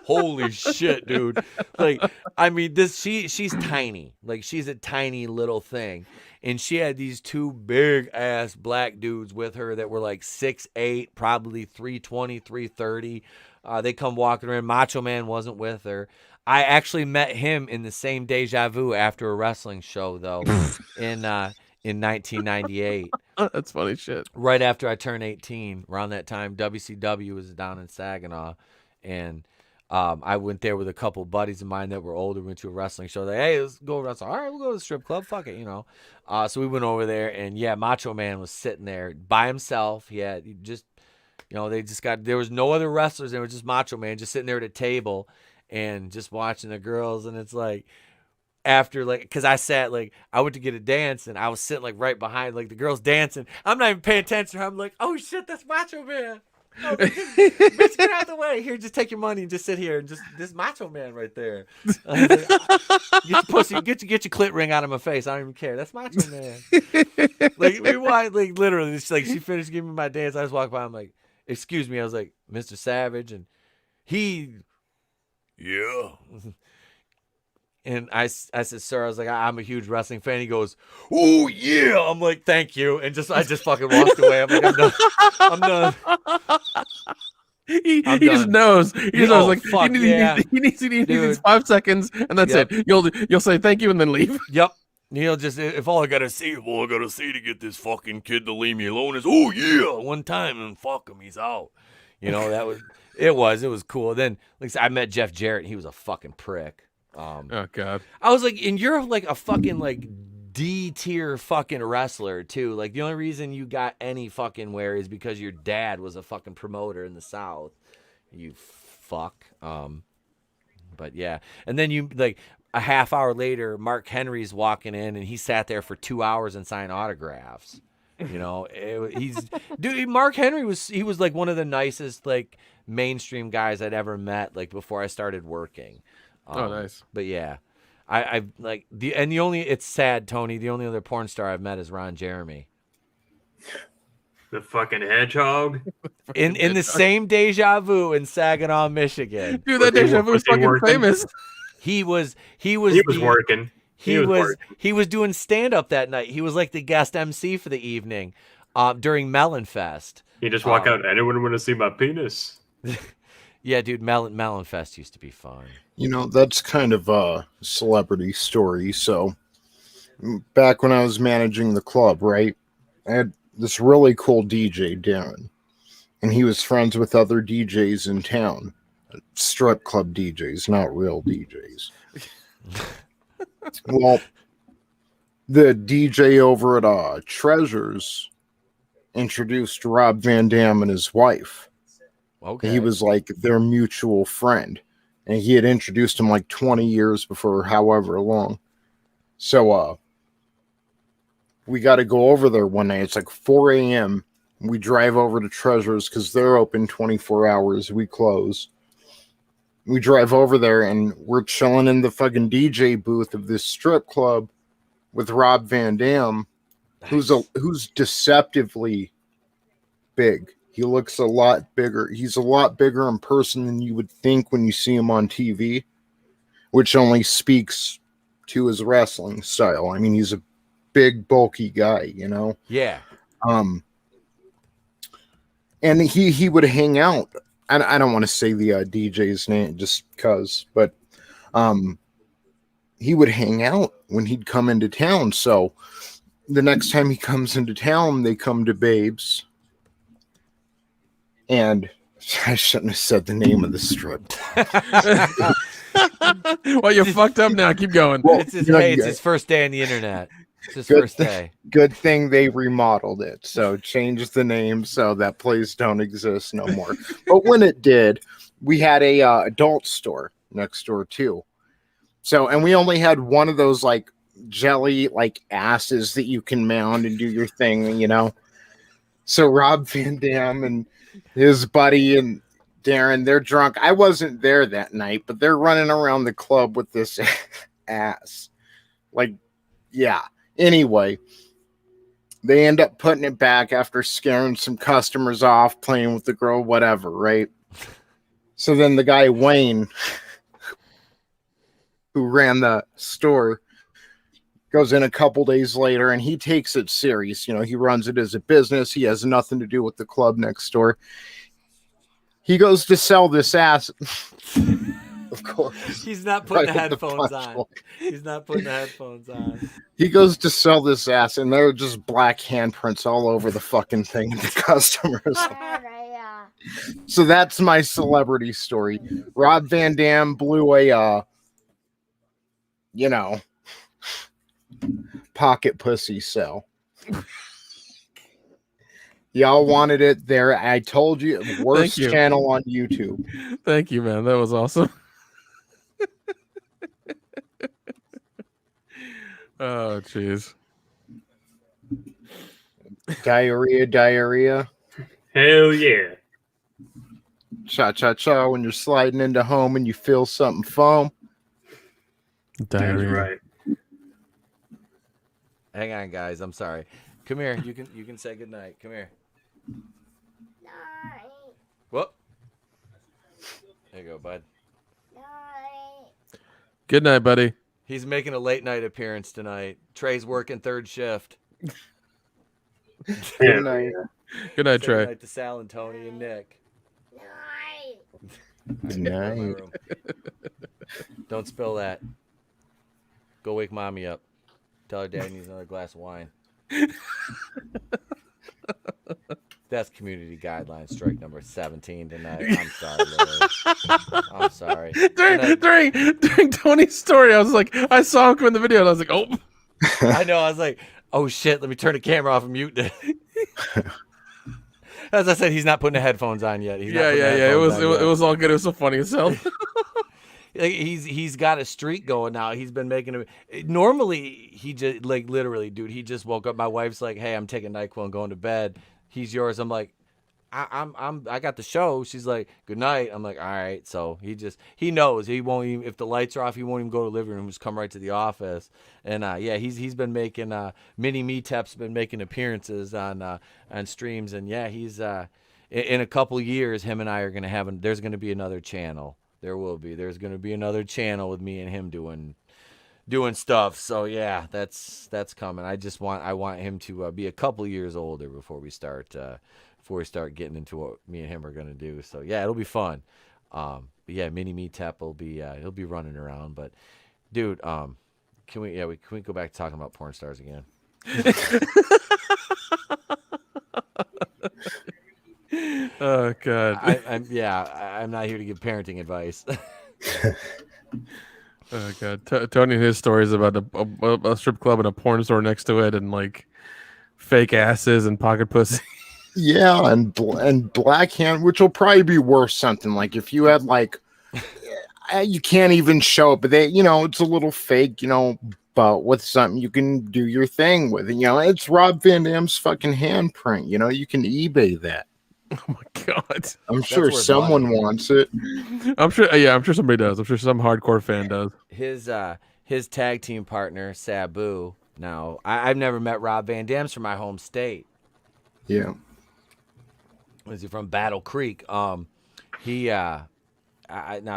Holy shit, dude. Like, I mean, she's tiny. Like, she's a tiny little thing. And she had these two big ass black dudes with her that were like 6'8", probably 320, 330. They come walking around. Macho Man wasn't with her. I actually met him in the same Deja Vu after a wrestling show, though, in 1998. That's funny shit. Right after I turned 18, around that time, WCW was down in Saginaw, and I went there with a couple buddies of mine that were older. Went to a wrestling show. They, hey, let's go wrestle. All right, we'll go to the strip club. Fuck it, you know. So we went over there, and yeah, Macho Man was sitting there by himself. There was no other wrestlers. There was just Macho Man just sitting there at a table and just watching the girls. And it's like, after, like, because I went to get a dance, and I was sitting like right behind, like, the girls dancing. I'm not even paying attention. I'm like, oh shit, that's Macho Man. I was like, bitch, get out of the way. Here, just take your money and just sit here, and just this Macho Man right there. I was like, get your pussy, get your clit ring out of my face. I don't even care. That's Macho Man. Like literally, it's like she finished giving me my dance. I just walked by. I'm like, excuse me. I was like, Mr. Savage, and yeah. And I said, sir, I was like, I'm a huge wrestling fan. He goes, oh, yeah. I'm like, thank you. And I just fucking walked away. I'm like, I'm done. He just knows. He just knows, like, fuck, he needs 5 seconds, and that's Yep. it. You'll say thank you and then leave. Yep. He'll just, if all I got to see to get this fucking kid to leave me alone is, oh, yeah, one time, and fuck him, he's out. You know, it was cool. Then, like I said, I met Jeff Jarrett, and he was a fucking prick. Oh god. I was like, and you're like a fucking like D tier fucking wrestler too. Like, the only reason you got any fucking wear is because your dad was a fucking promoter in the South. You fuck. But yeah, and then you like a half hour later, Mark Henry's walking in, and he sat there for 2 hours and signed autographs. You know, dude. Mark Henry was like one of the nicest like mainstream guys I'd ever met. Like before I started working. Oh, nice. But yeah, I like it's sad, Tony. The only other porn star I've met is Ron Jeremy. The fucking hedgehog. In the same Deja Vu in Saginaw, Michigan. Dude, that Deja Vu was fucking famous. He was working. He was doing stand up that night. He was like the guest MC for the evening during Melon Fest. You just walk out. Anyone want to see my penis? Yeah, dude, Melon Fest used to be fun. You know, that's kind of a celebrity story. So back when I was managing the club, right, I had this really cool DJ, Darren, and he was friends with other DJs in town, strip club DJs, not real DJs. Well, the DJ over at Treasures introduced Rob Van Dam and his wife. Okay. He was like their mutual friend, and he had introduced him like 20 years before, however long. So we got to go over there one night. It's like 4 a.m. We drive over to Treasures because they're open 24 hours. We close. We drive over there, and we're chilling in the fucking DJ booth of this strip club with Rob Van Dam, Nice. who's deceptively big. He looks a lot bigger. He's a lot bigger in person than you would think when you see him on TV, which only speaks to his wrestling style. I mean, he's a big, bulky guy, you know? Yeah. And he would hang out. I don't want to say the DJ's name just because, but he would hang out when he'd come into town. So the next time he comes into town, they come to Babes. And I shouldn't have said the name of the strip. Well, you're fucked up now. Keep going. Well, It's his first day on the internet. It's his first day. Good thing they remodeled it. So changed the name so that place don't exist no more. But when it did, we had a adult store next door too. So, and we only had one of those like jelly like asses that you can mount and do your thing, you know. So Rob Van Dam and his buddy and Darren, they're drunk. I wasn't there that night, but they're running around the club with this ass. Like, yeah. Anyway, they end up putting it back after scaring some customers off, playing with the girl, whatever, right? So then the guy, Wayne, who ran the store, goes in a couple days later, and he takes it serious. You know, he runs it as a business. He has nothing to do with the club next door. He goes to sell this ass. Of course. He's not putting the headphones on. He's not putting the headphones on. He goes to sell this ass, and there are just black handprints all over the fucking thing. The customers. So that's my celebrity story. Rob Van Dam blew a, pocket pussy sell. Y'all wanted it there. I told you, worst channel on YouTube. Thank you, man. That was awesome. Oh, jeez. Diarrhea. Hell yeah. Cha-cha-cha when you're sliding into home and you feel something foam. Diarrhea. That's right. Hang on, guys. I'm sorry. Come here. You can say goodnight. Come here. Night. Whoop. There you go, bud. Night. Good night, buddy. He's making a late night appearance tonight. Trey's working third shift. Good night. Good night, Say Trey. Good night to Sal and Tony and Nick. Night. Good night. Don't spill that. Go wake mommy up. Tell her dad needs another glass of wine. That's community guidelines, strike number 17 tonight. I'm sorry, Lily. I'm sorry. During Tony's story, I was like, I saw him in the video, and I was like, oh. I know. I was like, oh shit. Let me turn the camera off and mute it. As I said, he's not putting the headphones on yet. Yeah. It was all good. It was so funny as hell. he's got a streak going now. He's been making a. Normally, he just like literally, dude. He just woke up. My wife's like, "Hey, I'm taking NyQuil and going to bed. He's yours." I'm like, I got the show. She's like, "Good night." I'm like, "All right." So he knows he won't even, if the lights are off, he won't even go to the living room. Just come right to the office. And yeah, he's been making Mini Me Tap's been making appearances on streams. And yeah, he's in a couple years, him and I are gonna have there's gonna be another channel. There's gonna be another channel with me and him doing stuff. So yeah, that's coming. I want him to be a couple years older before we start getting into what me and him are gonna do. So yeah, it'll be fun. But yeah, Mini Me Tap will be he'll be running around. But dude, can we go back to talking about porn stars again? Oh God. I'm not here to give parenting advice. Oh God, Tony and his stories about a strip club and a porn store next to it, and like fake asses and pocket pussy. Yeah, and black hand, which will probably be worth something. Like if you had like, you can't even show it, but it's a little fake, but with something you can do your thing with. It's Rob Van Dam's fucking handprint. You can eBay that. Oh my God! I'm sure someone wants it. I'm sure somebody does. I'm sure some hardcore fan does. His tag team partner Sabu. Now I've never met Rob Van Dam's from my home state. Yeah. Was he from Battle Creek? Now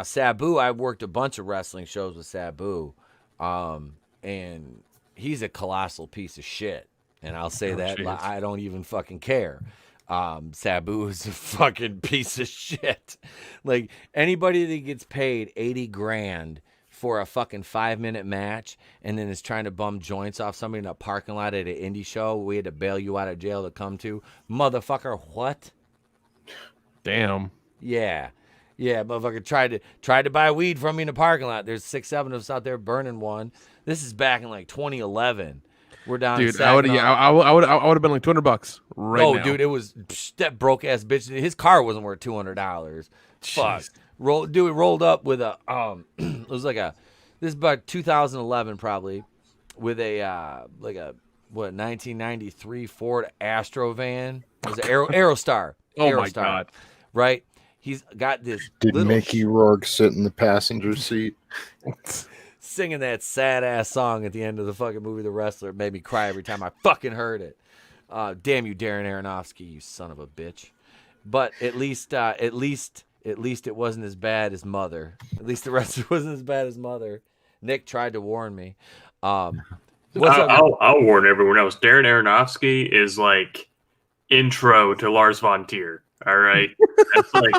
Sabu, I worked a bunch of wrestling shows with Sabu, and he's a colossal piece of shit. And I'll say that geez. I don't even fucking care. Sabu is a fucking piece of shit. Like anybody that gets paid $80,000 for a fucking 5-minute match and then is trying to bum joints off somebody in a parking lot at an indie show we had to bail you out of jail to come to, motherfucker, what? Damn. Yeah, motherfucker tried to buy weed from me in the parking lot. There's 6-7 of us out there burning one. This is back in like 2011. We're down. Dude, I would have been like $200 right now. Oh, dude, it was that broke ass bitch. His car wasn't worth $200. Fuck. Rolled up with a it was like this is about 2011 probably, with a 1993 Ford Astro van. It was an Aerostar. Oh Aerostar, my God. Right? He's got this. Did Mickey Rourke sit in the passenger seat? Singing that sad ass song at the end of the fucking movie The Wrestler. It made me cry every time I fucking heard it. Damn you, Darren Aronofsky, you son of a bitch. But at least it wasn't as bad as Mother. At least the Wrestler wasn't as bad as Mother. Nick tried to warn me. I'll warn everyone else. Darren Aronofsky is like intro to Lars von Trier. All right, that's like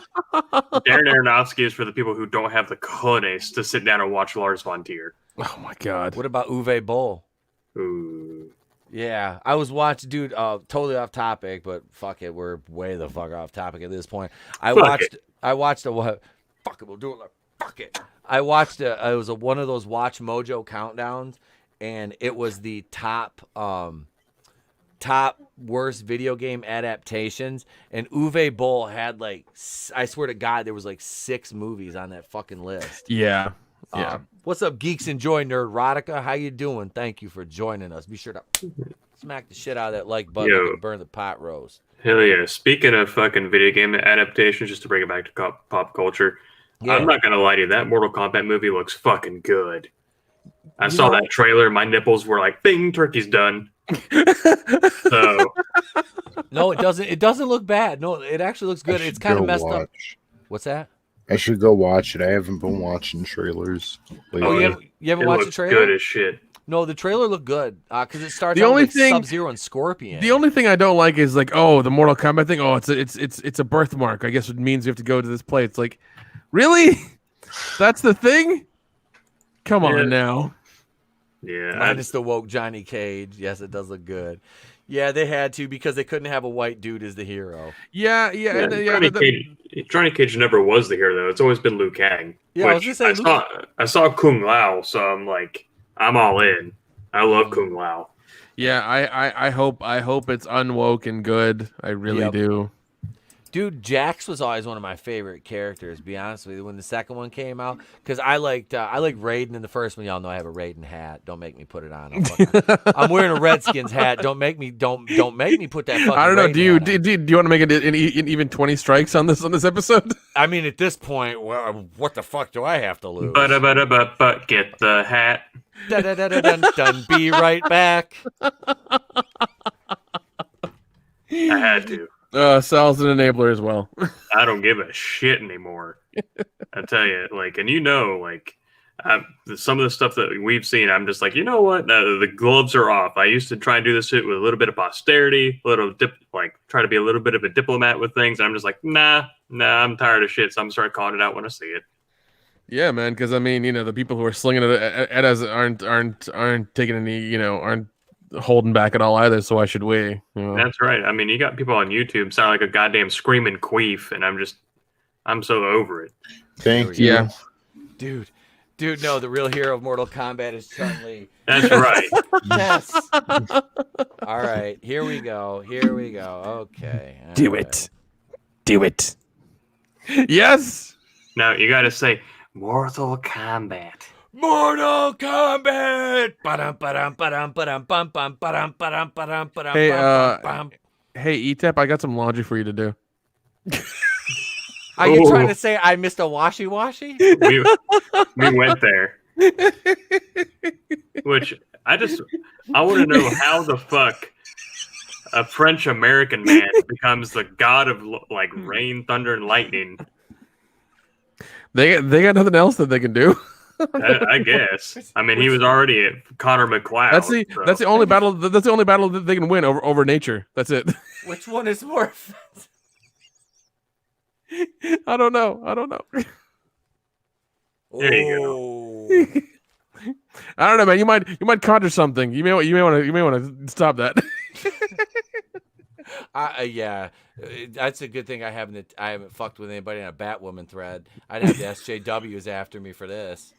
Darren Aronofsky is for the people who don't have the cojones to sit down and watch Lars von Trier. Oh my God! What about Uwe Boll? Ooh. Yeah, I was watching, dude. Totally off topic, but fuck it, we're way the fuck off topic at this point. I watched a what? Fuck it, we'll do it. Like, fuck it. I watched it was one of those Watch Mojo countdowns, and it was the top worst video game adaptations, and Uwe Boll had like, I swear to God, there was like 6 movies on that fucking list. Yeah. What's up, Geeks Enjoy Nerdrotica? How you doing? Thank you for joining us. Be sure to smack the shit out of that like button and burn the pot roast. Hell yeah. Speaking of fucking video game adaptations, just to bring it back to pop culture, yeah. I'm not going to lie to you, that Mortal Kombat movie looks fucking good. I saw that trailer, my nipples were like, bing, turkey's done. So no, it doesn't look bad. No, it actually looks good. It's kind of messed up. What's that? I should go watch it. I haven't been watching trailers lately. Oh, you haven't watched the trailer? Good as shit. No, the trailer looked good because it starts out with Sub-Zero and Scorpion. The only thing I don't like is like, oh, the Mortal Kombat thing. Oh, it's a birthmark. I guess it means you have to go to this place. It's like, really? That's the thing? Come on now. Yeah. Minus the woke Johnny Cage. Yes, it does look good. Yeah, they had to because they couldn't have a white dude as the hero. Yeah. Johnny Cage never was the hero though. It's always been Liu Kang. Yeah, I was just saying. I saw Kung Lao, so I'm like, I'm all in. I love Kung Lao. Yeah, I hope it's unwoke and good. I really do. Dude, Jax was always one of my favorite characters, to be honest with you, when the second one came out. Because I liked Raiden in the first one. Y'all know I have a Raiden hat. Don't make me put it on. I'm wearing a Redskins hat. Don't make me put that fucking I don't know. Raiden Do you want to make it an even 20 strikes on this episode? I mean, at this point, well, what the fuck do I have to lose? But get the hat. Dun, be right back. I had to. Sal's an enabler as well. I don't give a shit anymore. I tell you, like, and some of the stuff that we've seen, I'm just like, you know what? The gloves are off. I used to try and do this shit with a little bit of posterity, try to be a little bit of a diplomat with things. And I'm just like, nah, I'm tired of shit. So I'm starting calling it out when I see it. Yeah, man. Because I mean, the people who are slinging it at us aren't taking any, aren't holding back at all either. So why should we? That's right. I mean, you got people on YouTube sound like a goddamn screaming queef, and I'm so over it. Thank you. Yeah, dude. No, the real hero of Mortal Kombat is Chun-Li. That's right. Yes. All right, here we go. Okay. Do it. Yes. Now you got to say Mortal Kombat. Mortal Kombat. Hey, Etep, I got some laundry for you to do. Are you trying to say I missed a washy? We went there. Which I want to know how the fuck a French American man becomes the god of like rain, thunder, and lightning. They got nothing else that they can do. I guess. I mean, he was already at Connor McLeod. That's the only battle. That's the only battle that they can win over nature. That's it. Which one is more offensive? I don't know. There you go. I don't know, man. You might conjure something. You may want to stop that. Yeah, that's a good thing I haven't fucked with anybody in a Batwoman thread. I'd have the SJWs after me for this.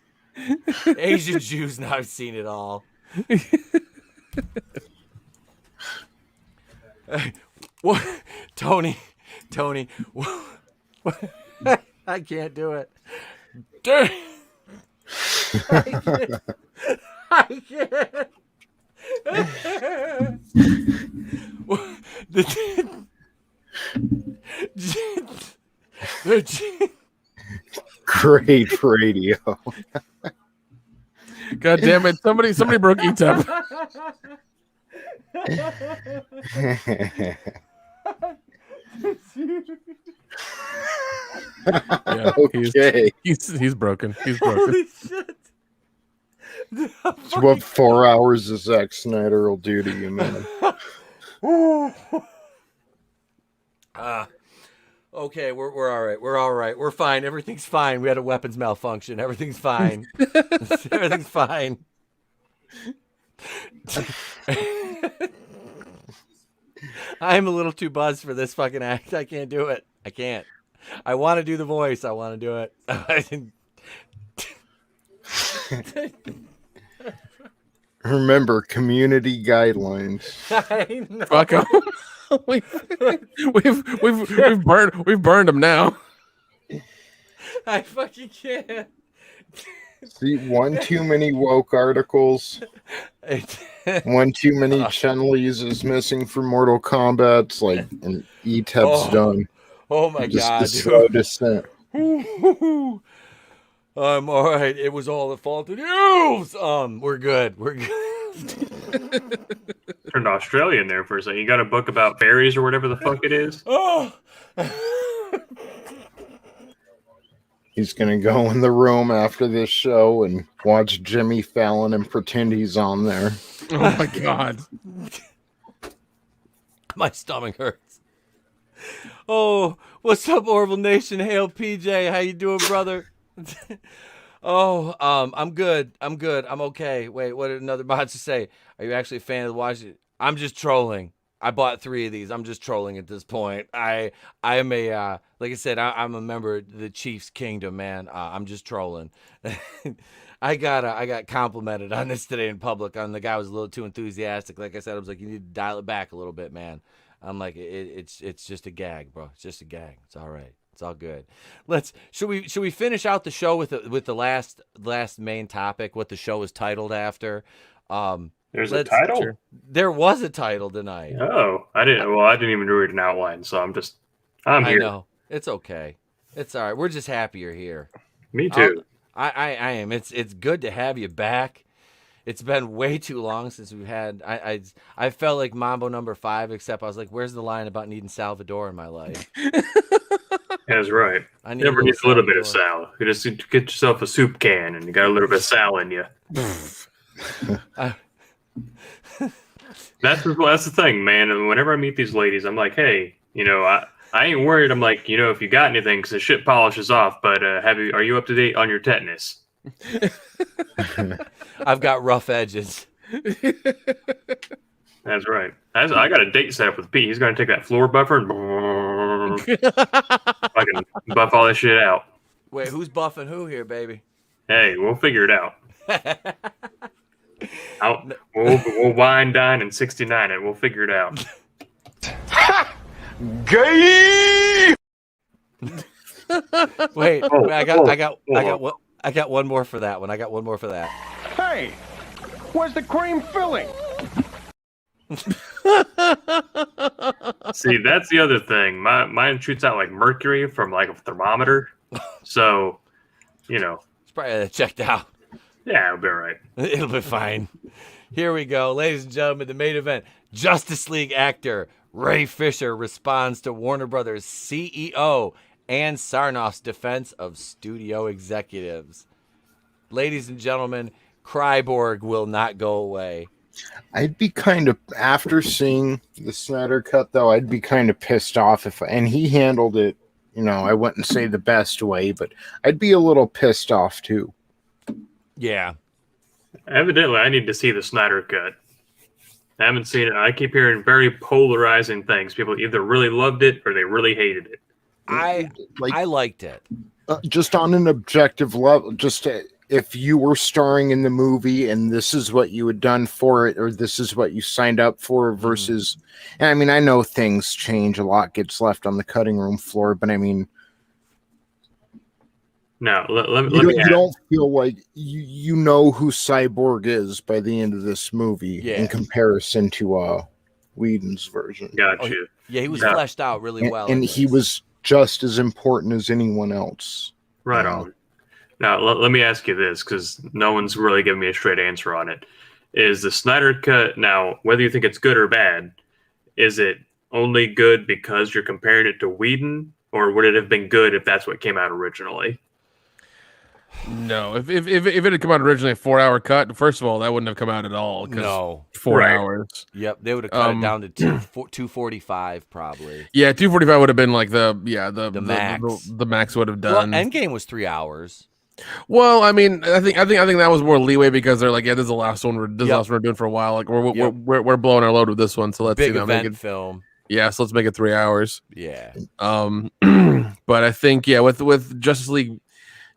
Asian Jews, now I've seen it all. What, Tony, what? I can't do it. I can't. Great radio. God damn it! Somebody broke Etep. Yeah, okay. He's broken. He's broken. Holy shit. It's what 4 hours of Zack Snyder will do to you, man. Okay, we're all right. We're all right. We're fine. Everything's fine. We had a weapons malfunction. Everything's fine. Everything's fine. I'm a little too buzzed for this fucking act. I can't do it. I can't. I want to do the voice. I want to do it. Remember, community guidelines. I know. Fuck 'em. We've burned them now. I fucking can't. See, one too many woke articles. One too many Chun-Li's is missing for Mortal Kombat. It's like an E-Tep's done. Oh my god, the slow descent. I'm all right. It was all the fault of you. We're good. We're good. Turned Australian there for a second. You got a book about fairies or whatever the fuck it is? Oh. He's going to go in the room after this show and watch Jimmy Fallon and pretend he's on there. Oh my god. My stomach hurts. Oh, what's up, Orville Nation? Hail, PJ. How you doing, brother? I'm good. I'm okay. Wait, what did another bot to say? Are you actually a fan of the Washington? I'm just trolling. I bought 3 of these. I'm just trolling at this point. I am a like I said, I'm a member of the Chiefs Kingdom, man. I'm just trolling. I got complimented on this today in public. On the guy was a little too enthusiastic. Like I said, I was like, you need to dial it back a little bit, man. I'm like, it's just a gag, bro. It's just a gag. It's all right. It's all good. Should we finish out the show with the last main topic? What the show is titled after? There's a title. Sure. There was a title tonight. Oh, I didn't. Well, I didn't even read an outline, so I'm here. I know. It's okay. It's all right. We're just happy you're here. Me too. I am. It's good to have you back. It's been way too long since we've had. I felt like Mambo number 5, except I was like, where's the line about needing Salvador in my life? That's right. Never needs a little bit of sal. You just need to get yourself a soup can, and you got a little bit of sal in you. That's the thing, man. And whenever I meet these ladies, I'm like, hey, I ain't worried. I'm like, if you got anything, because the shit polishes off. But are you up to date on your tetanus? I've got rough edges. That's right. I got a date set up with Pete. He's going to take that floor buffer and fucking buff all this shit out. Wait, who's buffing who here, baby? Hey, we'll figure it out. We'll wine, dine, and 69 it. We'll figure it out. Gay! Wait, I got one more for that one. I got one more for that. Hey, where's the cream filling? See, that's the other thing. Mine shoots out like mercury from like a thermometer. So, It's probably checked out. Yeah, it'll be all right. It'll be fine. Here we go. Ladies and gentlemen, the main event. Justice League actor Ray Fisher responds to Warner Brothers CEO Ann Sarnoff's defense of studio executives. Ladies and gentlemen, Cryborg will not go away. I'd be kind of, after seeing the Snyder Cut, though, I'd be kind of pissed off and he handled it, I wouldn't say the best way, but I'd be a little pissed off too. Yeah. Evidently, I need to see the Snyder Cut. I haven't seen it. I keep hearing very polarizing things. People either really loved it or they really hated it. I liked it. Just on an objective level, if you were starring in the movie and this is what you had done for it, or this is what you signed up for versus, and I mean, I know things change, a lot gets left on the cutting room floor, but I mean, no, you don't feel like you know who Cyborg is by the end of this movie in comparison to Whedon's version. Gotcha. Yeah, he was fleshed out really well. And he was just as important as anyone else. Right on. Now, let me ask you this, because no one's really giving me a straight answer on it. Is the Snyder Cut, now, whether you think it's good or bad, is it only good because you're comparing it to Whedon, or would it have been good if that's what came out originally? No, if it had come out originally a 4-hour cut, first of all, that wouldn't have come out at all. No, 4 hours. Yep, they would have cut it down to 245 probably. Yeah, 245 would have been like the max. The max would have done. Well, Endgame was 3 hours. Well, I mean, I think that was more leeway because they're like, yeah, this is the last one. This is the last one we're doing for a while. Like we're blowing our load with this one, so let's big event film. Yeah, so let's make it 3 hours. Yeah. But I think with Justice League.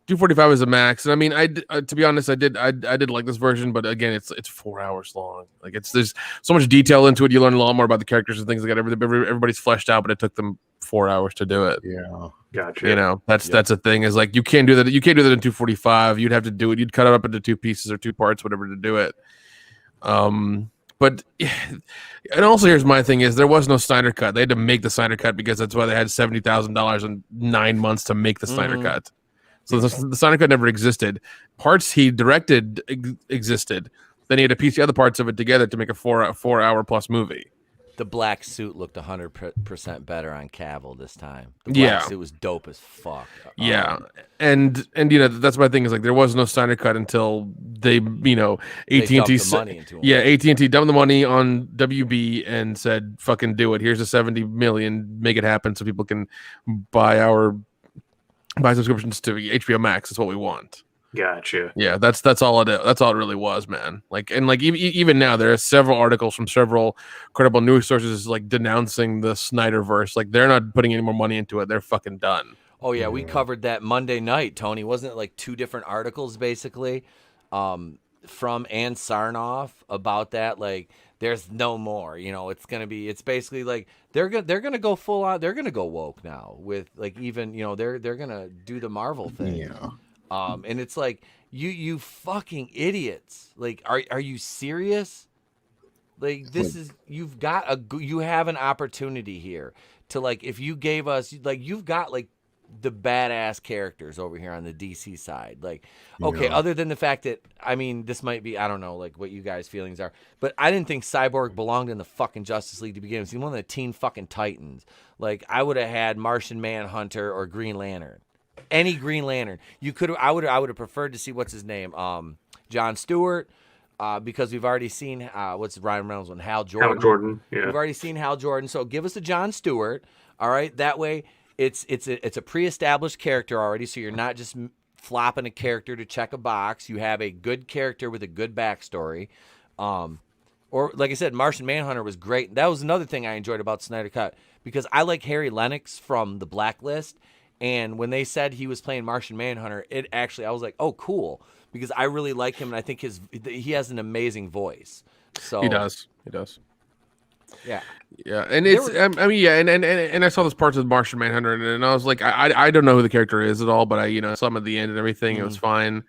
245 is a max, and I mean, to be honest, I did like this version, but again, it's 4 hours long. Like there's so much detail into it. You learn a lot more about the characters and things like that. Everybody's fleshed out, but it took them 4 hours to do it. Yeah, gotcha. That's a thing. Is like you can't do that. You can't do that in 245. You'd have to do it. You'd cut it up into 2 pieces or 2 parts, whatever, to do it. But and also here's my thing: is there was no Snyder Cut. They had to make the Snyder Cut because that's why they had $70,000 and 9 months to make the Snyder Cut. So the Snyder Cut never existed. Parts he directed existed. Then he had to piece the other parts of it together to make a 4 hour plus movie. The black suit looked 100% better on Cavill this time. The black suit was dope as fuck. Yeah, and that's my thing is like there was no Snyder Cut until they AT&T AT&T dumped the money on WB and said fucking do it. Here's the $70 million, make it happen so people can buy subscriptions to HBO Max. Is what we want. Gotcha. Yeah, that's all it. That's all it really was, man. Like even now, there are several articles from several credible news sources like denouncing the Snyderverse. Like they're not putting any more money into it. They're fucking done. Oh yeah, we covered that Monday night, Tony. Wasn't it like 2 different articles basically? from Ann Sarnoff about that. Like, there's no more. It's gonna be. It's basically like they're gonna go full on. They're gonna go woke now with like even they're gonna do the Marvel thing. Yeah. And it's like you fucking idiots. Like, are you serious? Like, this is you have an opportunity here to, like, if you gave us, like, you've got like the badass characters over here on the DC side. Like, okay, Yeah. other than the fact that, I mean, this might be, I don't know, like, what you guys' feelings are, but I didn't think Cyborg belonged in the fucking Justice League to begin with. He's one of the Teen fucking Titans. Like, I would have had Martian Manhunter or Green Lantern. Any Green Lantern. I would have preferred to see, what's his name? John Stewart. Because we've already seen what's Ryan Reynolds one, Hal Jordan. Hal Jordan, yeah. We've already seen Hal Jordan, so give us a John Stewart. All right, that way it's a pre-established character already, so you're not just flopping a character to check a box. You have a good character with a good backstory. Or like I said, Martian Manhunter was great. That was another thing I enjoyed about Snyder Cut, because I like Harry Lennox from The Blacklist, and when they said he was playing Martian Manhunter, I was like, oh, cool. Because I really like him, and I think he has an amazing voice. So He does. Yeah. Yeah, and it's I mean, yeah, and I saw those parts of Martian Manhunter, and I was like, I don't know who the character is at all, but I saw him at the end and everything. It was fine.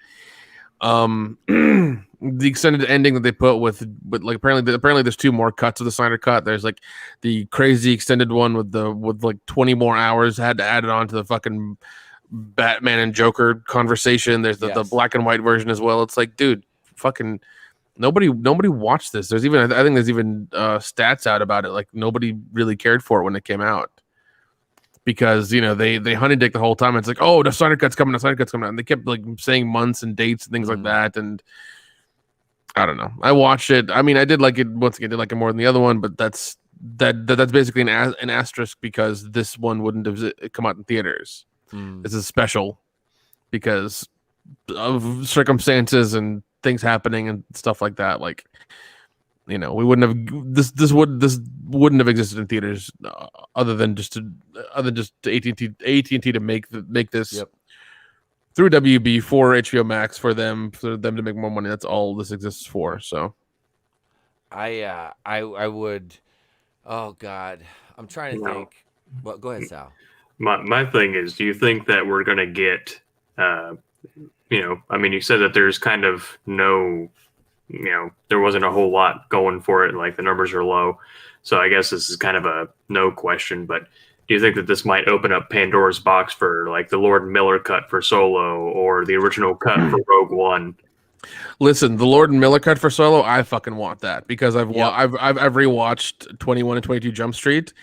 The extended ending that they put with like apparently there's 2 more cuts of the Snyder Cut. There's like the crazy extended one with like 20 more hours, had to add it on to the fucking Batman and Joker conversation. There's the black and white version as well. It's like, dude, fucking nobody watched this. There's even I think there's even stats out about it. Like, nobody really cared for it when it came out, because they honey dick the whole time. It's like, oh, the Snyder Cut's coming out, and they kept like saying months and dates and things like that. And I don't know. I watched it. I mean, I did like it once again. I did like it more than the other one, but that's basically an asterisk, because this one wouldn't have come out in theaters. This is special because of circumstances and things happening and stuff like that. Like, we wouldn't have this wouldn't have existed in theaters other than just AT&T to make this through WB for HBO Max for them to make more money. That's all this exists for. So I would. Oh God, I'm trying to think. Well, go ahead, Sal. My thing is, do you think that we're going to get, I mean, you said that there's kind of no, there wasn't a whole lot going for it. Like, the numbers are low. So I guess this is kind of a no question, but do you think that this might open up Pandora's box for like the Lord and Miller cut for Solo, or the original cut for Rogue One? Listen, the Lord and Miller cut for Solo, I fucking want that, because I've rewatched 21 and 22 Jump Street.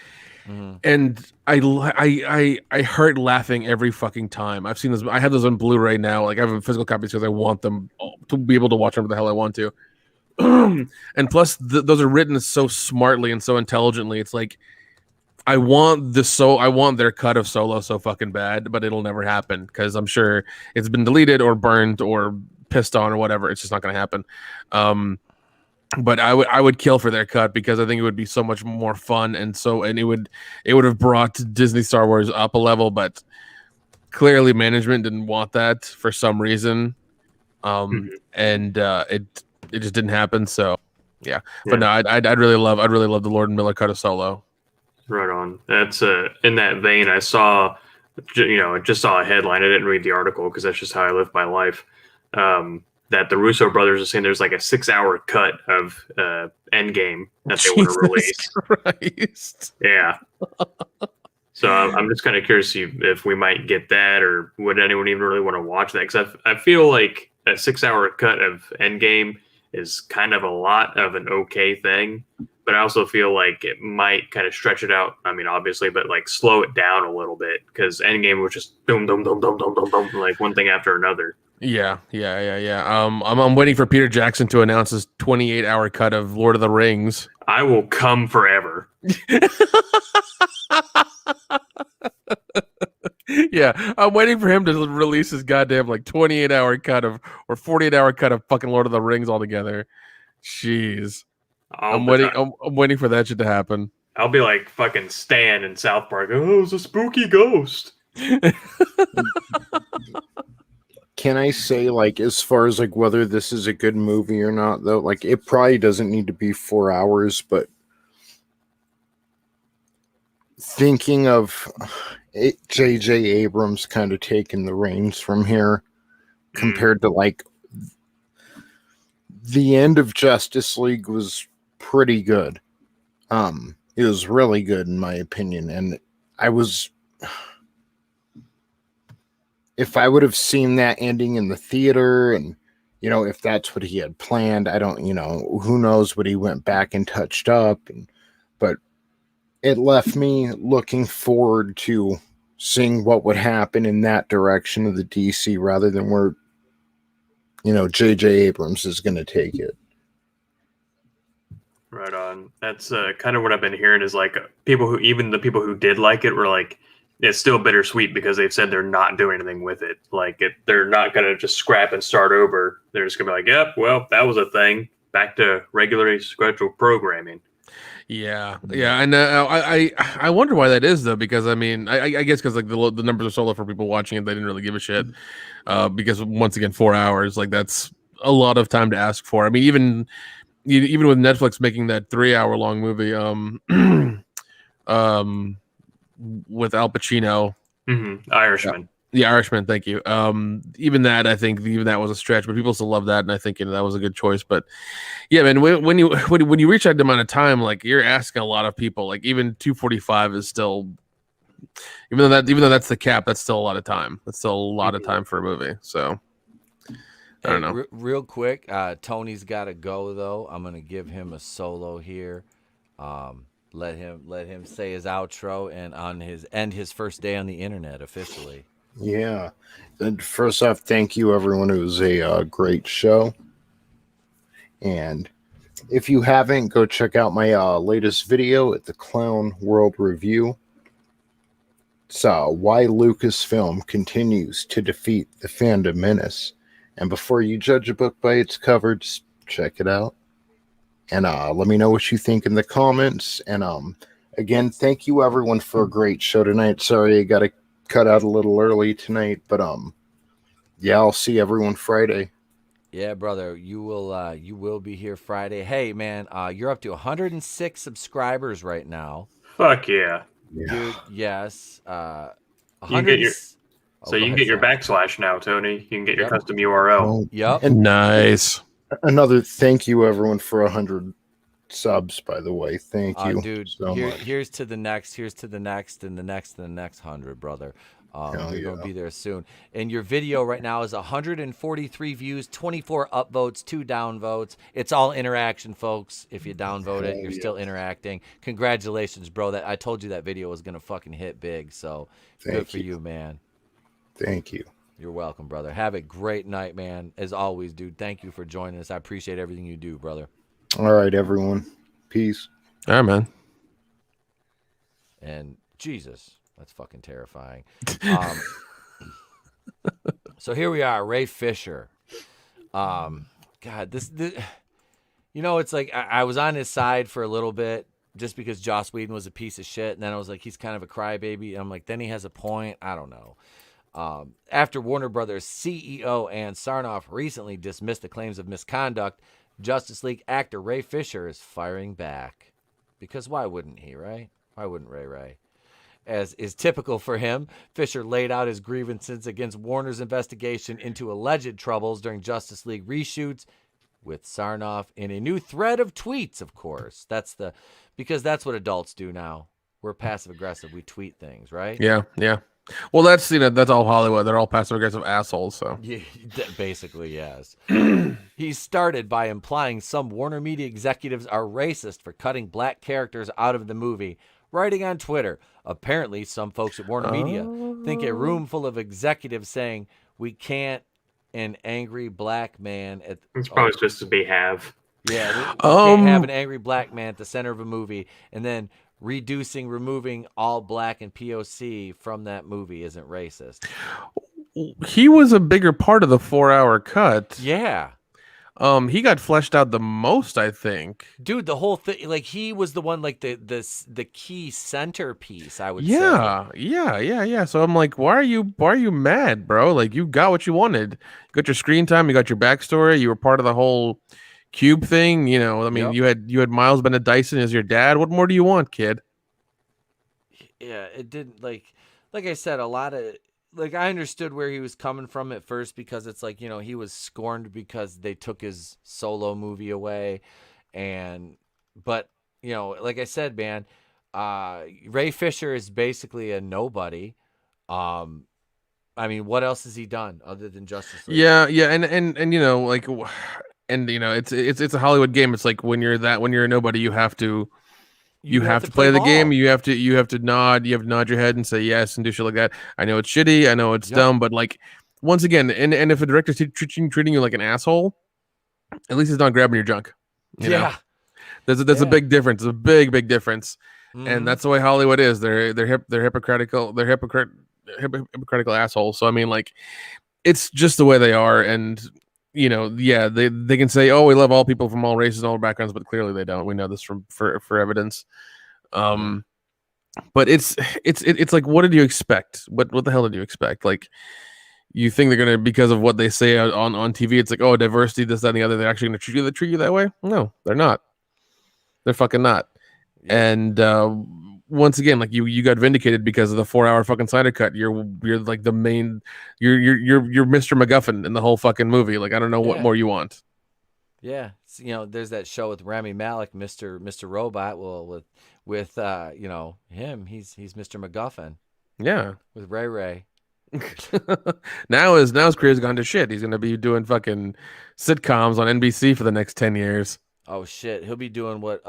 And I hurt laughing every fucking time. I've seen this. I have those on Blu-ray now. Like, I have physical copies because I want them to be able to watch whatever the hell I want to. And plus, those are written so smartly and so intelligently. It's like, I want their cut of Solo so fucking bad, but it'll never happen, because I'm sure it's been deleted or burned or pissed on or whatever. It's just not going to happen. But I would kill for their cut, because I think it would be so much more fun, and it would have brought Disney Star Wars up a level. But clearly, management didn't want that for some reason, and it just didn't happen. So yeah. But no, I'd really love the Lord and Miller cut of Solo. Right on. That's in that vein. I saw, just saw a headline. I didn't read the article because that's just how I live my life. That the Russo brothers are saying there's like a 6-hour cut of Endgame that they want to release. Christ. Yeah. So I'm just kind of curious if we might get that, or would anyone even really want to watch that? Because I feel like a 6-hour cut of Endgame is kind of a lot of an okay thing, but I also feel like it might kind of stretch it out. I mean, obviously, but like slow it down a little bit, because Endgame was just boom, boom, boom, boom, boom, boom, boom, like one thing after another. Yeah. I'm waiting for Peter Jackson to announce his 28-hour cut of Lord of the Rings. I will come forever. Yeah, I'm waiting for him to release his goddamn like 28-hour cut or 48-hour cut of fucking Lord of the Rings altogether. Jeez. I'm waiting for that shit to happen. I'll be like fucking Stan in South Park. Oh, it's a spooky ghost. Can I say, like, as far as like whether this is a good movie or not, though, like it probably doesn't need to be 4 hours, but thinking of J.J. Abrams kind of taking the reins from here compared to like the end of Justice League was pretty good. It was really good in my opinion, and if I would have seen that ending in the theater, and if that's what he had planned, I don't, who knows what he went back and touched up, but it left me looking forward to seeing what would happen in that direction of the DC rather than where J.J. Abrams is going to take it. Right on. That's kind of what I've been hearing is like even the people who did like it were like, it's still bittersweet because they've said they're not doing anything with it. Like they're not going to just scrap and start over. They're just going to be like, yep, well, that was a thing. Back to regularly scheduled programming. Yeah, and I wonder why that is though, because I mean, I guess because like the numbers are so low for people watching it, they didn't really give a shit. Because once again, 4 hours, like that's a lot of time to ask for. I mean, even with Netflix making that 3-hour long movie, with Al Pacino, Irishman. The Irishman, thank you. Even that, I think, that was a stretch, but people still love that, and I think that was a good choice. But yeah, man, when you reach that amount of time, like you're asking a lot of people. Like even 245 is still, even though that's the cap, that's still a lot of time. That's still a lot of time for a movie. So I don't know. Real quick, Tony's got to go though. I'm gonna give him a solo here. Let him say his outro and end his first day on the internet officially. Yeah. And first off, thank you everyone. It was a great show. And if you haven't, go check out my latest video at the Clown World Review. It's why Lucasfilm continues to defeat the fandom menace. And before you judge a book by its cover, just check it out. And let me know what you think in the comments. And again, thank you everyone for a great show tonight. Sorry I got to cut out a little early tonight, but yeah, I'll see everyone Friday. Yeah, brother, you will be here Friday. Hey, man, you're up to 106 subscribers right now. Fuck yeah, dude. Yes. You can get your backslash now, Tony. You can get your custom URL. Yep. And nice. Another thank you everyone for 100 subs, by the way. Thank you, dude. So much. Here's to the next, and the next, and the next 100, brother. You're gonna be there soon. And your video right now is 143 views, 24 upvotes, 2 downvotes. It's all interaction, folks. If you downvote it, you're still interacting. Congratulations, bro. I told you that video was gonna fucking hit big. So good for you, man. Thank you. You're welcome, brother. Have a great night, man. As always, dude. Thank you for joining us. I appreciate everything you do, brother. All right, everyone. Peace. All right, man. And Jesus, that's fucking terrifying. So here we are, Ray Fisher. God, this it's like I was on his side for a little bit just because Joss Whedon was a piece of shit, and then I was like, he's kind of a crybaby. And I'm like, then he has a point. I don't know. After Warner Brothers CEO Ann Sarnoff recently dismissed the claims of misconduct, Justice League actor Ray Fisher is firing back. Because why wouldn't he, right? Why wouldn't Ray? As is typical for him, Fisher laid out his grievances against Warner's investigation into alleged troubles during Justice League reshoots with Sarnoff in a new thread of tweets, of course. Because that's what adults do now. We're passive aggressive. We tweet things, right? Yeah. Well, that's all Hollywood. They're all passive aggressive assholes. So yeah, basically, yes. He started by implying some Warner Media executives are racist for cutting black characters out of the movie, writing on Twitter. Apparently, some folks at Warner Media think a room full of executives saying we can't an angry black man at. It's probably supposed to be have. Yeah, we can't have an angry black man at the center of a movie, and then removing all black and POC from that movie isn't racist. He was a bigger part of the 4-hour cut. Yeah. He got fleshed out the most, I think. Dude, the whole thing, like he was the one, like the key centerpiece, I would say. Yeah. So I'm like, why are you mad, bro? Like you got what you wanted. You got your screen time, you got your backstory, you were part of the whole cube thing. I mean, Yep. you had Miles Bennett Dyson as your dad. What more do you want, kid? Yeah, it didn't like I said, a lot of like I understood where he was coming from at first because it's like, he was scorned because they took his solo movie away but like I said, man, Ray Fisher is basically a nobody. I mean, what else has he done other than Justice League? Yeah, and like and it's a Hollywood game. It's like when you're a nobody, you have to play the game. You have to nod your head and say yes and do shit like that. I know it's shitty, I know it's dumb, but like once again, and if a director's treating you like an asshole, at least he's not grabbing your junk. You know? There's a big difference. It's a big difference. And that's the way Hollywood is. They're hypocritical. They're hypocritical assholes. So I mean, like, it's just the way they are. And they can say, oh, we love all people from all races and all backgrounds, but clearly they don't. We know this for evidence. But it's like, what did you expect? What the hell did you expect? Like, you think they're gonna, because of what they say on TV, it's like, oh, diversity, this, that, and the other, they're actually gonna treat you that way? No, they're not. They're fucking not. And once again, like you got vindicated because of the 4-hour fucking Snyder cut. You're like the main, you're Mr. MacGuffin in the whole fucking movie. Like, I don't know what more you want. Yeah, there's that show with Rami Malek, Mr. Robot. Well, with him, he's Mr. MacGuffin. Yeah, with Ray. now his career's gone to shit. He's gonna be doing fucking sitcoms on NBC for the next 10 years. Oh shit, he'll be doing what?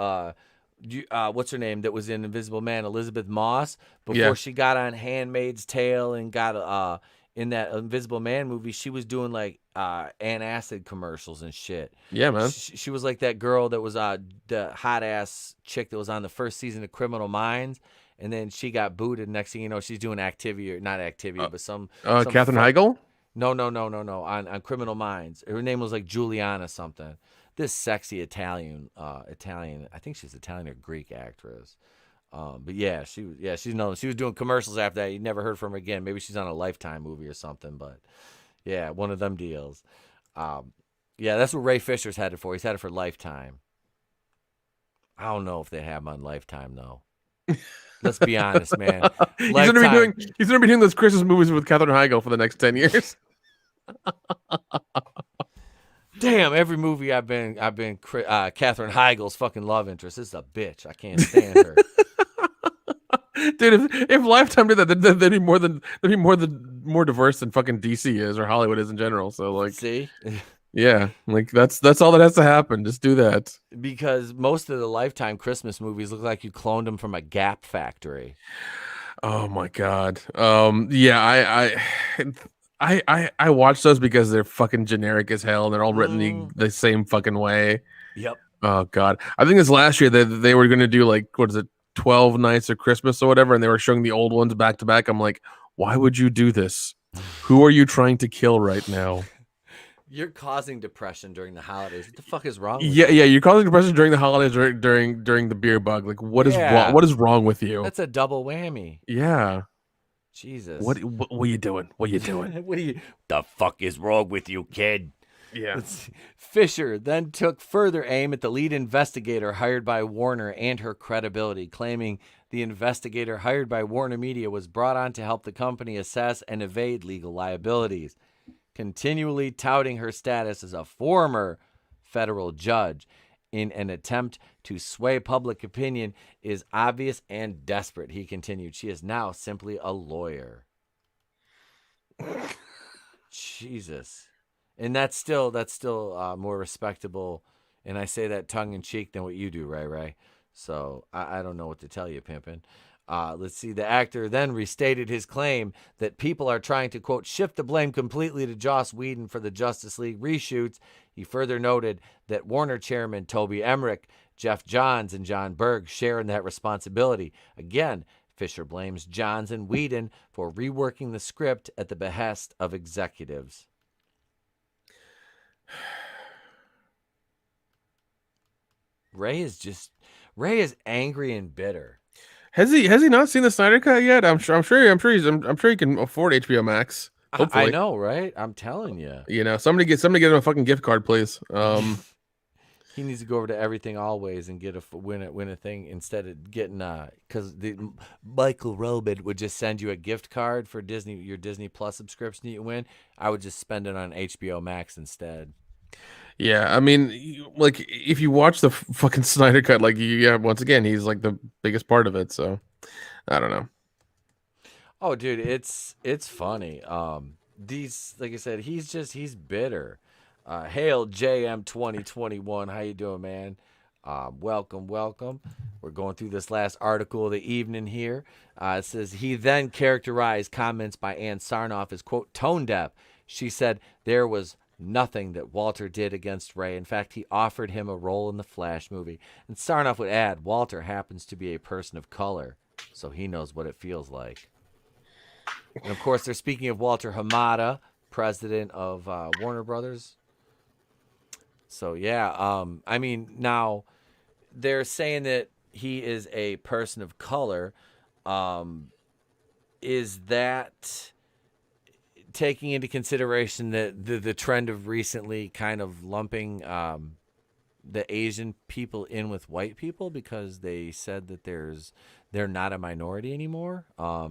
What's her name that was in Invisible Man? Elizabeth Moss. Before she got on Handmaid's Tale and got in that Invisible Man movie, she was doing like antacid commercials and shit. Yeah, man. She was like that girl that was the hot ass chick that was on the first season of Criminal Minds, and then she got booted. Next thing you know, she's doing not Activia, but some Katherine Heigl. No. On Criminal Minds, her name was like Juliana something. This sexy Italian, I think she's Italian or Greek actress. But yeah, she was doing commercials after that. You never heard from her again. Maybe she's on a Lifetime movie or something, but yeah, one of them deals. Yeah, that's what Ray Fisher's headed for. He's headed for Lifetime. I don't know if they have him on Lifetime though. Let's be honest, man. He's gonna be doing those Christmas movies with Katherine Heigl for the next 10 years. Damn, every movie I've been Katherine Heigl's fucking love interest. This is a bitch. I can't stand her. Dude, if Lifetime did that, they'd be more diverse than fucking DC is or Hollywood is in general. So like, see, yeah, like that's all that has to happen. Just do that. Because most of the Lifetime Christmas movies look like you cloned them from a Gap factory. Oh my god. Yeah, I watch those because they're fucking generic as hell and they're all written the same fucking way. Yep. Oh god. I think this last year they were gonna do like, what is it, 12 Nights of Christmas or whatever, and they were showing the old ones back to back. I'm like, why would you do this? Who are you trying to kill right now? You're causing depression during the holidays. What the fuck is wrong with you? Yeah, you're causing depression during the holidays, during the beer bug. Like, what is wrong? What is wrong with you? That's a double whammy. Yeah. Jesus. What are you doing? What are you doing? The fuck is wrong with you, kid? Yeah. Fisher then took further aim at the lead investigator hired by Warner and her credibility, claiming the investigator hired by Warner Media was brought on to help the company assess and evade legal liabilities, continually touting her status as a former federal judge in an attempt to sway public opinion is obvious and desperate. He continued, she is now simply a lawyer. Jesus. And that's still more respectable, and I say that tongue in cheek than what you do, Ray. So I don't know what to tell you, pimpin'. Let's see. The actor then restated his claim that people are trying to, quote, shift the blame completely to Joss Whedon for the Justice League reshoots. He further noted that Warner chairman Toby Emmerich, Jeff Johns, and John Berg share in that responsibility. Again, Fisher blames Johns and Whedon for reworking the script at the behest of executives. Ray is angry and bitter. Has he not seen the Snyder Cut yet? I'm sure he can afford HBO Max. Hopefully. I know, right? I'm telling you. You know, somebody get him a fucking gift card, please. He needs to go over to Everything Always and get win a thing instead of getting because Michael Roman would just send you a gift card for your Disney Plus subscription you win. I would just spend it on HBO Max instead. Yeah, I mean, like if you watch the fucking Snyder Cut, like once again, he's like the biggest part of it. So I don't know. Oh, dude, it's funny. Like I said, he's bitter. Hail JM 2021. How you doing, man? Welcome. We're going through this last article of the evening here. It says he then characterized comments by Ann Sarnoff as, quote, tone deaf. She said there was nothing that Walter did against Ray. In fact, he offered him a role in the Flash movie. And Sarnoff would add, Walter happens to be a person of color, so he knows what it feels like. And, of course, they're speaking of Walter Hamada, president of Warner Brothers. So, yeah, I mean, now they're saying that he is a person of color. Is that taking into consideration that the trend of recently kind of lumping the Asian people in with white people because they said that they're not a minority anymore? Are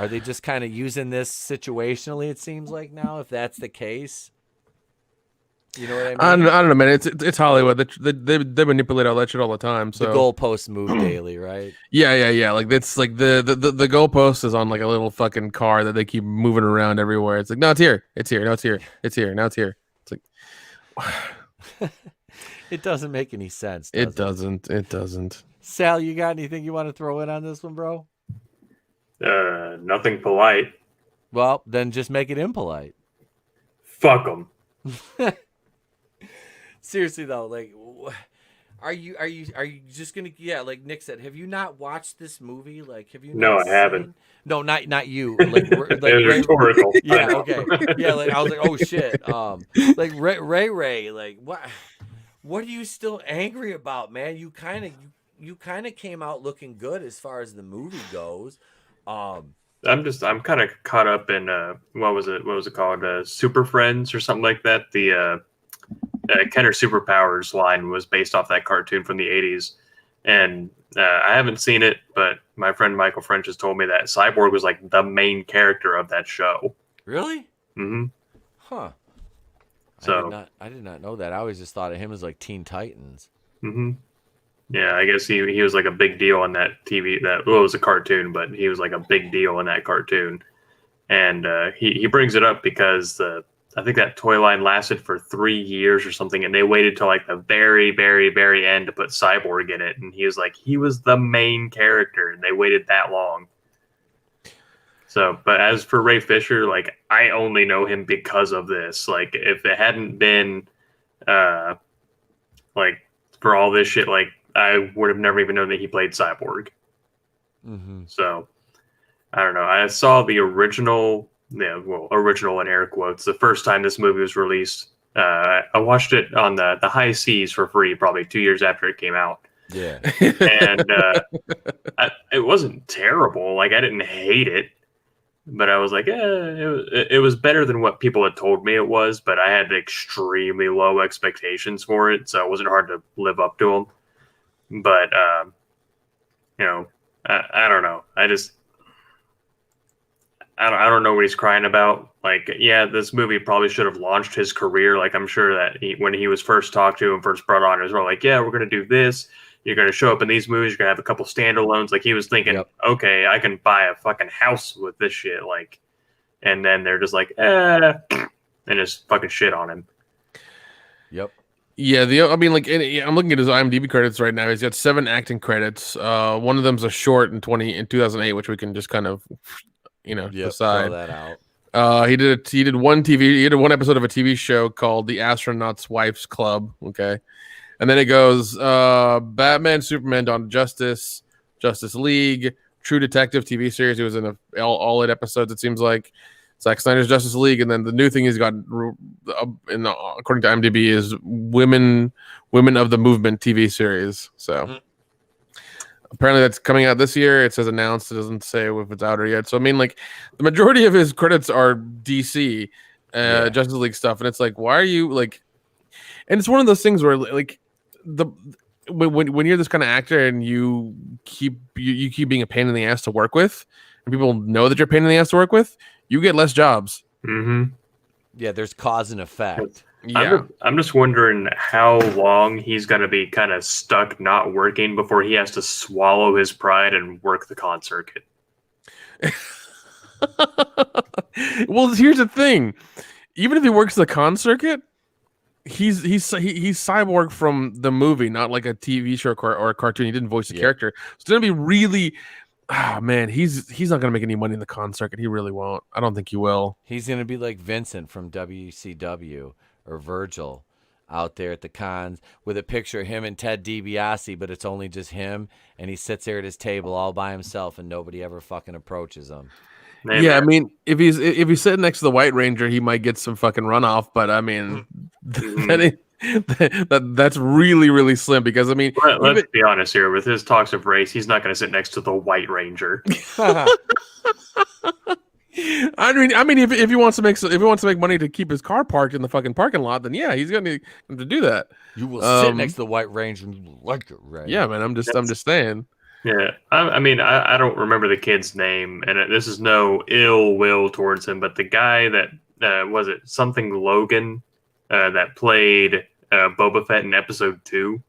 they just kind of using this situationally, it seems like now, if that's the case? You know what I mean? I don't know, man. It's Hollywood. They manipulate all that shit all the time. So the goalposts move daily, right? Yeah. Like it's like the goalpost is on like a little fucking car that they keep moving around everywhere. It's like, no, it's here. It's here. No, it's here. It's here. Now it's here. It's like it doesn't make any sense. It doesn't. Sal, you got anything you want to throw in on this one, bro? Nothing polite. Well, then just make it impolite. Fuck them. Seriously though, like, are you just gonna? Yeah, like Nick said, have you not watched this movie? Like, have you? No, I haven't. No, not you. Like rhetorical. Yeah, okay. Yeah, like I was like, oh shit. Like Ray, like what are you still angry about, man? You kind of came out looking good as far as the movie goes. I'm kind of caught up in what was it called, Super Friends or something like that. The Kenner Superpowers line was based off that cartoon from the 80s, and I haven't seen it, but my friend Michael French has told me that Cyborg was like the main character of that show. Really? Mm-hmm. Huh. So I did not know that. I always just thought of him as like Teen Titans. Mm-hmm. Yeah, I guess he was like a big deal on that TV. It was a cartoon, but he was like a big deal in that cartoon. And he brings it up because I think that toy line lasted for 3 years or something, and they waited till like the very, very, very end to put Cyborg in it. And he was like, he was the main character, and they waited that long. So, but as for Ray Fisher, like, I only know him because of this. Like, if it hadn't been, like, for all this shit, like, I would have never even known that he played Cyborg. Mm-hmm. So, I don't know. I saw the original, original in air quotes, the first time this movie was released. I watched it on the high seas for free, probably 2 years after it came out. Yeah. And it wasn't terrible. Like, I didn't hate it. But I was like, it was better than what people had told me it was, but I had extremely low expectations for it, so it wasn't hard to live up to them. But, I don't know. I don't know what he's crying about. Like, yeah, this movie probably should have launched his career. Like, I'm sure that when he was first talked to and first brought on, it was like, yeah, we're going to do this. You're going to show up in these movies. You're going to have a couple standalones. Like, he was thinking, okay, I can buy a fucking house with this shit. Like, and then they're just like, and just fucking shit on him. Yep. Yeah, I'm looking at his IMDb credits right now. He's got 7 acting credits. One of them's a short in 2008, which we can just kind of, decide. Throw that out. He did one episode of a TV show called The Astronaut's Wife's Club. Okay. And then it goes Batman, Superman, Dawn of Justice, Justice League, True Detective TV series. He was in all 8 episodes, it seems like. Zack Snyder's Justice League, and then the new thing he's got, according to IMDb, is Women of the Movement TV series. So apparently that's coming out this year. It says announced. It doesn't say if it's out or yet. So I mean, like, the majority of his credits are DC Justice League stuff, and it's like, why are you like? And it's one of those things where like when you're this kind of actor and you keep being a pain in the ass to work with, and people know that you're a pain in the ass to work with, you get less jobs. Mm-hmm. Yeah, there's cause and effect. Yeah, I'm just wondering how long he's going to be kind of stuck not working before he has to swallow his pride and work the con circuit. Well, here's the thing: even if he works the con circuit, he's Cyborg from the movie, not like a TV show or a cartoon. He didn't voice the character. So it's gonna be really, man, he's not gonna make any money in the con circuit. He really won't. I don't think he will. He's gonna be like Vincent from WCW or Virgil out there at the cons with a picture of him and Ted DiBiase, but it's only just him, and he sits there at his table all by himself, and nobody ever fucking approaches him. Man, Yeah, I mean, if he's sitting next to the White Ranger, he might get some fucking runoff. But I mean, that's really, really slim because I mean, let's be honest here. With his talks of race, he's not going to sit next to the White Ranger. I mean, if he wants to make money to keep his car parked in the fucking parking lot, then yeah, he's going to do that. You will sit next to the White Ranger and you will like it, right? Yeah, man. I'm just saying. Yeah, I mean, I don't remember the kid's name, and this is no ill will towards him, but the guy that was it something Logan that played Boba Fett in episode 2.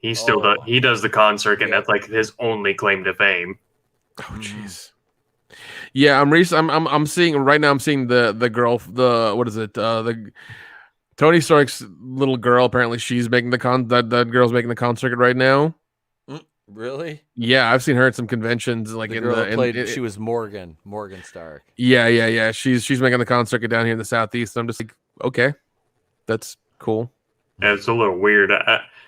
He still does the con circuit, and that's like his only claim to fame. Oh jeez. Yeah, I'm seeing right now. I'm seeing the girl. What is it? The Tony Stark's little girl. Apparently, she's making that girl's making the con circuit right now. Really? Yeah, I've seen her at some conventions. Like the girl that played, she was Morgan Stark. Yeah. She's making the con circuit down here in the Southeast. I'm just like, okay, that's cool. Yeah, it's a little weird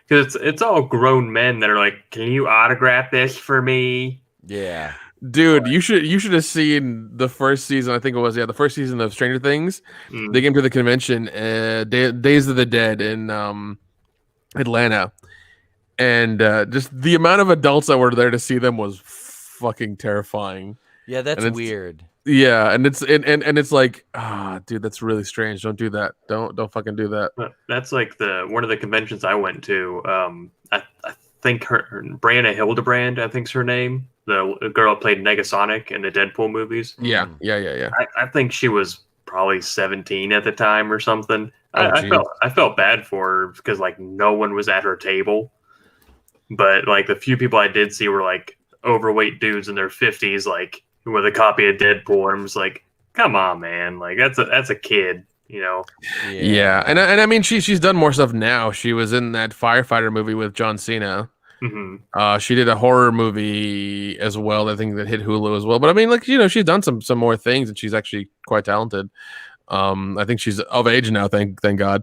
because it's all grown men that are like, "Can you autograph this for me?" Yeah. Dude, you should have seen the first season. I think it was the first season of Stranger Things. They came to the convention, Days of the Dead in Atlanta, and just the amount of adults that were there to see them was fucking terrifying. Yeah, that's weird. Yeah, and it's like, dude, that's really strange. Don't do that. Don't fucking do that. That's like one of the conventions I went to. I think her Brianna Hildebrand, I think's her name. The girl that played Negasonic in the Deadpool movies. Yeah. I think she was probably 17 at the time or something. I felt bad for her because like no one was at her table, but like the few people I did see were like overweight dudes in their 50s, like with a copy of Deadpool. I'm just like, come on, man, like that's a kid, you know? Yeah, and I mean she's done more stuff now. She was in that firefighter movie with John Cena. Mm-hmm. She did a horror movie as well. I think that hit Hulu as well. But I mean, like, you know, she's done some more things, and she's actually quite talented. I think she's of age now. Thank God.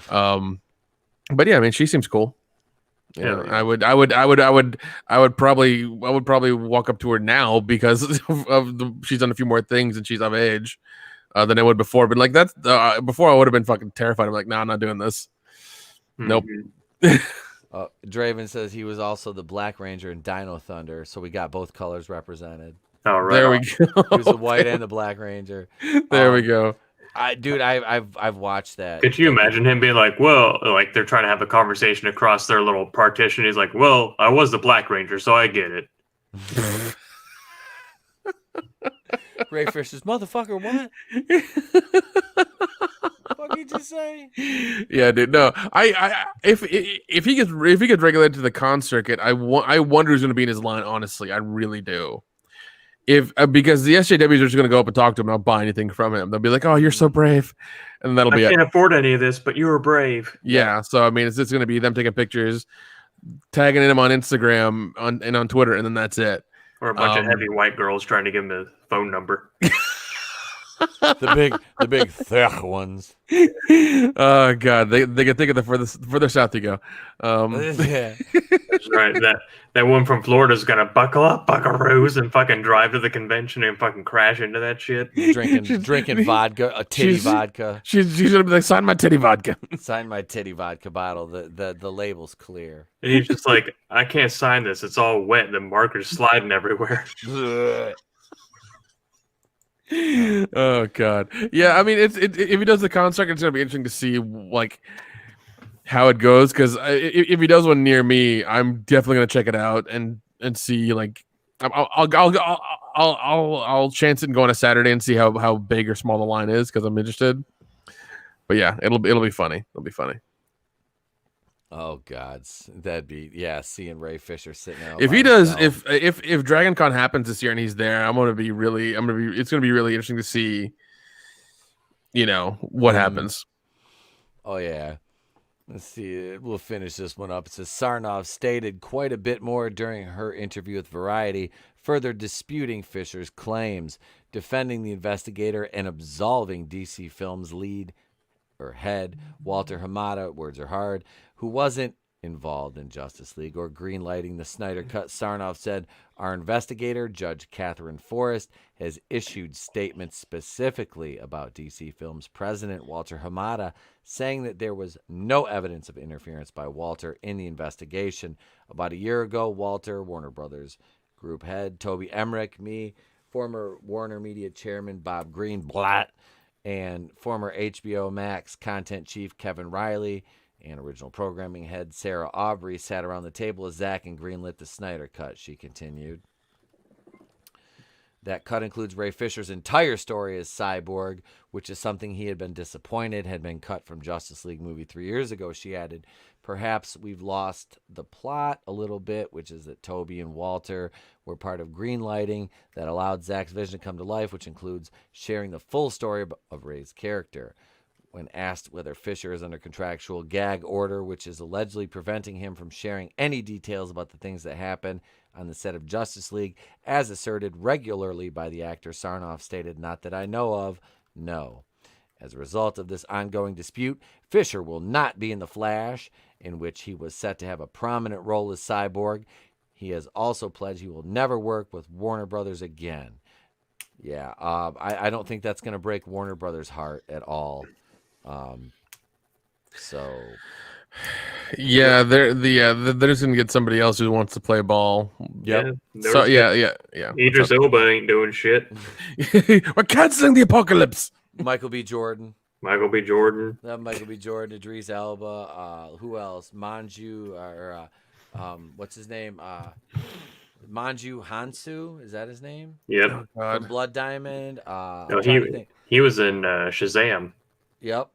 But yeah, I mean, she seems cool. Yeah, I would probably walk up to her now because she's done a few more things and she's of age than I would before. But like that's before I would have been fucking terrified. I'm like, nah, I'm not doing this. Mm-hmm. Nope. Draven says he was also the Black Ranger in Dino Thunder, so we got both colors represented. All right. There we go. He was the White and the Black Ranger. There we go. I've watched that. Could you imagine him being like, well, like they're trying to have a conversation across their little partition. He's like, well, I was the Black Ranger, so I get it. Ray Fisher's motherfucker, what? What did you say? Yeah, dude. No, if he gets regulated to the con circuit, I wonder who's going to be in his line. Honestly, I really do. Because the SJWs are just going to go up and talk to him and not buy anything from him. They'll be like, "Oh, you're so brave," and that'll be it. I can't afford any of this, but you were brave. Yeah. So I mean, it's just going to be them taking pictures, tagging him on Instagram and on Twitter, and then that's it. Or a bunch of heavy white girls trying to give him a phone number. the big thick ones. Oh God, they can think of the further south you go. Yeah. That's right. That one from Florida's gonna buckle up, buckaroos, and fucking drive to the convention and fucking crash into that shit. Drinking vodka, a titty vodka. She's gonna be like, sign my titty vodka. Sign my titty vodka bottle. The label's clear. And he's just like, I can't sign this. It's all wet. The marker's sliding everywhere. Oh God, yeah. I mean, if he does the construct, it's gonna be interesting to see like how it goes. Because if he does one near me, I'm definitely gonna check it out and see. Like, I'll chance it and go on a Saturday and see how big or small the line is because I'm interested. But yeah, it'll be funny. It'll be funny. Oh God, that'd be seeing Ray Fisher sitting out. If he does, if Dragon Con happens this year and he's there, it's gonna be really interesting to see, what happens. Oh yeah. Let's see. We'll finish this one up. It says Sarnoff stated quite a bit more during her interview with Variety, further disputing Fisher's claims, defending the investigator and absolving DC Films head Walter Hamada, words are hard, who wasn't involved in Justice League or greenlighting the Snyder Cut. Sarnoff said, our investigator, Judge Catherine Forrest, has issued statements specifically about DC Films president Walter Hamada, saying that there was no evidence of interference by Walter in the investigation. About a year ago, Walter, Warner Brothers Group head Toby Emmerich, me, former Warner Media chairman Bob Greenblatt, and former HBO Max content chief Kevin Riley and original programming head Sarah Aubrey sat around the table as Zach and greenlit the Snyder Cut, she continued. That cut includes Ray Fisher's entire story as Cyborg, which is something he had been disappointed had been cut from Justice League movie 3 years ago. She added, perhaps we've lost the plot a little bit, which is that Toby and Walter were part of greenlighting that allowed Zach's vision to come to life, which includes sharing the full story of Ray's character. When asked whether Fisher is under contractual gag order, which is allegedly preventing him from sharing any details about the things that happened on the set of Justice League, as asserted regularly by the actor, Sarnoff stated, not that I know of, no. As a result of this ongoing dispute, Fisher will not be in The Flash, in which he was set to have a prominent role as Cyborg. He has also pledged he will never work with Warner Brothers again. Yeah, I don't think that's going to break Warner Brothers' heart at all. Yeah, they're just gonna get somebody else who wants to play ball. Yep. Yeah, Idris Elba ain't doing shit. We're canceling the apocalypse. Michael B. Jordan, Michael B. Jordan, Idris Elba. Who else? Manju or what's his name? Manju Hansu, is that his name? Yep. From Blood Diamond. No, he was in Shazam. Yep.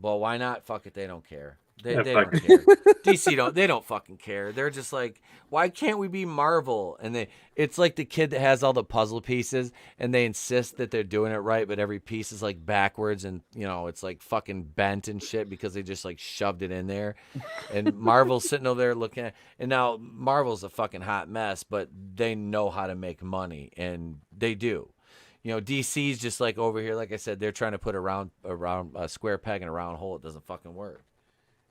Well, why not? Fuck it. They don't care. They Yeah, don't fuck. care. DC they don't fucking care. They're just like, why can't we be Marvel? And it's like the kid that has all the puzzle pieces and they insist that they're doing it right, but every piece is like backwards and it's like fucking bent and shit because they just like shoved it in there. And Marvel's sitting over there looking at, and now Marvel's a fucking hot mess, but they know how to make money and they do. DC's just like over here, like I said, they're trying to put around a square peg in a round hole. It doesn't fucking work.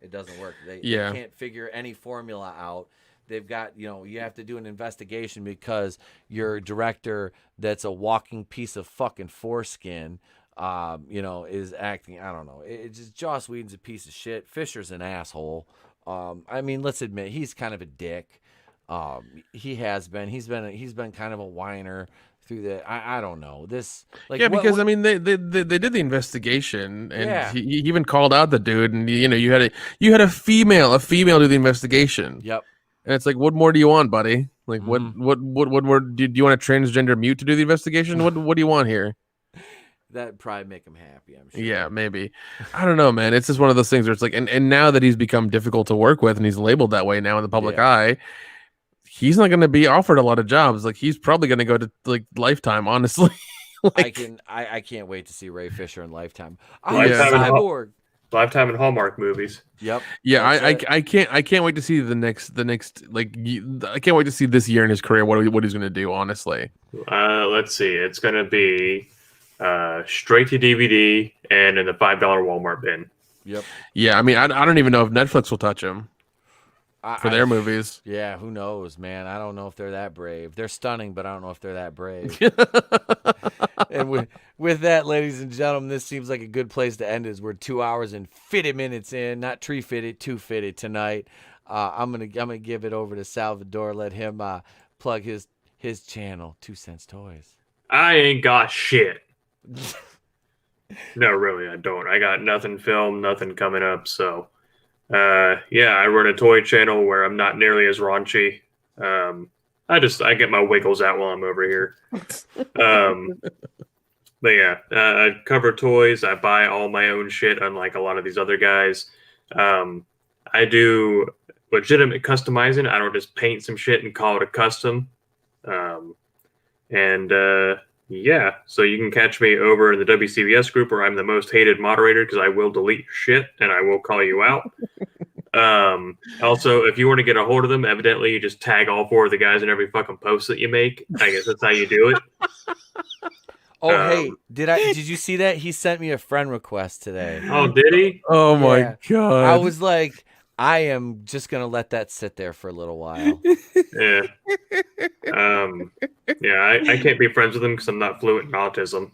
It doesn't work. They can't figure any formula out. They've got, you have to do an investigation because your director that's a walking piece of fucking foreskin, is acting, I don't know. It's just Joss Whedon's a piece of shit. Fisher's an asshole. I mean, let's admit, he's kind of a dick. He has been. He's been kind of a whiner through the. I don't know this. Like, yeah, because I mean they did the investigation and he even called out the dude and you had a female do the investigation. Yep. And it's like, what more do you want, buddy? Like, what more do you want a transgender mute to do the investigation? What do you want here? That'd probably make him happy, I'm sure. Yeah, maybe. I don't know, man. It's just one of those things where it's like, and now that he's become difficult to work with and he's labeled that way now in the public eye, he's not going to be offered a lot of jobs. Like, he's probably going to go to like Lifetime, honestly. I can't wait to see Ray Fisher in Lifetime. Cyborg. Lifetime and Hallmark movies. Yep. Yeah, I can't wait to see the next like I can't wait to see this year in his career what he's going to do, honestly. Let's see. It's going to be straight to DVD, and in the $5 Walmart bin. Yep. Yeah, I mean, I don't even know if Netflix will touch them for their movies. Yeah, who knows, man? I don't know if they're that brave. They're stunning, but I don't know if they're that brave. And with that, ladies and gentlemen, this seems like a good place to end. As we're 2 hours and 50 minutes in, not tree fitted, two fitted tonight. I'm gonna give it over to Salvador. Let him plug his channel, 2 Cents Toys. I ain't got shit. No, really, I don't. I got nothing filmed, nothing coming up. So, yeah, I run a toy channel where I'm not nearly as raunchy. I get my wiggles out while I'm over here. But yeah, I cover toys. I buy all my own shit, unlike a lot of these other guys. I do legitimate customizing. I don't just paint some shit and call it a custom. Yeah, so you can catch me over in the WCBS group where I'm the most hated moderator because I will delete your shit and I will call you out. Also, if you want to get a hold of them, evidently you just tag all 4 of the guys in every fucking post that you make. I guess that's how you do it. Oh, hey, did you see that? He sent me a friend request today. Oh, did he? Oh my God. I was like, I am just gonna let that sit there for a little while. Yeah. Yeah, I can't be friends with him because I'm not fluent in autism.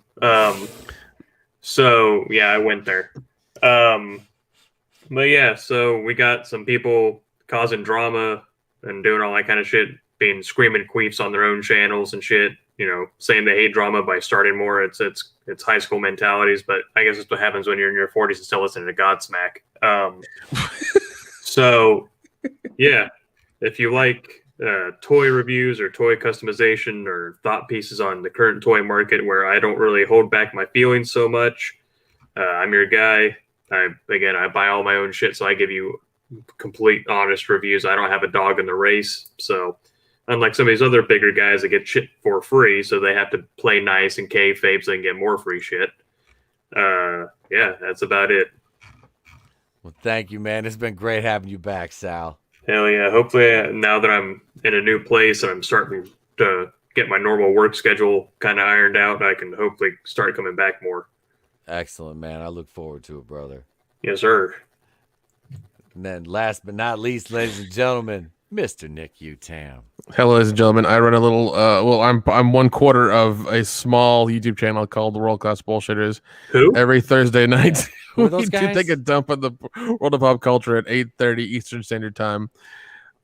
So yeah, I went there. But yeah, so we got some people causing drama and doing all that kind of shit, being screaming queefs on their own channels and shit. You know, saying they hate drama by starting more. It's high school mentalities, but I guess that's what happens when you're in your 40s and still listening to Godsmack. So yeah, if you like toy reviews or toy customization or thought pieces on the current toy market where I don't really hold back my feelings so much, I'm your guy. I buy all my own shit, so I give you complete, honest reviews. I don't have a dog in the race. So unlike some of these other bigger guys that get shit for free, so they have to play nice and kayfabe so they can get more free shit. Yeah, that's about it. Well, thank you, man. It's been great having you back, Sal. Hell yeah. Hopefully now that I'm in a new place and I'm starting to get my normal work schedule kind of ironed out, I can hopefully start coming back more. Excellent, man. I look forward to it, brother. Yes, sir. And then last but not least, ladies and gentlemen, Mr. Nik Uttam. Hello, ladies and gentlemen. I run a little. I'm 1/4 of a small YouTube channel called the World Class Bullshitters. Who? Every Thursday night, Who are we those guys? take a dump on the world of pop culture at 8:30 Eastern Standard Time.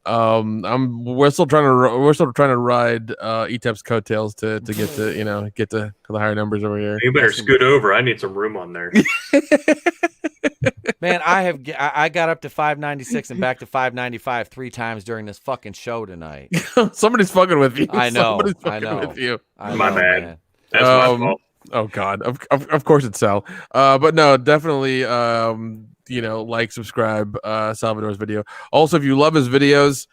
We're still trying to ride ETEP's coattails to get to the higher numbers over here. You better scoot over. I need some room on there. Man, I got up to 596 and back to 595 3 times during this fucking show tonight. Somebody's fucking with you. I know. Somebody's I fucking know. with you. My bad. Man. That's my fault. Oh God, of course it's Sal. But no, definitely like, subscribe Salvador's video. Also, if you love his videos,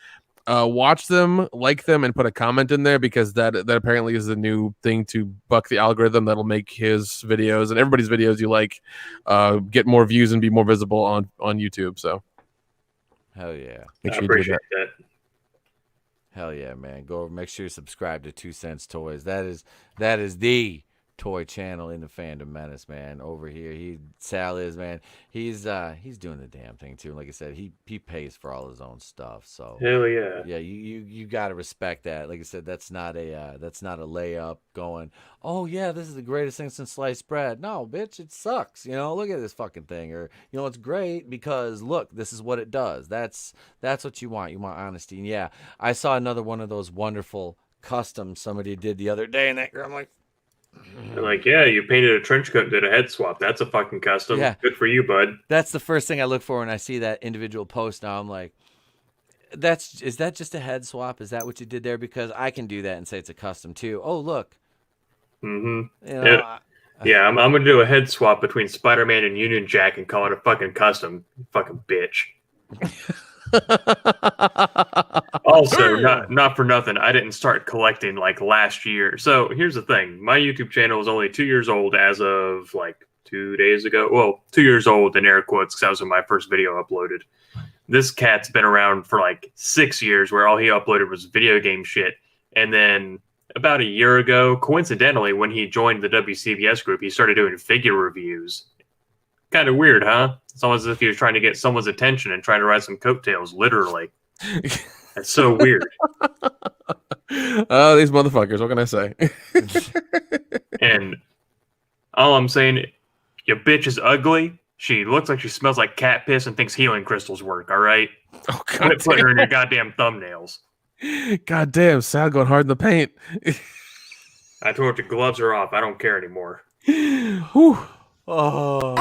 watch them, like them, and put a comment in there, because that apparently is the new thing to buck the algorithm that'll make his videos and everybody's videos you like get more views and be more visible on YouTube. So Hell yeah. make I sure you do appreciate that. Hell yeah, man. Go over, make sure you subscribe to 2 Cents Toys. That is the toy channel in the Fandom Menace, man. Over here, Sal is, man. He's doing the damn thing too. Like I said, he pays for all his own stuff. So Hell yeah. yeah, you gotta respect that. Like I said, that's not a layup going, oh yeah, this is the greatest thing since sliced bread. No, bitch, it sucks. Look at this fucking thing. Or it's great because look, this is what it does. That's what you want. You want honesty. And yeah, I saw another one of those wonderful customs somebody did the other day, and I'm like, Like, yeah, you painted a trench coat and did a head swap. That's a fucking custom. Yeah. Good for you, bud. that's the first thing I look for when I see that individual post. Now I'm like, is that just a head swap? Is that what you did there? Because I can do that and say it's a custom too. Oh, look. Mm-hmm. Yeah. I'm going to do a head swap between Spider-Man and Union Jack and call it a fucking custom. You fucking bitch. Also, not for nothing, I didn't start collecting like last year. So here's the thing. My YouTube channel is only 2 years old as of like 2 days ago. Well, 2 years old in air quotes, because that was when my first video uploaded. This cat's been around for like 6 years, where all he uploaded was video game shit. And then about a year ago, coincidentally, when he joined the WCBS group, he started doing figure reviews. Kind of weird, huh? It's almost as if he was trying to get someone's attention and trying to ride some coattails, literally. That's so weird. Oh, these motherfuckers. What can I say? And all I'm saying, your bitch is ugly. She looks like she smells like cat piss and thinks healing crystals work, all right? Oh, God. Quit putting her in your goddamn thumbnails. God damn, Sal going hard in the paint. I told her gloves are off. I don't care anymore. Whew. Oh.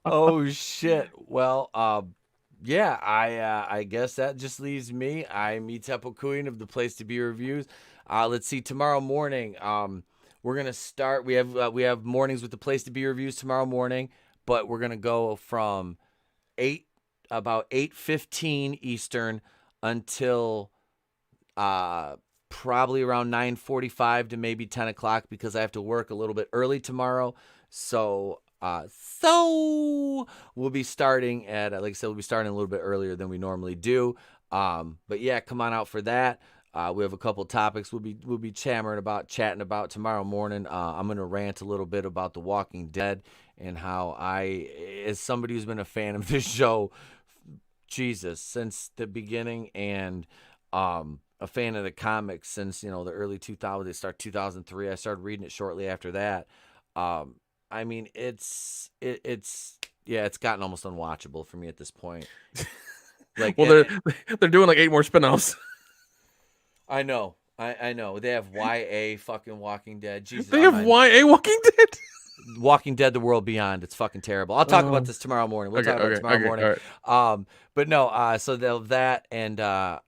Oh shit. Well, yeah, I guess that just leaves me. I'm Itepo Queen of the Place to Be Reviews. Let's see, tomorrow morning, we're gonna start. We have mornings with the Place to Be Reviews tomorrow morning, but we're gonna go from about 8:15 Eastern until probably around 9:45 to maybe 10 o'clock because I have to work a little bit early tomorrow. So we'll be starting at, like I said, we'll be starting a little bit earlier than we normally do. But yeah, come on out for that. We have a couple topics we'll be chatting about tomorrow morning. I'm gonna rant a little bit about The Walking Dead and how as somebody who's been a fan of this show, Jesus, since the beginning, and a fan of the comics since the early 2000s. They start 2003. I started reading it shortly after that. I mean, it's gotten almost unwatchable for me at this point. Like, well, they're doing like 8 more spinoffs. I know. They have YA fucking Walking Dead. Jesus, they have YA Walking Dead. Walking Dead: The World Beyond. It's fucking terrible. I'll talk about this tomorrow morning. We'll talk about it tomorrow morning. Right. But no, so they'll have that, and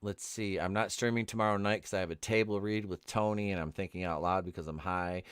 let's see. I'm not streaming tomorrow night because I have a table read with Tony, and I'm thinking out loud because I'm high.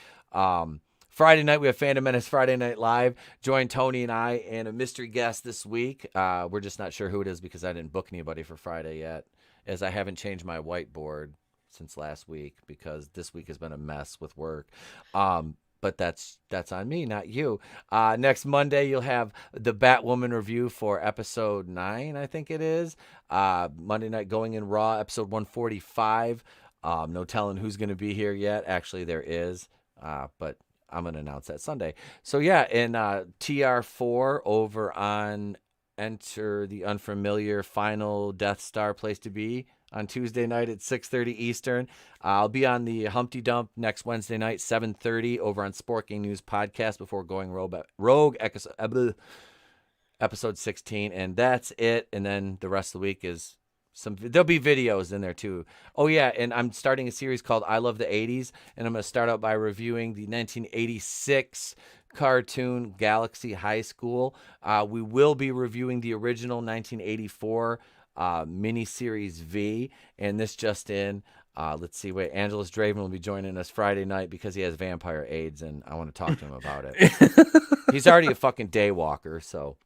Friday night, we have Phantom Menace Friday Night Live. Join Tony and I and a mystery guest this week. We're just not sure who it is because I didn't book anybody for Friday yet, as I haven't changed my whiteboard since last week because this week has been a mess with work. But that's on me, not you. Next Monday, you'll have the Batwoman review for episode 9, I think it is. Monday Night Going in Raw, episode 145. No telling who's going to be here yet. Actually, there is, but I'm going to announce that Sunday. So, yeah, and TR4 over on Enter the Unfamiliar Final Death Star Place to Be on Tuesday night at 6:30 Eastern. I'll be on the Humpty Dump next Wednesday night, 7:30 over on Sporking News Podcast before going Rogue episode 16. And that's it. And then the rest of the week is there'll be videos in there too. Oh yeah, and I'm starting a series called I Love the 80s, and I'm going to start out by reviewing the 1986 cartoon Galaxy High School. We will be reviewing the original 1984 miniseries V, and this just in. Let's see, Angelus Draven will be joining us Friday night because he has vampire AIDS, and I want to talk to him about it. He's already a fucking day walker, so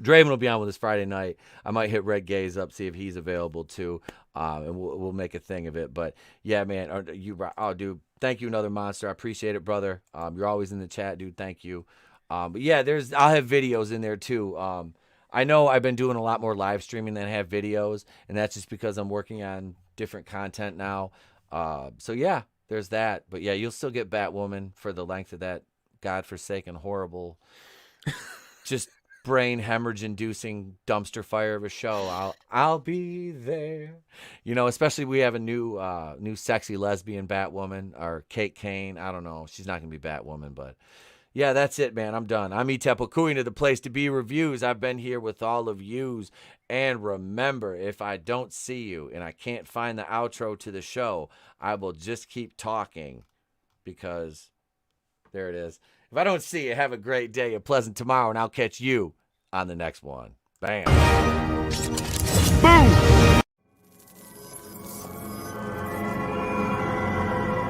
Draven will be on with us Friday night. I might hit Red Gaze up, see if he's available too, and we'll make a thing of it. But yeah, man, dude, thank you, another monster. I appreciate it, brother. You're always in the chat, dude. Thank you. But yeah, I'll have videos in there too. I know I've been doing a lot more live streaming than I have videos, and that's just because I'm working on different content now. So yeah, there's that. But yeah, you'll still get Batwoman for the length of that godforsaken, horrible, just brain hemorrhage inducing dumpster fire of a show. I'll be there. Especially we have a new sexy lesbian Batwoman, or Kate Kane. I don't know. She's not gonna be Batwoman, but yeah, that's it, man. I'm done. I'm Itepo Queen of the Place to Be Reviews. I've been here with all of yous. And remember, if I don't see you and I can't find the outro to the show, I will just keep talking because there it is. If I don't see you, have a great day, a pleasant tomorrow, and I'll catch you on the next one. Bam. Boom.